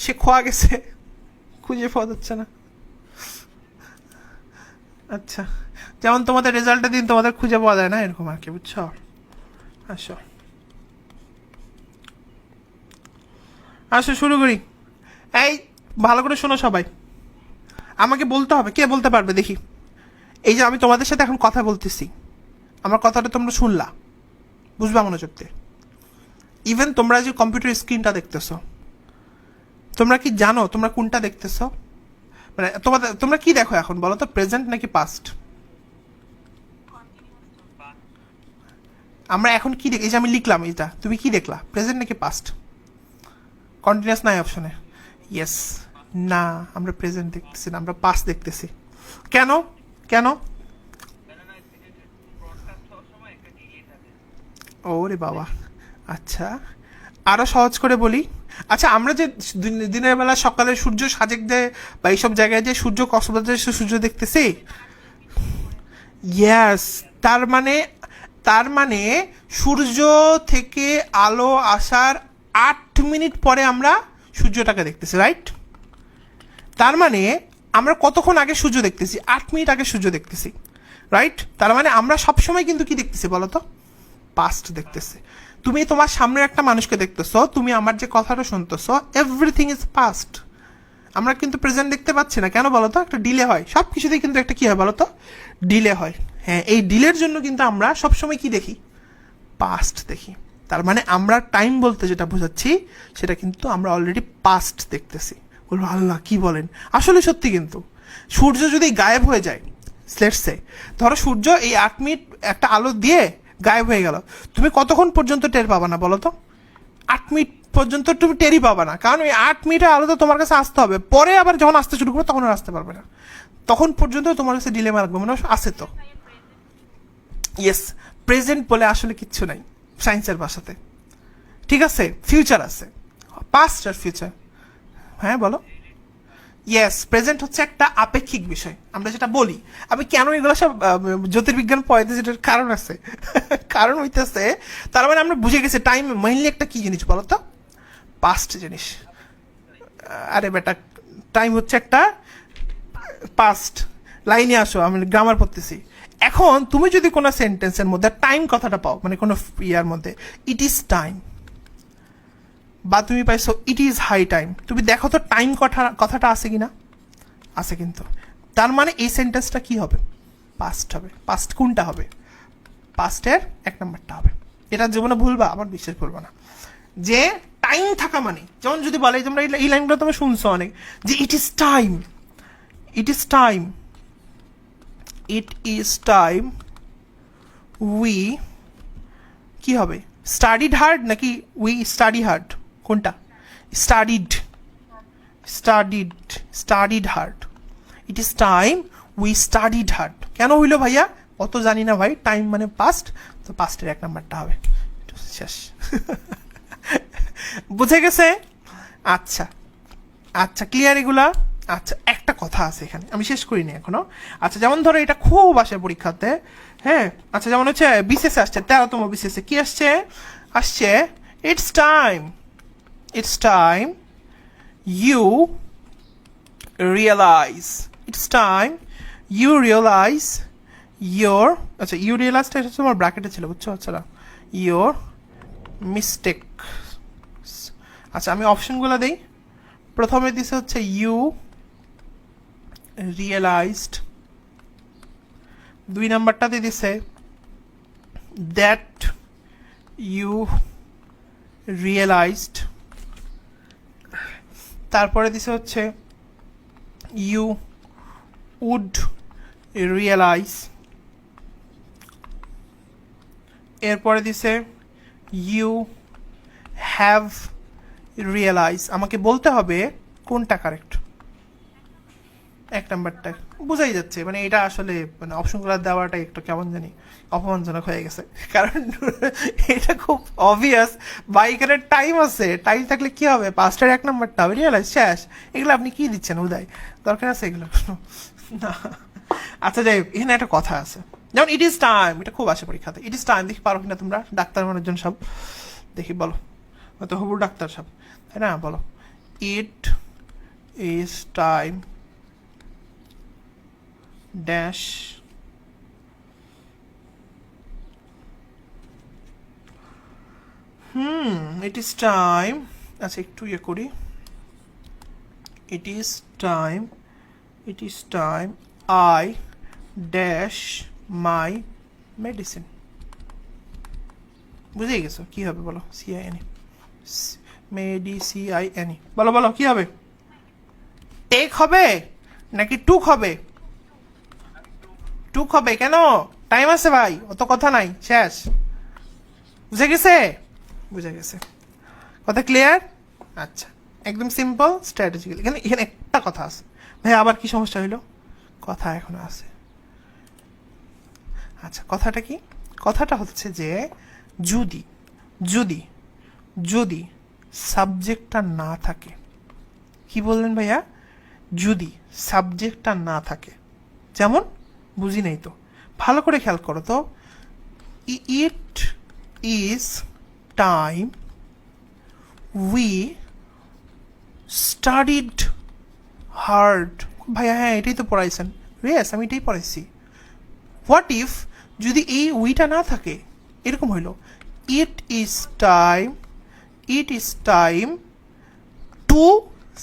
[SPEAKER 1] সে খোয়া গেছে, খুঁজে পাওয়া যাচ্ছে না। আচ্ছা, যেমন তোমাদের রেজাল্টের দিন তোমাদের খুঁজে পাওয়া যায় না, এরকম আর কি, বুঝছো? আসো আসো শুরু করি। এই ভালো করে শোনো সবাই, আমাকে বলতে হবে, কে বলতে পারবে দেখি? এই যে আমি তোমাদের সাথে এখন কথা বলতেছি, আমার কথাটা তোমরা শুনলা, বুঝবা মনোযোগ দিয়ে। ইভেন তোমরা যে কম্পিউটার স্ক্রিনটা দেখতেছো, তোমরা কি জানো তোমরা কোনটা দেখতেছো? মানে তোমরা কি দেখো এখন বলো তো, প্রেজেন্ট নাকি পাস্ট? আমরা এখন কি দেখি? এই যে আমি লিখলাম এটা, তুমি কি দেখলা, প্রেজেন্ট নাকি পাস্ট? কন্টিনিউয়াস নাই অপশনে। ইয়েস, না আমরা প্রেজেন্ট দেখতেছি না, আমরা পাস্ট দেখতেছি। কেন? কেন? ওরে বাবা, আচ্ছা আরো সহজ করে বলি। আচ্ছা, আমরা যে দিনের বেলা সকালে সূর্য সাজেক দেয় বা এইসব জায়গায় যে সূর্য কক্সবাজারে সূর্য দেখতেছি, ইয়েস, তার মানে সূর্য থেকে আলো আসার 8 মিনিট পরে আমরা সূর্যটাকে দেখতেছি, রাইট? তার মানে আমরা কতক্ষণ আগে সূর্য দেখতেছি? 8 মিনিট আগে সূর্য দেখতেছি, রাইট? তার মানে আমরা সবসময় কিন্তু কি দেখতেছি বলো তো? পাস্ট দেখতেছি। তুমি তোমার সামনে একটা মানুষকে দেখতেছো, তুমি আমার যে কথাটা শুনতেছো, এভরিথিং ইজ পাস্ট। আমরা কিন্তু প্রেজেন্ট দেখতে পাচ্ছি না, কেন বলো তো? একটা ডিলে হয় সব কিছুতেই, কিন্তু একটা কি হয় বলো তো? ডিলে হয়। হ্যাঁ, এই ডিলের জন্য কিন্তু আমরা সবসময় কি দেখি? পাস্ট দেখি। তার মানে আমরা টাইম বলতে যেটা বোঝাচ্ছি, সেটা কিন্তু আমরা অলরেডি পাস্ট দেখতেছি। বলবো আল্লাহ কি বলেন, আসলে সত্যি। কিন্তু সূর্য যদি গায়েব হয়ে যায়, লেটস সে ধরো সূর্য এই 8 মিনিট একটা আলো দিয়ে গায়েব হয়ে গেল, তুমি কতক্ষণ পর্যন্ত টের পাবা না বলো তো? 8 মিনিট পর্যন্ত তুমি টেরই পাবা না, কারণ ওই 8 মিনিটের আলো তো তোমার কাছে আসতে হবে, পরে আবার যখন আসতে শুরু করবে তখন আর আসতে পারবে না, তখন পর্যন্ত তোমার কাছে ডিলেমা লাগবে, মনে আসে তো? ইয়েস, প্রেজেন্ট বলে আসলে কিচ্ছু নাই সায়েন্সের ভাষাতে, ঠিক আছে? ফিউচার আছে, পাস্ট আর ফিউচার। হ্যাঁ বলো। ইয়েস, প্রেজেন্ট হচ্ছে একটা আপেক্ষিক বিষয়, আমরা যেটা বলি। আমি কেন এগুলো সব জ্যোতির্বিজ্ঞান পড়াইতে, যেটার কারণ আছে। কারণ হইতেছে, তার মানে আমরা বুঝে গেছি টাইম মেইনলি একটা কি জিনিস বলো তো? পাস্ট জিনিস। আরে বেটা, টাইম হচ্ছে একটা পাস্ট। লাইনে আসো, আমি গ্রামার পড়তেছি। এখন তুমি যদি কোনো সেন্টেন্সের মধ্যে টাইম কথাটা পাও, মানে কোনো ইয়ার মধ্যে ইট ইজ টাইম, বা তুমি পাইছো ইট ইজ হাই টাইম, তুমি দেখো তো টাইম কথাটা আছে কিনা? আছে কিন্তু। তার মানে এই সেন্টেন্সটা কি হবে? পাস্ট হবে। পাস্ট কোনটা হবে? পাস্টের 1 নম্বরটা হবে। এটা জীবনে ভুলবা, আমার বিশ্বাস ভুলবা না। যে টাইম থাকা মানে, যেমন যদি বলে, তোমরা এই লাইনগুলো তুমি শুনছো অনেক, যে it is time, it is time, it is time we, কি হবে? স্টাডিড হার্ড নাকি উই স্টাডি হার্ড? কোনটা? Studied, studied, studied hard. It is time we studied hard. কেন হইলো ভাইয়া? অত জানি না ভাই, টাইম মানে পাস্ট, তো পাস্টের 1 নম্বরটা হবে। শেষ। বুঝে গেছে? আচ্ছা আচ্ছা, ক্লিয়ার এগুলা? আচ্ছা, একটা কথা আছে এখানে, আমি শেষ করিনি এখনো। আচ্ছা, যেমন ধরো এটা খুব আসে পরীক্ষাতে, হ্যাঁ। আচ্ছা, যেমন হচ্ছে বিসিএস আসছে, 13তম বিসিএস কি আসছে? আসছে it's time, it's time you realize, it's time you realize your, আচ্ছা ইউ রিয়েলাইজটা এটা তোমার ব্র্যাকেটে ছিল, বুঝছো? আচ্ছা, ইয়োর মিস্টেক। আচ্ছা, আমি অপশনগুলো দিই। প্রথমে দিছে হচ্ছে ইউ রিয়েলাইজড, 2 নম্বরটাতে দিছে দ্যাট ইউ রিয়েলাইজড, তারপরে দিছে হচ্ছে ইউ উড রিয়েলাইজ, এরপরে দিছে ইউ হ্যাভ রিয়েলাইজ। আমাকে বলতে হবে কোনটা কারেক্ট। এক নাম্বারটা বোঝাই যাচ্ছে, মানে এটা আসলে মানে অপশনগুলো দেওয়াটা একটু কেমন জানি অপমানজনক হয়ে গেছে, কারণ এটা খুব অবভিয়াস। বা এখানে টাইম আছে, টাইম থাকলে কি হবে, পাঁচটার এক নাম্বারটা হবে, রিয়েলাইজ শেষ। এগুলো আপনি কি দিচ্ছেন উদয়, দরকার আছে এগুলো না। আচ্ছা যাই হোক, এখানে একটা কথা আছে, যেমন ইট ইজ টাইম, এটা খুব আসে পরীক্ষাতে। ইট ইজ টাইম, দেখি পারো কিনা তোমরা, ডাক্তার মানুষজন সব, দেখি বলো, হয়তো হবু ডাক্তার সব, তাই না, বলো। It is time dash it is time, আচ্ছা একটু ইয়ে করি, it is time, it is time I dash my medicine. বুঝে গেছো কি হবে বলো, সিআইএনই, মেডিসিআইএনই, বলো বলো কি হবে, টেক হবে নাকি টুক হবে? টুক হবে, কেন? টাইম আছে ভাই, অত কথা নাই, শেষ। বুঝে গেছে? বুঝে গেছে, কথা ক্লিয়ার? আচ্ছা, একদম সিম্পল স্ট্র্যাটেজিক্যাল। এখানে এখানে একটা কথা আছে ভাই, আবার কি সমস্যা হইলো, কথা এখনো আছে। আচ্ছা কথাটা কি, কথাটা হচ্ছে যে যদি যদি যদি সাবজেক্টটা না থাকে, কি বললেন ভাইয়া, যদি সাবজেক্টটা না থাকে, যেমন বুঝি নেই তো, ভালো করে খেয়াল করো তো, it is time we studied hard. ভাইয়া হ্যাঁ এটাই তো পড়াইছেন, রেস আমি এটাই পড়াইছি। হোয়াট ইফ যদি এই উইটা না থাকে, এরকম হইল, it is time, it is time to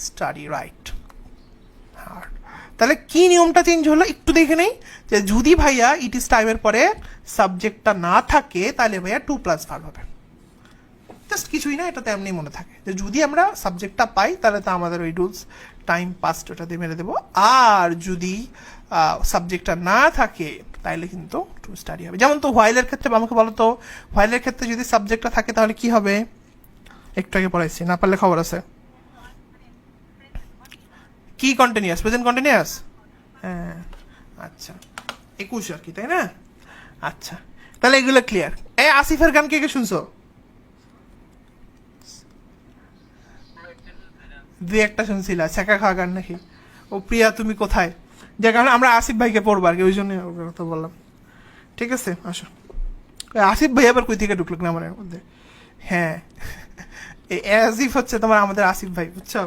[SPEAKER 1] study right hard. তাহলে কি নিয়মটা চেঞ্জ হলো একটু দেখে নেই, যে যদি ভাইয়া ইট ইজ টাইমের পরে সাবজেক্টটা না থাকে, তাহলে ভাইয়া 2+ ভার্ব হবে। জাস্ট কিছুই না, এটা তো এমনি মনে থাকে যে যদি আমরা সাবজেক্টটা পাই, তাহলে তো আমাদের ওই রুলস টাইম পাস্ট ওটা দিয়ে মেরে দেবো। আর যদি সাবজেক্টটা না থাকে, তাইলে কিন্তু টু স্টাডি হবে। যেমন তো হোয়াইলের ক্ষেত্রে আমাকে বলো তো, হোয়াইলের ক্ষেত্রে যদি সাবজেক্টটা থাকে তাহলে কি হবে, একটু আগে পড়াইছি, না পারলে খবর আছে। কি কন্টিনিউয়াস, প্রেজেন্ট কন্টিনিউয়াস, হ্যাঁ আচ্ছা 21 আর কি, তাই না? আচ্ছা তাহলে এগুলো ক্লিয়ার। এই আসিফের গান কে কে শুনছো? দুই একটা শুনছিলা, ছেঁকা খাওয়া গান নাকি? ও প্রিয়া তুমি কোথায়, যে কারণে আমরা আসিফ ভাইকে পড়বো আর কি, ওই জন্য তো বললাম। ঠিক আছে আসো। আসিফ ভাই আবার কই থেকে ঢুকলো না আমার মধ্যে? হ্যাঁ এই আসিফ হচ্ছে তোমার আমাদের আসিফ ভাই, বুঝছো?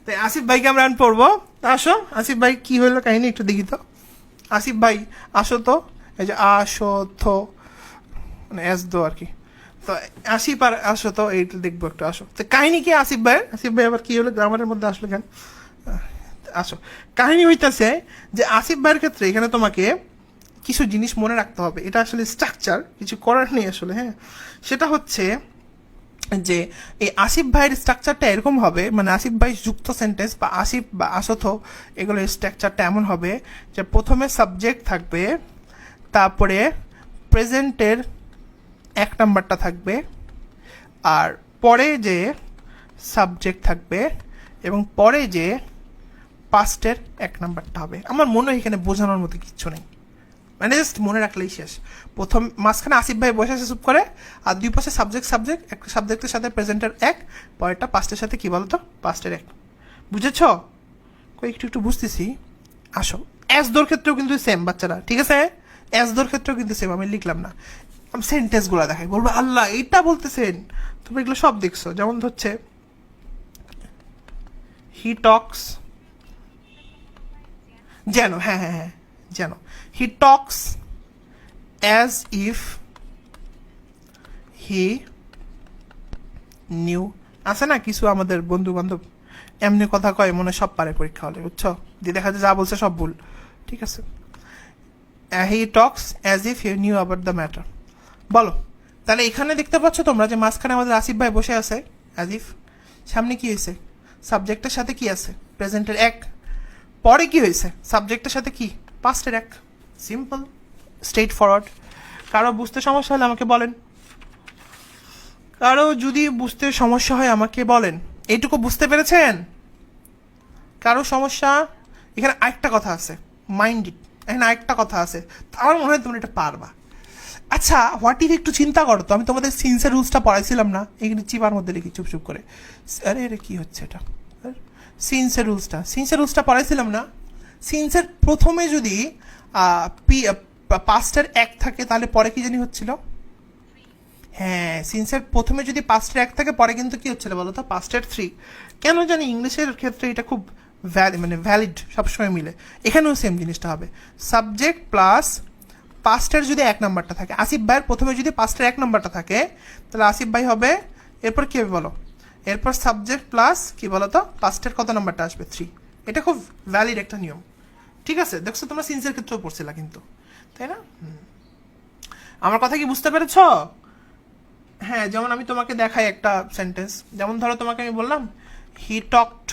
[SPEAKER 1] তাই আসিফ ভাইকে আমরা পড়বো। আসো আসিফ ভাই কি হইলো কাহিনী একটু দেখি তো। আসিফ ভাই আসো তো, এই যে আসো তো, মানে এস দো আর কি, তো আসিফ আর আসো তো, এইটা দেখবো একটু, আসো তো। কাহিনী কি আসিফ ভাই, আসিফ ভাই আবার কি হলো গ্রামারের মধ্যে আসলো কেন? আসো, কাহিনী হইতেছে যে আসিফ ভাইয়ের ক্ষেত্রে এখানে তোমাকে কিছু জিনিস মনে রাখতে হবে, এটা আসলে স্ট্রাকচার, কিছু করার নেই আসলে। হ্যাঁ সেটা হচ্ছে যে এই আসিফ ভাইয়ের স্ট্রাকচারটা এরকম হবে, মানে আসিফ ভাই যুক্ত সেন্টেন্স বা আসিফ বা আসথ, এগুলোর স্ট্রাকচারটা এমন হবে যে প্রথমে সাবজেক্ট থাকবে, তারপরে প্রেজেন্টের এক নাম্বারটা থাকবে, আর পরে যে সাবজেক্ট থাকবে, এবং পরে যে পাস্টের এক নাম্বারটা হবে। আমার মনে হয় এখানে বোঝানোর মতো কিচ্ছু নেই, মানে জাস্ট মনে রাখলেই শেষ। প্রথম মাঝখানে আসিফ ভাই বসে আছে চুপ করে, আর দুই পাশে সাবজেক্ট সাবজেক্ট, একটা সাবজেক্টের সাথে প্রেজেন্টের এক, পরেরটা পাস্টের সাথে কি বলতো, পাস্টের এক। বুঝেছ? কই একটু একটু বুঝতেছি। আসো এস দোর ক্ষেত্রেও কিন্তু সেম বাচ্চারা, ঠিক আছে? এস দোর ক্ষেত্রেও কিন্তু সেম, আমি লিখলাম না, আমি সেন্টেন্সগুলো দেখাই, বলবো আল্লাহ এইটা বলতেছেন, তুমি এগুলো সব দেখছো। যেমন হচ্ছে হি টক্স, যেন, হ্যাঁ হ্যাঁ হ্যাঁ যেন, he talks as if he knew. আছে না কিছু আমাদের বন্ধু বান্ধব এমনি কথা কয় মনে সব পারে পরীক্ষা হলে, বুঝছো? দিয়ে দেখা যায় যা বলছে সব ভুল। ঠিক আছে, he talks as if he knew about the matter. বলো তাহলে এখানে দেখতে পাচ্ছ তোমরা যে মাঝখানে আমাদের আসিফ ভাই বসে আছে অ্যাজ ইফ, সামনে কি হয়েছে, সাবজেক্টের সাথে কি আছে, প্রেজেন্টের এক, পরে কি হয়েছে, সাবজেক্টের সাথে কি, পাস্টের এক। Simple, straight forward. কারো বুঝতে সমস্যা হলে আমাকে বলেন, কারো যদি বুঝতে সমস্যা হয় আমাকে বলেন। এইটুকু বুঝতে পেরেছেন? কারো সমস্যা? এখানে আরেকটা কথা আছে, মাইন্ড ইট, এখানে আরেকটা কথা আছে, আমার মনে হয় তোমরা এটা পারবা। আচ্ছা হোয়াট ইফ একটু চিন্তা করো তো, আমি তোমাদের সিন্সের রুলসটা পড়াইছিলাম না, এখানে চিপার মধ্যে লিখি চুপ চুপ করে। আরে আরে কী হচ্ছে এটা, সিন্সের রুলসটা পড়াইছিলাম না। সিন্সের প্রথমে যদি পাস্টের এক থাকে তাহলে পরে কি জানি হচ্ছিল, হ্যাঁ সিন্সের প্রথমে যদি পাস্টের এক থাকে পরে কিন্তু কি হচ্ছিল বলো তো, পাস্টের থ্রি। কেন জানি ইংলিশের ক্ষেত্রে এটা খুব ভ্যালিড সবসময় মিলে, এখানেও সেম জিনিসটা হবে। সাবজেক্ট প্লাস পাস্টের যদি এক নাম্বারটা থাকে, আসিফ ভাইয়ের প্রথমে যদি পাস্টের এক নাম্বারটা থাকে তাহলে আসিফ ভাই হবে, এরপর কী হবে বলো, এরপর সাবজেক্ট প্লাস কি বলো তো পাস্টের কত নাম্বারটা আসবে, থ্রি। এটা খুব ভ্যালিড একটা নিয়ম, ঠিক আছে? দেখছো তোমরা সিন্সের ক্ষেত্রেও পড়ছিলা কিন্তু, তাই না? আমার কথা কি বুঝতে পেরেছ? হ্যাঁ, যেমন আমি তোমাকে দেখাই একটা সেন্টেন্স, যেমন ধরো তোমাকে আমি বললাম হি টকড,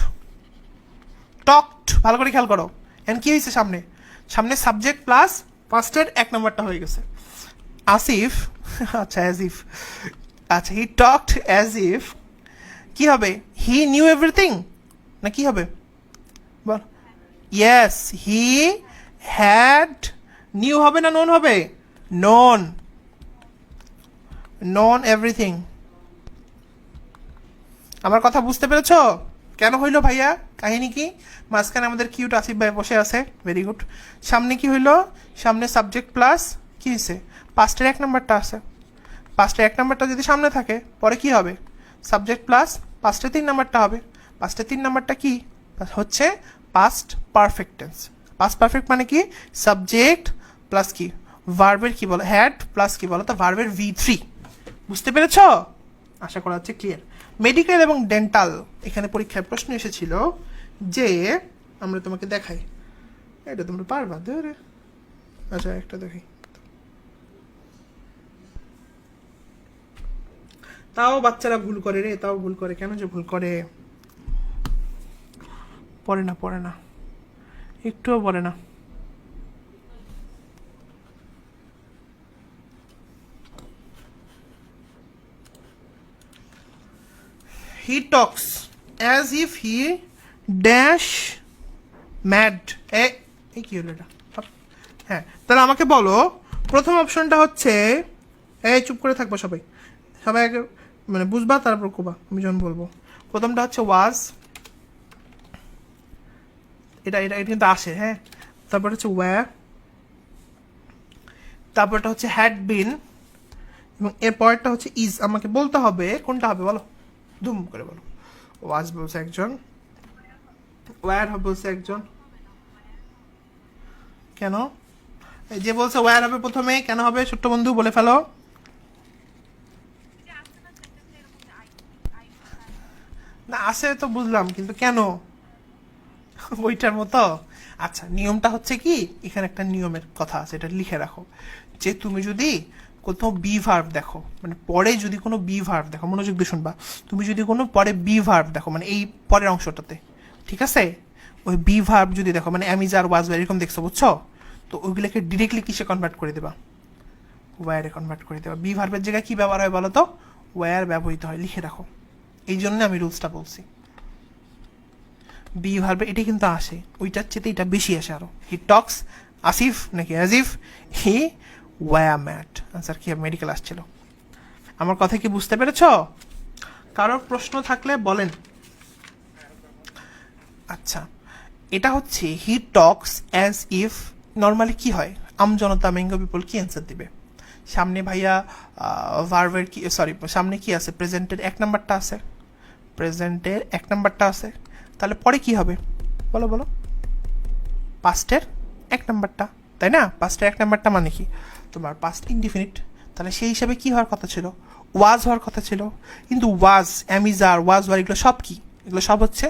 [SPEAKER 1] ভালো করে খেয়াল করো, এন্ড কি হয়েছে সামনে, সাবজেক্ট প্লাস পাস্টের এক নাম্বারটা হয়ে গেছে আসিফ। আচ্ছা অ্যাজ ইফ, আচ্ছা হি টকড অ্যাজ ইফ, কি হবে, হি নিউ এভরিথিং না কি হবে বল? ইয়েস, হি হ্যাড, নিউ হবে না নোন হবে? Known everything. আমার কথা বুঝতে পেরেছ কেন হইলো ভাইয়া, কাহিনী কি? মাঝখানে আমাদের কিউট আসিফ ভাই বসে আছে, ভেরি গুড। সামনে কি হইলো, সামনে সাবজেক্ট প্লাস কি হয়েছে, পাস্টের এক নাম্বারটা আছে, পাস্টের এক নাম্বারটা যদি সামনে থাকে পরে কি হবে, সাবজেক্ট প্লাস পাস্টের তিন নাম্বারটা হবে। পাস্টের তিন নাম্বারটা কি হচ্ছে, past perfect tense. Past perfect মানে কি, সাবজেক্ট প্লাস কি ভার্বের কি বলো, হ্যাড প্লাস কি বলো তো ভার্বের V3। বুঝতে পেরেছ? আশা করা হচ্ছে ক্লিয়ার। মেডিকেল এবং ডেন্টাল, এখানে পরীক্ষায় প্রশ্ন এসেছিল যে, আমরা তোমাকে দেখাই, এটা তোমরা পারবা ধরে, আচ্ছা একটা দেখি, তাও বাচ্চারা ভুল করে রে, তাও ভুল করে, কেন যে ভুল করে, পড়ে না একটুও পড়ে না। He talks as if he dash mad, এই কি হলো এটা? হ্যাঁ, তাহলে আমাকে বলো প্রথম অপশনটা হচ্ছে, এই চুপ করে থাকবো সবাই, সবাই আগে মানে বুঝবা তারপর কোবা, আমি যখন বলবো। প্রথমটা হচ্ছে ওয়াজ, এটা এটা এটা কিন্তু আসে, হ্যাঁ। তারপর হচ্ছে ওয়্যার, তারপরটা হচ্ছে হ্যাড বিন, এবং এর পরেরটা হচ্ছে ইজ। আমাকে বলতে হবে কোনটা হবে বলো, ধুম করে বলো। ওয়াজ বলছে একজন, ওয়্যার হবে বলছে একজন, কেন যে বলছে ওয়্যার হবে প্রথমে কেন হবে, ছোট্ট বন্ধু বলে ফেলো। না আসে তো বুঝলাম, কিন্তু কেন ওইটার মতো? আচ্ছা নিয়মটা হচ্ছে কি, এখানে একটা নিয়মের কথা আছে, এটা লিখে রাখো, যে তুমি যদি কোথাও বি ভার্ব দেখো, মানে পরে যদি কোনো বি ভার্ব দেখো, মনোযোগ দিয়ে শুনবা, তুমি যদি কোনো পরে বি ভার্ব দেখো, মানে এই পরের অংশটাতে, ঠিক আছে, ওই বি ভার্ব যদি দেখো, মানে অ্যামিজার ওয়াজ এরকম দেখছো, বুঝছো? তো ওইগুলোকে ডিরেক্টলি কিসে কনভার্ট করে দেবা, ওয়্যারে কনভার্ট করে দেবা। বি ভার্বের জায়গায় কি ব্যবহার হয় বলো তো, ওয়্যার ব্যবহৃত হয়, লিখে রাখো, এই জন্য আমি রুলসটা বলছি। বি ভার্বে এটি কিন্তু আসে, ওইটার চেয়ে এটা বেশি আসে আরো। হি টক্স আসিফ নাকি as if he were mad, answer কি মেডিকেল আসছিল। আমার কথা কি বুঝতে পেরেছ? কারোর প্রশ্ন থাকলে বলেন। আচ্ছা, এটা হচ্ছে হি টক্স অ্যাজ ইফ, নর্মালি কি হয়, আমজনতা মেঙ্গো পিপল কি অ্যান্সার দিবে? সামনে ভাইয়া ভার্বের কি, সরি সামনে কি আছে, প্রেজেন্টের এক নাম্বারটা আছে, প্রেজেন্টের এক নাম্বারটা আছে, তাহলে পরে কি হবে বলো বলো, পাস্টের এক নাম্বারটা, তাই না? পাস্টের এক নাম্বারটা মানে কি তোমার পাস্ট ইনডিফিনিট, তাহলে সেই হিসাবে কি হওয়ার কথা ছিল, ওয়াজ হওয়ার কথা ছিল, কিন্তু ওয়াজ, অ্যামিজার, ওয়াজ ওয়ার, এগুলো সব কি, এগুলো সব হচ্ছে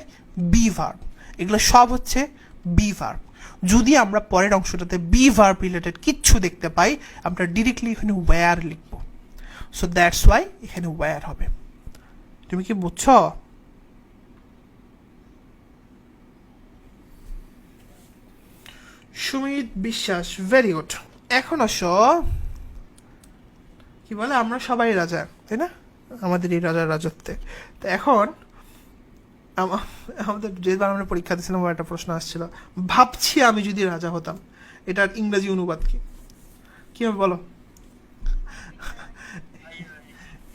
[SPEAKER 1] বি ভার্ব, এগুলো সব হচ্ছে বি ভার্ব। যদি আমরা পরের অংশটাতে বি ভার্ব রিলেটেড কিচ্ছু দেখতে পাই, আমরা ডিরেক্টলি এখানে ওয়্যার লিখবো, সো দ্যাটস ওয়াই এখানে ওয়্যার হবে। তুমি কি বুঝছো? সুমিত বিশ্বাস, ভেরি গুড। এখন আসো, কি বলে, আমরা সবাই রাজা, তাই না, আমাদের এই রাজার রাজত্বে। তো এখন আমাদের যে বানানোর পরীক্ষা দিয়েছিলাম একটা প্রশ্ন আসছিল, ভাবছি আমি যদি রাজা হতাম, এটার ইংরেজি অনুবাদ কি হবে বলো?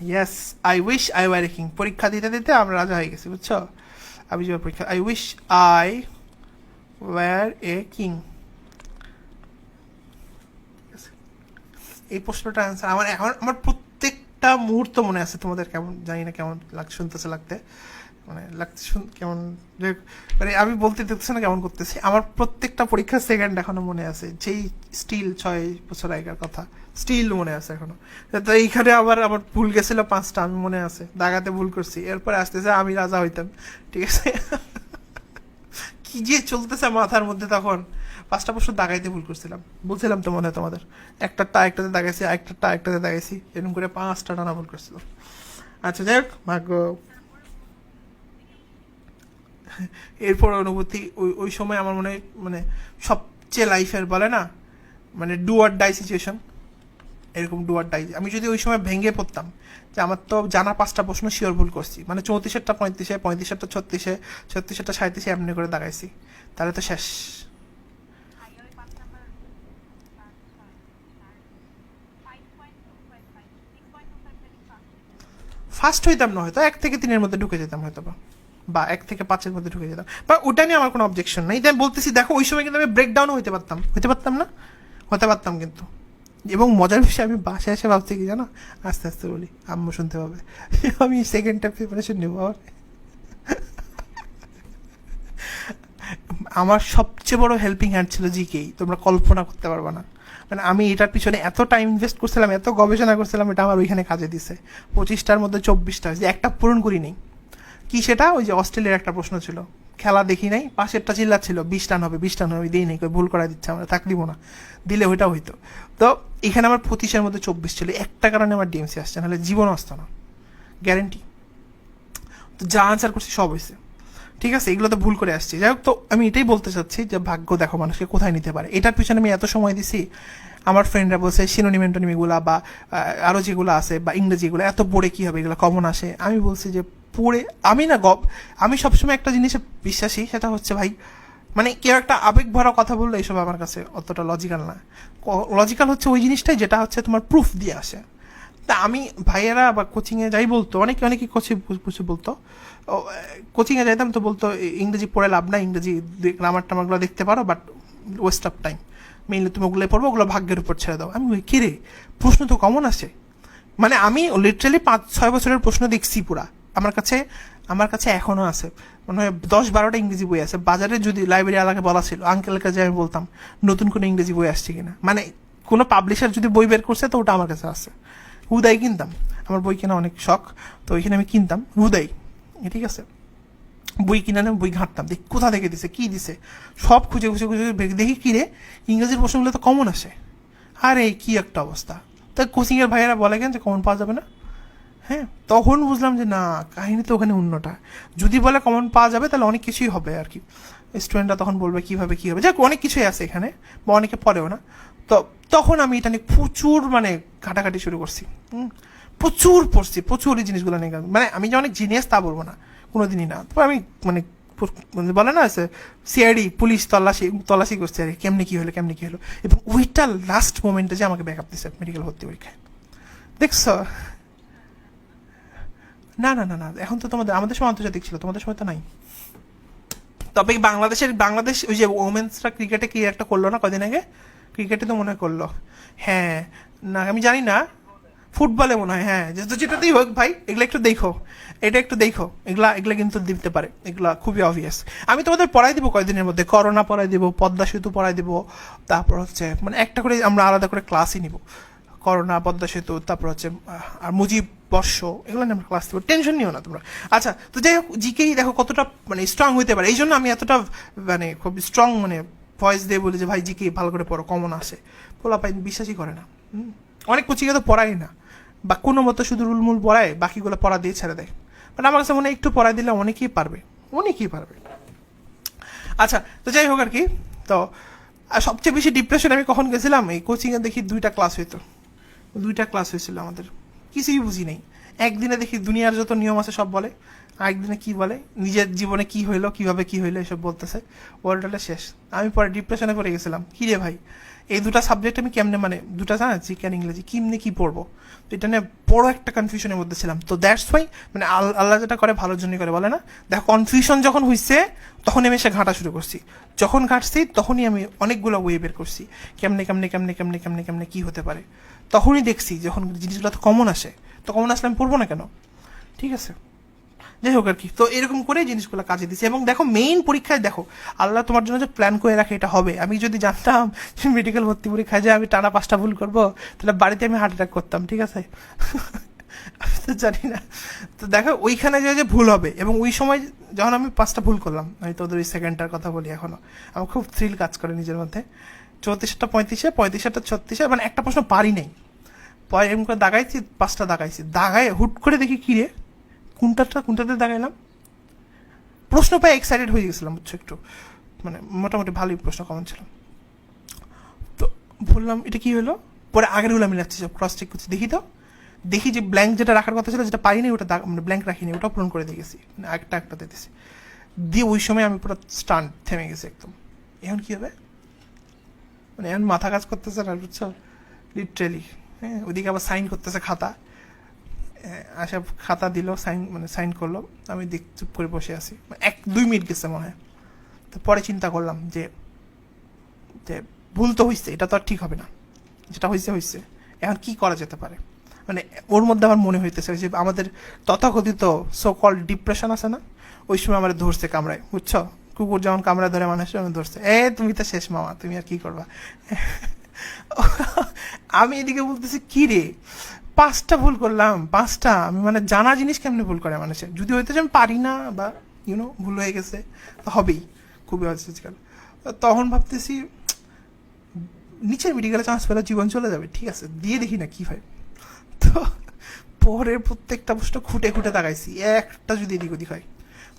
[SPEAKER 1] Yes, I wish I war a king. পরীক্ষা দিতে দিতে আমরা রাজা হয়ে গেছি, বুঝছো? আমি যে পরীক্ষা, I wish I war a king. এই প্রশ্নটা অ্যান্সার আমার এখন আমার প্রত্যেকটা মুহূর্ত মনে আছে। তোমাদের কেমন জানি না, কেমন শুনতেছে লাগতে, মানে লাগতে কেমন, মানে আমি বলতে দেখতেছি না কেমন করতেছি। আমার প্রত্যেকটা পরীক্ষার সেকেন্ড এখনো মনে আছে, যেই স্টিল 6 বছর আগের কথা স্টিল মনে আছে এখনো। তো এইখানে আবার আমার ভুল গেছিল 5টা, আমি মনে আছে দাগাতে ভুল করছি, এরপরে আসতেছে আমি রাজা হইতাম, ঠিক আছে? কি যে চলতেছে মাথার মধ্যে তখন। 5টা প্রশ্ন দাগাইতে ভুল করছিলাম, বলছিলাম তো মনে হয় তোমাদের, একটা একটাতে দাগাইছি, একটাতে দাগাইছি, এরকম করে 5টা টানা ভুল করছিলাম। আচ্ছা যাই হোক, ভাগ্য। এরপর অনুভূতি ওই ওই সময় আমার মনে হয় মানে সবচেয়ে লাইফের বলে না, মানে ডু অর ডাই সিচুয়েশন, এরকম ডু অর ডাই। আমি যদি ওই সময় ভেঙে পড়তাম যে আমার তো জানা 5টা প্রশ্ন শিওর ভুল করছি, মানে 34টা 35-এ, 35টা 36-এ, 36টা 37-এ এমনি করে দাগাইছি, তাহলে তো শেষ। ফার্স্ট হইতাম না হয়তো, 1 থেকে 3-এর মধ্যে ঢুকে যেতাম হয়তো, বা 1 থেকে 5-এর মধ্যে ঢুকে যেতাম, বা ওটা নিয়ে আমার কোনো অবজেকশন নাই। তাই বলতেছি দেখো ওই সময় কিন্তু আমি ব্রেকডাউনও হইতে পারতাম না, হতে পারতাম কিন্তু। এবং মজার বিষয়, আমি বাসায় এসে ভাবছি কি জানো, আস্তে আস্তে বলি, আম্মু শুনতে পাবে, আমি সেকেন্ডটা প্রিপারেশন নেবো আবার। আমার সবচেয়ে বড় হেল্পিং হ্যান্ড ছিল জিকেই, তোমরা কল্পনা করতে পারবে না। মানে আমি এটার পিছনে এত টাইম ইনভেস্ট করছিলাম, এত গবেষণা করছিলাম, এটা আমার ওইখানে কাজে দিছে। 25টার মধ্যে 24টা যে একটা পূরণ করি নেই। কি সেটা? ওই যে অস্ট্রেলিয়ার একটা প্রশ্ন ছিল, খেলা দেখি নাই, পাশেরটা চিল্লাচ্ছিল 20 রান হবে 20 রান হবে, দিই নেই, ভুল করা দিচ্ছে, আমরা থাক দিব না, দিলে ওইটাও হইতো। তো এখানে আমার 25-এর মধ্যে 24 ছিল, একটা কারণে আমার ডিএমসি আসছে, নাহলে জীবন আসতো না, গ্যারেন্টি। তো যা আনসার করছি সব হয়েছে, ঠিক আছে? এগুলো তো ভুল করে আসছি। যাই হোক, তো আমি এটাই বলতে চাচ্ছি যে ভাগ্য দেখো মানুষকে কোথায় নিতে পারে। এটার পিছনে আমি এত সময় দিছি, আমার ফ্রেন্ডরা বলছে সিনোনিম এন্টোনিমগুলা বা আরও যেগুলো আছে বা ইংরেজিগুলো এত পড়ে কী হবে, এগুলো কমন আসে। আমি বলছি যে পড়ে আমি না আমি সবসময় একটা জিনিসে বিশ্বাসী, সেটা হচ্ছে ভাই, মানে কেউ একটা আবেগ ভরা কথা বললে এইসব আমার কাছে অতটা লজিক্যাল না। লজিক্যাল হচ্ছে ওই জিনিসটাই যেটা হচ্ছে তোমার প্রুফ দিয়ে আসে। তা আমি ভাইয়েরা বা কোচিংয়ে যাই বলতো, অনেকে কোচিং বলতো, কোচিংয়ে যাইতাম তো বলতো ইংরেজি পড়ে লাভ না, ইংরেজি গ্রামার টামারগুলো দেখতে পারো, but West of time, mainly তুমি ওগুলোই পড়বো, ওগুলো ভাগ্যের উপর ছেড়ে দাও। আমি কী রে, প্রশ্ন তো কমন আসে। মানে আমি লিটারালি 5-6 বছরের প্রশ্ন দেখছি পুরা, আমার কাছে এখনও আছে, মনে হয় 10-12টা ইংরেজি বই আছে। বাজারে যদি লাইব্রেরি এলাকা বলা ছিল, আঙ্কেলের কাছে আমি বলতাম নতুন কোনো ইংরেজি বই আসছে কিনা, মানে কোনো পাবলিশার যদি বই বের করছে তো ওটা আমার কাছে আছে। হুদাই কিনতাম, আমার বই কেনা অনেক শখ, তো ওইখানে আমি কিনতাম হুদাই, ঠিক আছে? বই কিনে না, বই ঘাঁটতাম, দেখি কোথা থেকে দিছে, কী দিছে, সব খুঁজে খুঁজে খুঁজে দেখি কী রে, ইংরেজির প্রশ্নগুলো তো কমন আসে। আরে কী একটা অবস্থা! তা কোচিংয়ের ভাইয়েরা বলে কেন যে কমন পাওয়া যাবে না? হ্যাঁ, তখন বুঝলাম যে না, কাহিনী তো ওখানে অন্যটা। যদি বলে কমন পাওয়া যাবে তাহলে অনেক কিছুই হবে আর কি, স্টুডেন্টরা তখন বলবে কীভাবে কী হবে, যাক অনেক কিছুই আছে এখানে, বা অনেকে পড়েও না। তো তখন আমি এটা নিয়ে প্রচুর মানে ঘাটাঘাটি শুরু করছি, প্রচুর পড়ছি, প্রচুর এই জিনিসগুলো নিয়ে। মানে আমি যে অনেক জিনিয়াস তা বলবো না, কোনো দিনই না। তবে আমি মানে বলে না সিআইডি পুলিশ তল্লাশি করছে আর কেমনি কী হলো, এবং ওইটা লাস্ট মোমেন্টে যে আমাকে ব্যাকআপ দিচ্ছে মেডিকেল ভর্তি পরীক্ষায়, দেখছ? না না না না, এখন তো আমাদের সময় আন্তর্জাতিক ছিল, তোমাদের সময় তো নাই। তবে বাংলাদেশ ওই যে ওমেন্সরা ক্রিকেটে কি একটা করলো না কদিন আগে, ক্রিকেটে তো মনে হয় করলো, হ্যাঁ, না আমি জানি না, ফুটবলে মনে হয়, হ্যাঁ, যেটাতেই হোক ভাই, এগুলো একটু দেখো, এটা একটু দেখো, এগুলা কিন্তু দিতে পারে, এগুলা খুবই অবভিয়াস। আমি তোমাদের পড়াই দিব কয়েকদিনের মধ্যে, করোনা পড়াই দিব, পদ্মা সেতু পড়াই দিব, তারপর হচ্ছে মানে একটা করে আমরা আলাদা করে ক্লাসই নিব, করোনা, পদ্মা সেতু, তারপর হচ্ছে আর মুজিব বর্ষ, এগুলো নিয়ে আমরা ক্লাস দেবো, টেনশন নিও না তোমরা। আচ্ছা, তো যাই হোক, জিকেই দেখো কতটা মানে স্ট্রং হইতে পারে, এই জন্য আমি এতটা মানে খুব স্ট্রং মানে ভয়েস দিয়ে বলি যে ভাই জিকে ভালো করে পড়ো, কমন আসে। পোলাপাই বিশ্বাসই করে না, অনেক কোচিংয়ে তো পড়াই না, বা কোনো মতো শুধু রুলমুল পড়ায়, বাকিগুলো পড়া দিয়ে ছেড়ে দেয়। বাট আমার কাছে মনে হয় একটু পড়াই দিলে অনেকেই পারবে। আচ্ছা, তো যাই হোক আর কি। তো আর সবচেয়ে বেশি ডিপ্রেশন আমি কখন গেছিলাম, এই কোচিংয়ে দেখি 2টা ক্লাস হয়েছিল আমাদের, কিছুই বুঝি নেই। একদিনে দেখি দুনিয়ার যত নিয়ম আছে সব বলে, আরেকদিনে কি বলে নিজের জীবনে কি হইলো কিভাবে কি হইলো এসব বলতেছে, ওয়ার্ল্ডটা শেষ। আমি পরে ডিপ্রেশনে পড়ে গেছিলাম, কি রে ভাই এই দুটা সাবজেক্ট আমি কেমনে, মানে দুটা জানা জিকে আর ইংরেজি কেমনে কি পড়বো, তো এটা নিয়ে বড় একটা কনফিউশনের মধ্যে ছিলাম। তো দ্যাটস ওয়াই মানে আল্লাহ যেটা করে ভালোর জন্যই করে, বলে না, দেখো কনফিউশন যখন হয়েছে তখন আমি এসে ঘাঁটা শুরু করছি, যখন ঘাঁটছি তখনই আমি অনেকগুলো ওয়ে বের করছি কেমনে কেমনে কেমনে কেমনে কেমনে কেমনে কি হতে পারে, তখনই দেখছি যখন জিনিসগুলো তো কমন আসে, তো কমন আসলে আমি পড়বো না কেন, ঠিক আছে। যাই হোক আর কি, তো এরকম করে জিনিসগুলো কাজে দিচ্ছে। এবং দেখো মেইন পরীক্ষায় দেখো আল্লাহ তোমার জন্য যে প্ল্যান করে রাখে এটা হবে। আমি যদি জানতাম মেডিকেল ভর্তি পরীক্ষায় যে আমি টানা 5টা ভুল করবো, তাহলে বাড়িতে আমি হার্ট অ্যাটাক করতাম, ঠিক আছে। আমি তো জানি না। তো দেখো ওইখানে যে ভুল হবে, এবং ওই সময় যখন আমি 5টা ভুল করলাম, আমি তোদের ওই সেকেন্ডটার কথা বলি এখনো, আমার খুব থ্রিল কাজ করে নিজের মধ্যে। 34টা 35-এ, 35টা 36-এ, মানে একটা প্রশ্ন পারি নাই, পরে এরকম করে দাগাইছি, 5টা দাগাইছি, দাগায় হুট করে দেখি কি রে কোনটাতে দাগাইলাম, প্রশ্ন পাই এক্সাইটেড হয়ে গেছিলাম, বুঝছো, একটু মানে মোটামুটি ভালোই প্রশ্ন কমন ছিল। তো বললাম এটা কি হলো, পরে আগেরগুলো আমি রাখছি সব ক্রস চেক করছি, দেখি যে ব্ল্যাঙ্ক যেটা রাখার কথা ছিল, যেটা পাইনি ওটা মানে ব্ল্যাঙ্ক রাখিনি, ওটা পূরণ করে দিয়ে গেছি, মানে একটা দিতেছি দিয়ে। ওই সময় আমি পুরো স্টান্ট থেমে গেছি একদম, এখন কি হবে, মানে এখন মাথা কাজ করতেছে না, বুঝছো, লিটারেলি। হ্যাঁ, ওইদিকে আবার সাইন করতেছে খাতা, আশা খাতা দিল, সাইন করলো, আমি চুপ করে বসে আছি, 1-2 মিনিট গেছে মনে হয়। তো পরে চিন্তা করলাম যে যে ভুল তো হয়েছে, এটা তো আর ঠিক হবে না, যেটা হয়েছে এখন কি করা যেতে পারে। মানে ওর মধ্যে আমার মনে হইতেছে যে আমাদের তথাকথিত সো কল ডিপ্রেশন আছে না, ওই সময় আমার ধরছে কামড়ায়, বুঝছো, কুকুর যেমন কামড়া ধরে মানুষ ধরছে, তুমি তো শেষ মামা, তুমি আর কি করবা। আমি এদিকে বলতেছি কি রে 5টা ভুল করলাম, 5টা, আমি মানে জানা জিনিস কেমনে ভুল করে মানুষের, যদি হইতে যে আমি পারি না বা ভুল হয়ে গেছে, তো হবেই, খুবই হচ্ছে আজকাল। তখন ভাবতেছি নিচের মেডিকেলে চান্স পেলে জীবন চলে যাবে, ঠিক আছে দিয়ে দেখি না কি হয়। তো পরের প্রত্যেকটা প্রশ্ন খুঁটে তাকাইছি, একটা যদি এদিক ওদিক হয়,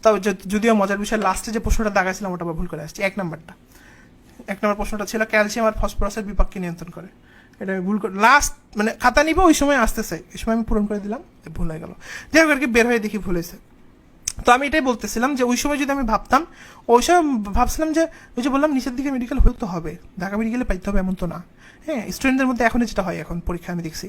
[SPEAKER 1] তবে যদিও মজার বিষয় লাস্টে যে প্রশ্নটা দাগাইছিলাম ওটা ভুল করে আসছি। 1 নম্বর প্রশ্নটা ছিল ক্যালসিয়াম আর ফসফরাসের বিপাককে নিয়ন্ত্রণ করে, এটা আমি ভুল করে লাস্ট মানে খাতা নিব ওই সময় আসতেছে, এই সময় আমি পূরণ করে দিলাম, ভুল হয়ে গেল। যাই হোক আর কি, বের হয়ে দেখি ভুল হয়েছে। তো আমি এটাই বলতেছিলাম যে ওই সময় যদি আমি ভাবতাম, ওই সময় ভাবছিলাম যে ওই যে বললাম নিচের দিকে মেডিকেল হতে হবে, ঢাকা মেডিকেলে পাইতে হবে এমন তো না। হ্যাঁ, স্টুডেন্টদের মধ্যে এখন যেটা হয়, এখন পরীক্ষা আমি দেখছি,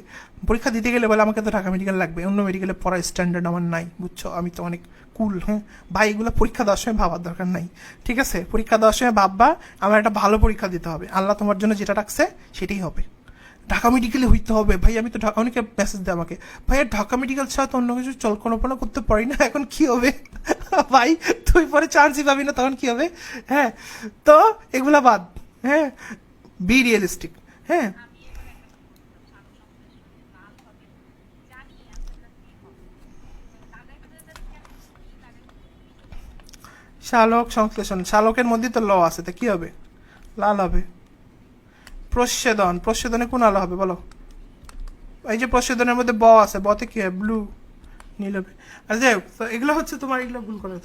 [SPEAKER 1] পরীক্ষা দিতে গেলে বলে আমাকে তো ঢাকা মেডিকেল লাগবে, অন্য মেডিকেলে পড়ার স্ট্যান্ডার্ড আমার নাই, বুঝছো, আমি তো অনেক কুল। হ্যাঁ ভাই, এগুলো পরীক্ষা দেওয়ার সময় ভাবার দরকার নাই, ঠিক আছে, পরীক্ষা দেওয়ার সময় ভাববা আমার একটা ভালো পরীক্ষা দিতে হবে, আল্লাহ তোমার জন্য যেটা রাখছে সেটাই হবে, ঢাকা মেডিকেলে হইতে হবে। ভাই আমি তো অনেকে মেসেজ দেয় আমাকে, ভাই ঢাকা মেডিকেল ছাড়া তো অন্য কিছু কল্পনা করতে পারি না, এখন কি হবে। ভাই তুই পরে চান্সই পাবি না, তখন কি হবে। হ্যাঁ, তো এগুলা বাদ, হ্যাঁ, বি রিয়েলিস্টিক। হ্যাঁ, শালক সংশ্লেষণ, শালকের মধ্যে তো ল আছে, তো কি হবে, লাল হবে। প্রচ্ছেদনে কোন আলো হবে বলো, এই যে প্রচ্ছেদনের মধ্যে ব আছে, বতে কি হয়, ব্লু, নীল হবে। আর যাই হোক, তো এগুলো হচ্ছে তোমার, এগুলো ভুল করে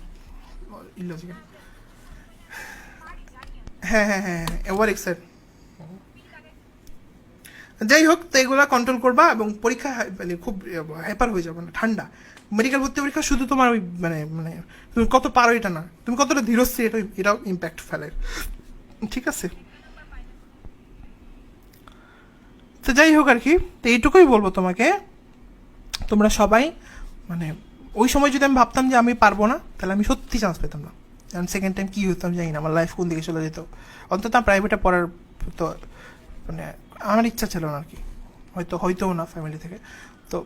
[SPEAKER 1] ইলজিক্যাল। হ্যাঁ, ওভার এক্সাইট। যাই হোক, তো এগুলো কন্ট্রোল করবা, এবং পরীক্ষা মানে খুব হাইপার হয়ে যাবে না, ঠান্ডা। মেডিকেল ভর্তি পরীক্ষা শুধু তোমার ওই মানে মানে তুমি কত পারো এটা না, তুমি কতটা ধীরস্থির এটাও ইম্প্যাক্ট ফেলে, ঠিক আছে। তো যাই হোক আর কি, তো এইটুকুই বলবো তোমাকে, তোমরা সবাই মানে ওই সময় যদি আমি ভাবতাম যে আমি পারবো না, তাহলে আমি সত্যি চান্স পেতাম না। কারণ সেকেন্ড টাইম কী হতো আমি জানি না, আমার লাইফ কোন দিকে চলে যেত। অন্তত প্রাইভেটে পড়ার তো মানে আমার ইচ্ছা ছিল না আর কি, হয়তোও না ফ্যামিলি থেকে। তো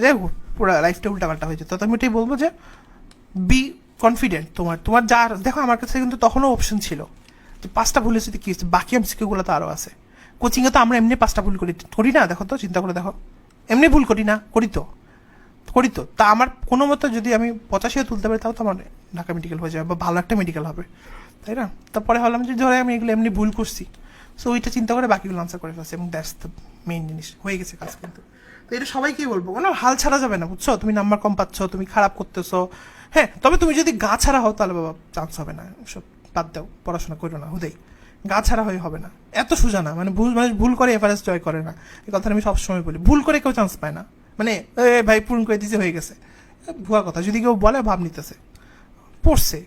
[SPEAKER 1] যাই হোক, পুরো লাইফটা উল্টাপাল্টা হয়ে যেত। তো আমি এটাই বলবো যে বি কনফিডেন্ট, তোমার যার দেখো আমার কাছে কিন্তু তখনও অপশন ছিল, তো 5টা ভুল হয়েছে কী হচ্ছে, বাকি এমসিকিউগুলো তো আরও আছে। কোচিংয়ে তো আমরা এমনি 5টা ভুল করি না, দেখো তো, চিন্তা করে দেখো, এমনি ভুল করি না, করি তো তা আমার কোনো মতো যদি আমি 85 তুলতে পারি, তাও তো আমার ঢাকা মেডিকেল হয়ে যাবে, বা ভালো একটা মেডিকেল হবে, তাই না। তারপরে ভাবলাম যে ধরে আমি এগুলো এমনি ভুল করছি, সো ওইটা চিন্তা করে বাকিগুলো আনসার করে ফেলছি, এবং দ্যাটস দ্য মেইন জিনিস, হয়ে গেছে কাজ। কিন্তু তো এটা সবাইকেই বলবো, কোনো হাল ছাড়া যাবে না, বুঝছো, তুমি নাম্বার কম পাচ্ছ, তুমি খারাপ করতেছো, হ্যাঁ, তবে তুমি যদি গা ছাড়া হও তাহলে বাবা চান্স হবে না, সব বাদ দাও, পড়াশোনা করো না, হুদেই গা ছাড়া হয়ে হবে না, এত সোজা না। মানে ভুল করে এভারেস্ট জয় করে না, এই কথাটা আমি সবসময় বলি, ভুল করে কেউ চান্স পায় না, মানে ভাই পূরণ করে দিতে হয়ে গেছে, ভুয়া কথা, যদি কেউ বলে ভাব নিতেছে, পড়ছে,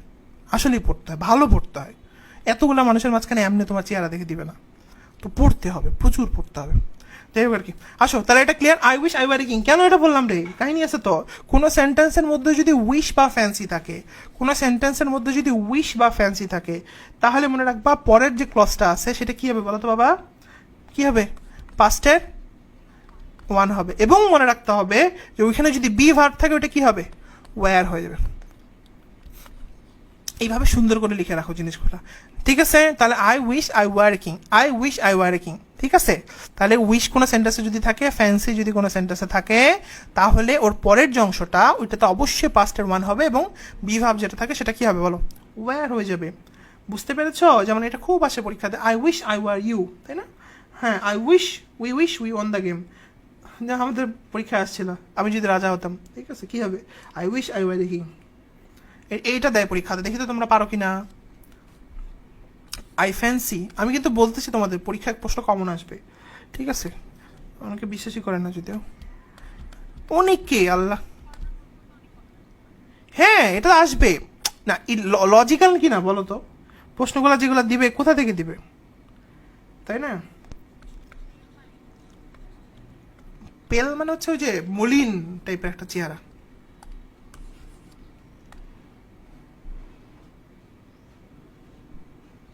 [SPEAKER 1] আসলেই পড়তে হয়, ভালো পড়তে হয়। এতগুলো মানুষের মাঝখানে এমনি তোমার চেহারা দেখে দিবে না, তো পড়তে হবে, প্রচুর পড়তে হবে। যাই হোক আর কি, আসো তাহলে এটা clear. I wish I war king, কেন এটা বললাম রে, কাহিনী আছে তো। কোনো সেন্টেন্সের মধ্যে যদি উইশ বা ফ্যান্সি থাকে, কোনো সেন্টেন্সের মধ্যে যদি উইশ বা ফ্যান্সি থাকে, তাহলে মনে রাখবা পরের যে ক্লজটা আছে সেটা কি হবে বলো তো বাবা, কি হবে, পাস্টের ওয়ান হবে। এবং মনে রাখতে হবে যে ওইখানে যদি বি ভার্ব থাকে ওটা কি হবে, ওয়্যার হয়ে যাবে। এইভাবে সুন্দর করে লিখে রাখো জিনিসগুলো, ঠিক আছে। তাহলে I wish I war king, I wish I war king, ঠিক আছে। তাহলে উইশ কোনো সেন্টেন্সে যদি থাকে, ফ্যান্সি যদি কোনো সেন্টেন্সে থাকে, তাহলে ওর পরের যে অংশটা ওইটাতে অবশ্যই পাস্টের ওয়ান হবে, এবং বি ভার্ব যেটা থাকে সেটা কি হবে বলো, ওয়্যার হয়ে যাবে। বুঝতে পেরেছ? যেমন এটা খুব আসে পরীক্ষাতে, I wish I were you, তাই না? হ্যাঁ, I wish we won the game, যা আমাদের পরীক্ষায় আসছিল, আমি যদি রাজা হতাম, ঠিক আছে, কি হবে, I wish I war the king. এইটা দেয় পরীক্ষাতে, দেখি তো তোমরা পারো কি না। আই ফ্যান্সি, আমি কিন্তু বলতেছি তোমাদের পরীক্ষায় প্রশ্ন কমন আসবে, ঠিক আছে। অনেকে বিশ্বাসই করে না যদিও, অনেকে, আল্লাহ, হ্যাঁ এটা আসবে না, লজিক্যাল কি না বলো তো, প্রশ্নগুলো যেগুলো দিবে কোথা থেকে দিবে, তাই না? পেল মানে হচ্ছে ওই যে মলিন টাইপের একটা চেহারা।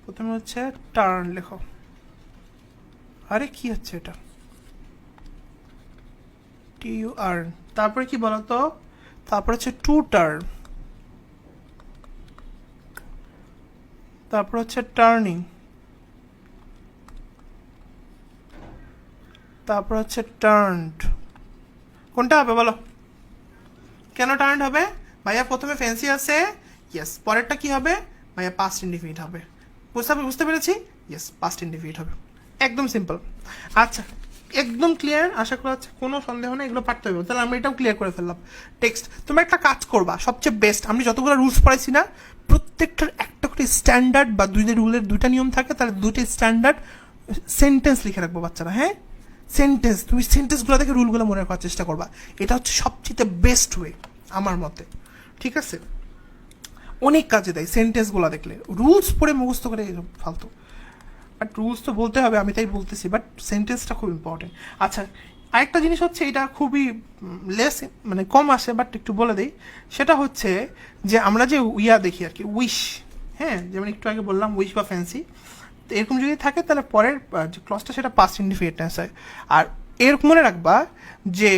[SPEAKER 1] প্রথমে হচ্ছে টার্ন লেখো, আরে কি হচ্ছে এটা, টি ইউ আর্ন, তারপরে কি বলতো, তারপরে হচ্ছে টু টার্ন, তারপর হচ্ছে টার্নিং, তারপর হচ্ছে টার্নড। কোনটা হবে বলো, কেন টার্নড হবে ভাইয়া? প্রথমে ফ্যান্সি আছে, ইয়েস, পরেরটা কি হবে ভাইয়া, পাস্ট ইনডিফিনিট হবে। বুঝতে পেরেছি, ইয়েস, পাস্ট ইনডিফিনিট হবে, একদম সিম্পল। আচ্ছা, একদম ক্লিয়ার, আশা করা হচ্ছে কোনো সন্দেহ নেই, এগুলো পারতে হবে। তাহলে আমরা এটাও ক্লিয়ার করে ফেললাম। টেক্সট, তোমরা একটা কাজ করবা, সবচেয়ে বেস্ট, আমি যতগুলো রুলস পড়াইছি না, প্রত্যেকটার একটা করে স্ট্যান্ডার্ড বা রুলের দুইটা নিয়ম থাকে, তাহলে দুইটা স্ট্যান্ডার্ড সেন্টেন্স লিখে রাখবো বাচ্চারা। হ্যাঁ, সেন্টেন্স, তুমি সেন্টেন্সগুলো থেকে রুলগুলো মনে রাখার চেষ্টা করবা, এটা হচ্ছে সবচেয়ে বেস্ট ওয়ে আমার মতে, ঠিক আছে। অনেক কাজে দেয় সেন্টেন্সগুলো দেখলে, রুলস পড়ে মুখস্থ করে ফালতু, বাট রুলস তো বলতে হবে, আমি তাই বলতেছি, বাট সেন্টেন্সটা খুব ইম্পর্টেন্ট। আচ্ছা, আরেকটা জিনিস হচ্ছে, এটা খুবই লেস, মানে কম আসে, বাট একটু বলে দিই, সেটা হচ্ছে যে আমরা যে দেখি আর কি, উইশ, হ্যাঁ, যেমন একটু আগে বললাম উইশ বা ফ্যান্সি, তো এরকম যদি থাকে তাহলে পরের যে ক্লজটা সেটা পাস্ট ইনডিফিনিট টেন্স হয়। আর এরকম মনে রাখবা যে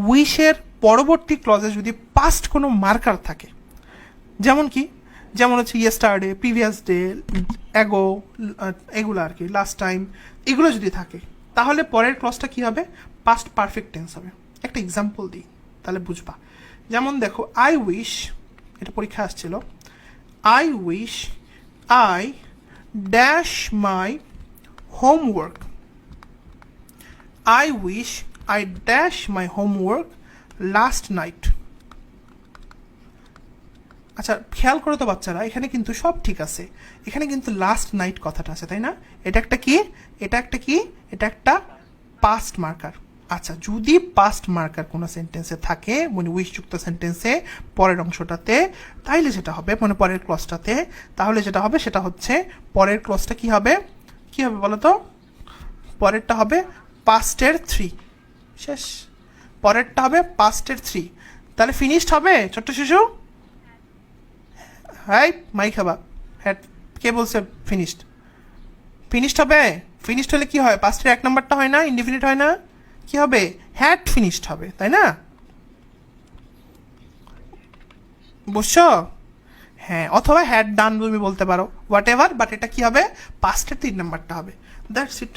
[SPEAKER 1] উইশের পরবর্তী ক্লজে যদি পাস্ট কোনো মার্কার থাকে, যেমন কি, যেমন হচ্ছে ইয়েস্টারডে, প্রিভিয়াস ডে, অ্যাগো, এগুলো আর কি, লাস্ট টাইম, এগুলো যদি থাকে, তাহলে পরের ক্লজটা কি হবে, পাস্ট পারফেক্ট টেন্স হবে। একটা এক্সাম্পল দিই তাহলে বুঝবা। যেমন দেখো, আই উইশ, এটা পরীক্ষা আসছিল, I wish I dash my homework, I wish I dash my homework last night. আচ্ছা, খেয়াল করো তো বাচ্চারা, এখানে কিন্তু সব ঠিক আছে, এখানে কিন্তু লাস্ট নাইট কথাটা আছে, তাই না? এটা একটা কি, এটা একটা কি, এটা একটা পাস্ট মার্কার। আচ্ছা, যদি পাস্ট মার্কার কোনো সেন্টেন্সে থাকে, মানে উইশযুক্ত সেন্টেন্সে পরের অংশটাতে, তাইলে যেটা হবে, মানে পরের ক্লজটাতে, তাহলে যেটা হবে সেটা হচ্ছে পরের ক্লজটা কি হবে, কি হবে বলো তো, পরেরটা হবে পাস্টের থ্রি, শেষ, পরেরটা হবে পাস্টের থ্রি, তাহলে ফিনিশড হবে ছোট্ট শিশু। হাই মাই খাবা, হ্যাঁ, কে বলছে ফিনিশড? ফিনিশড হবে, ফিনিশড হলে কি হয়, পাস্টের এক নাম্বারটা হয় না, ইনডিফিনিট হয় না, কি হবে, হ্যাড ফিনিশড হবে, তাই না? বুঝছো? হ্যাঁ, অথবা হ্যাড ডান তুমি বলতে পারো, হোয়াট এভার, বাট এটা কি হবে, পাস্টের 3 নাম্বারটা হবে, দ্যাটস ইট।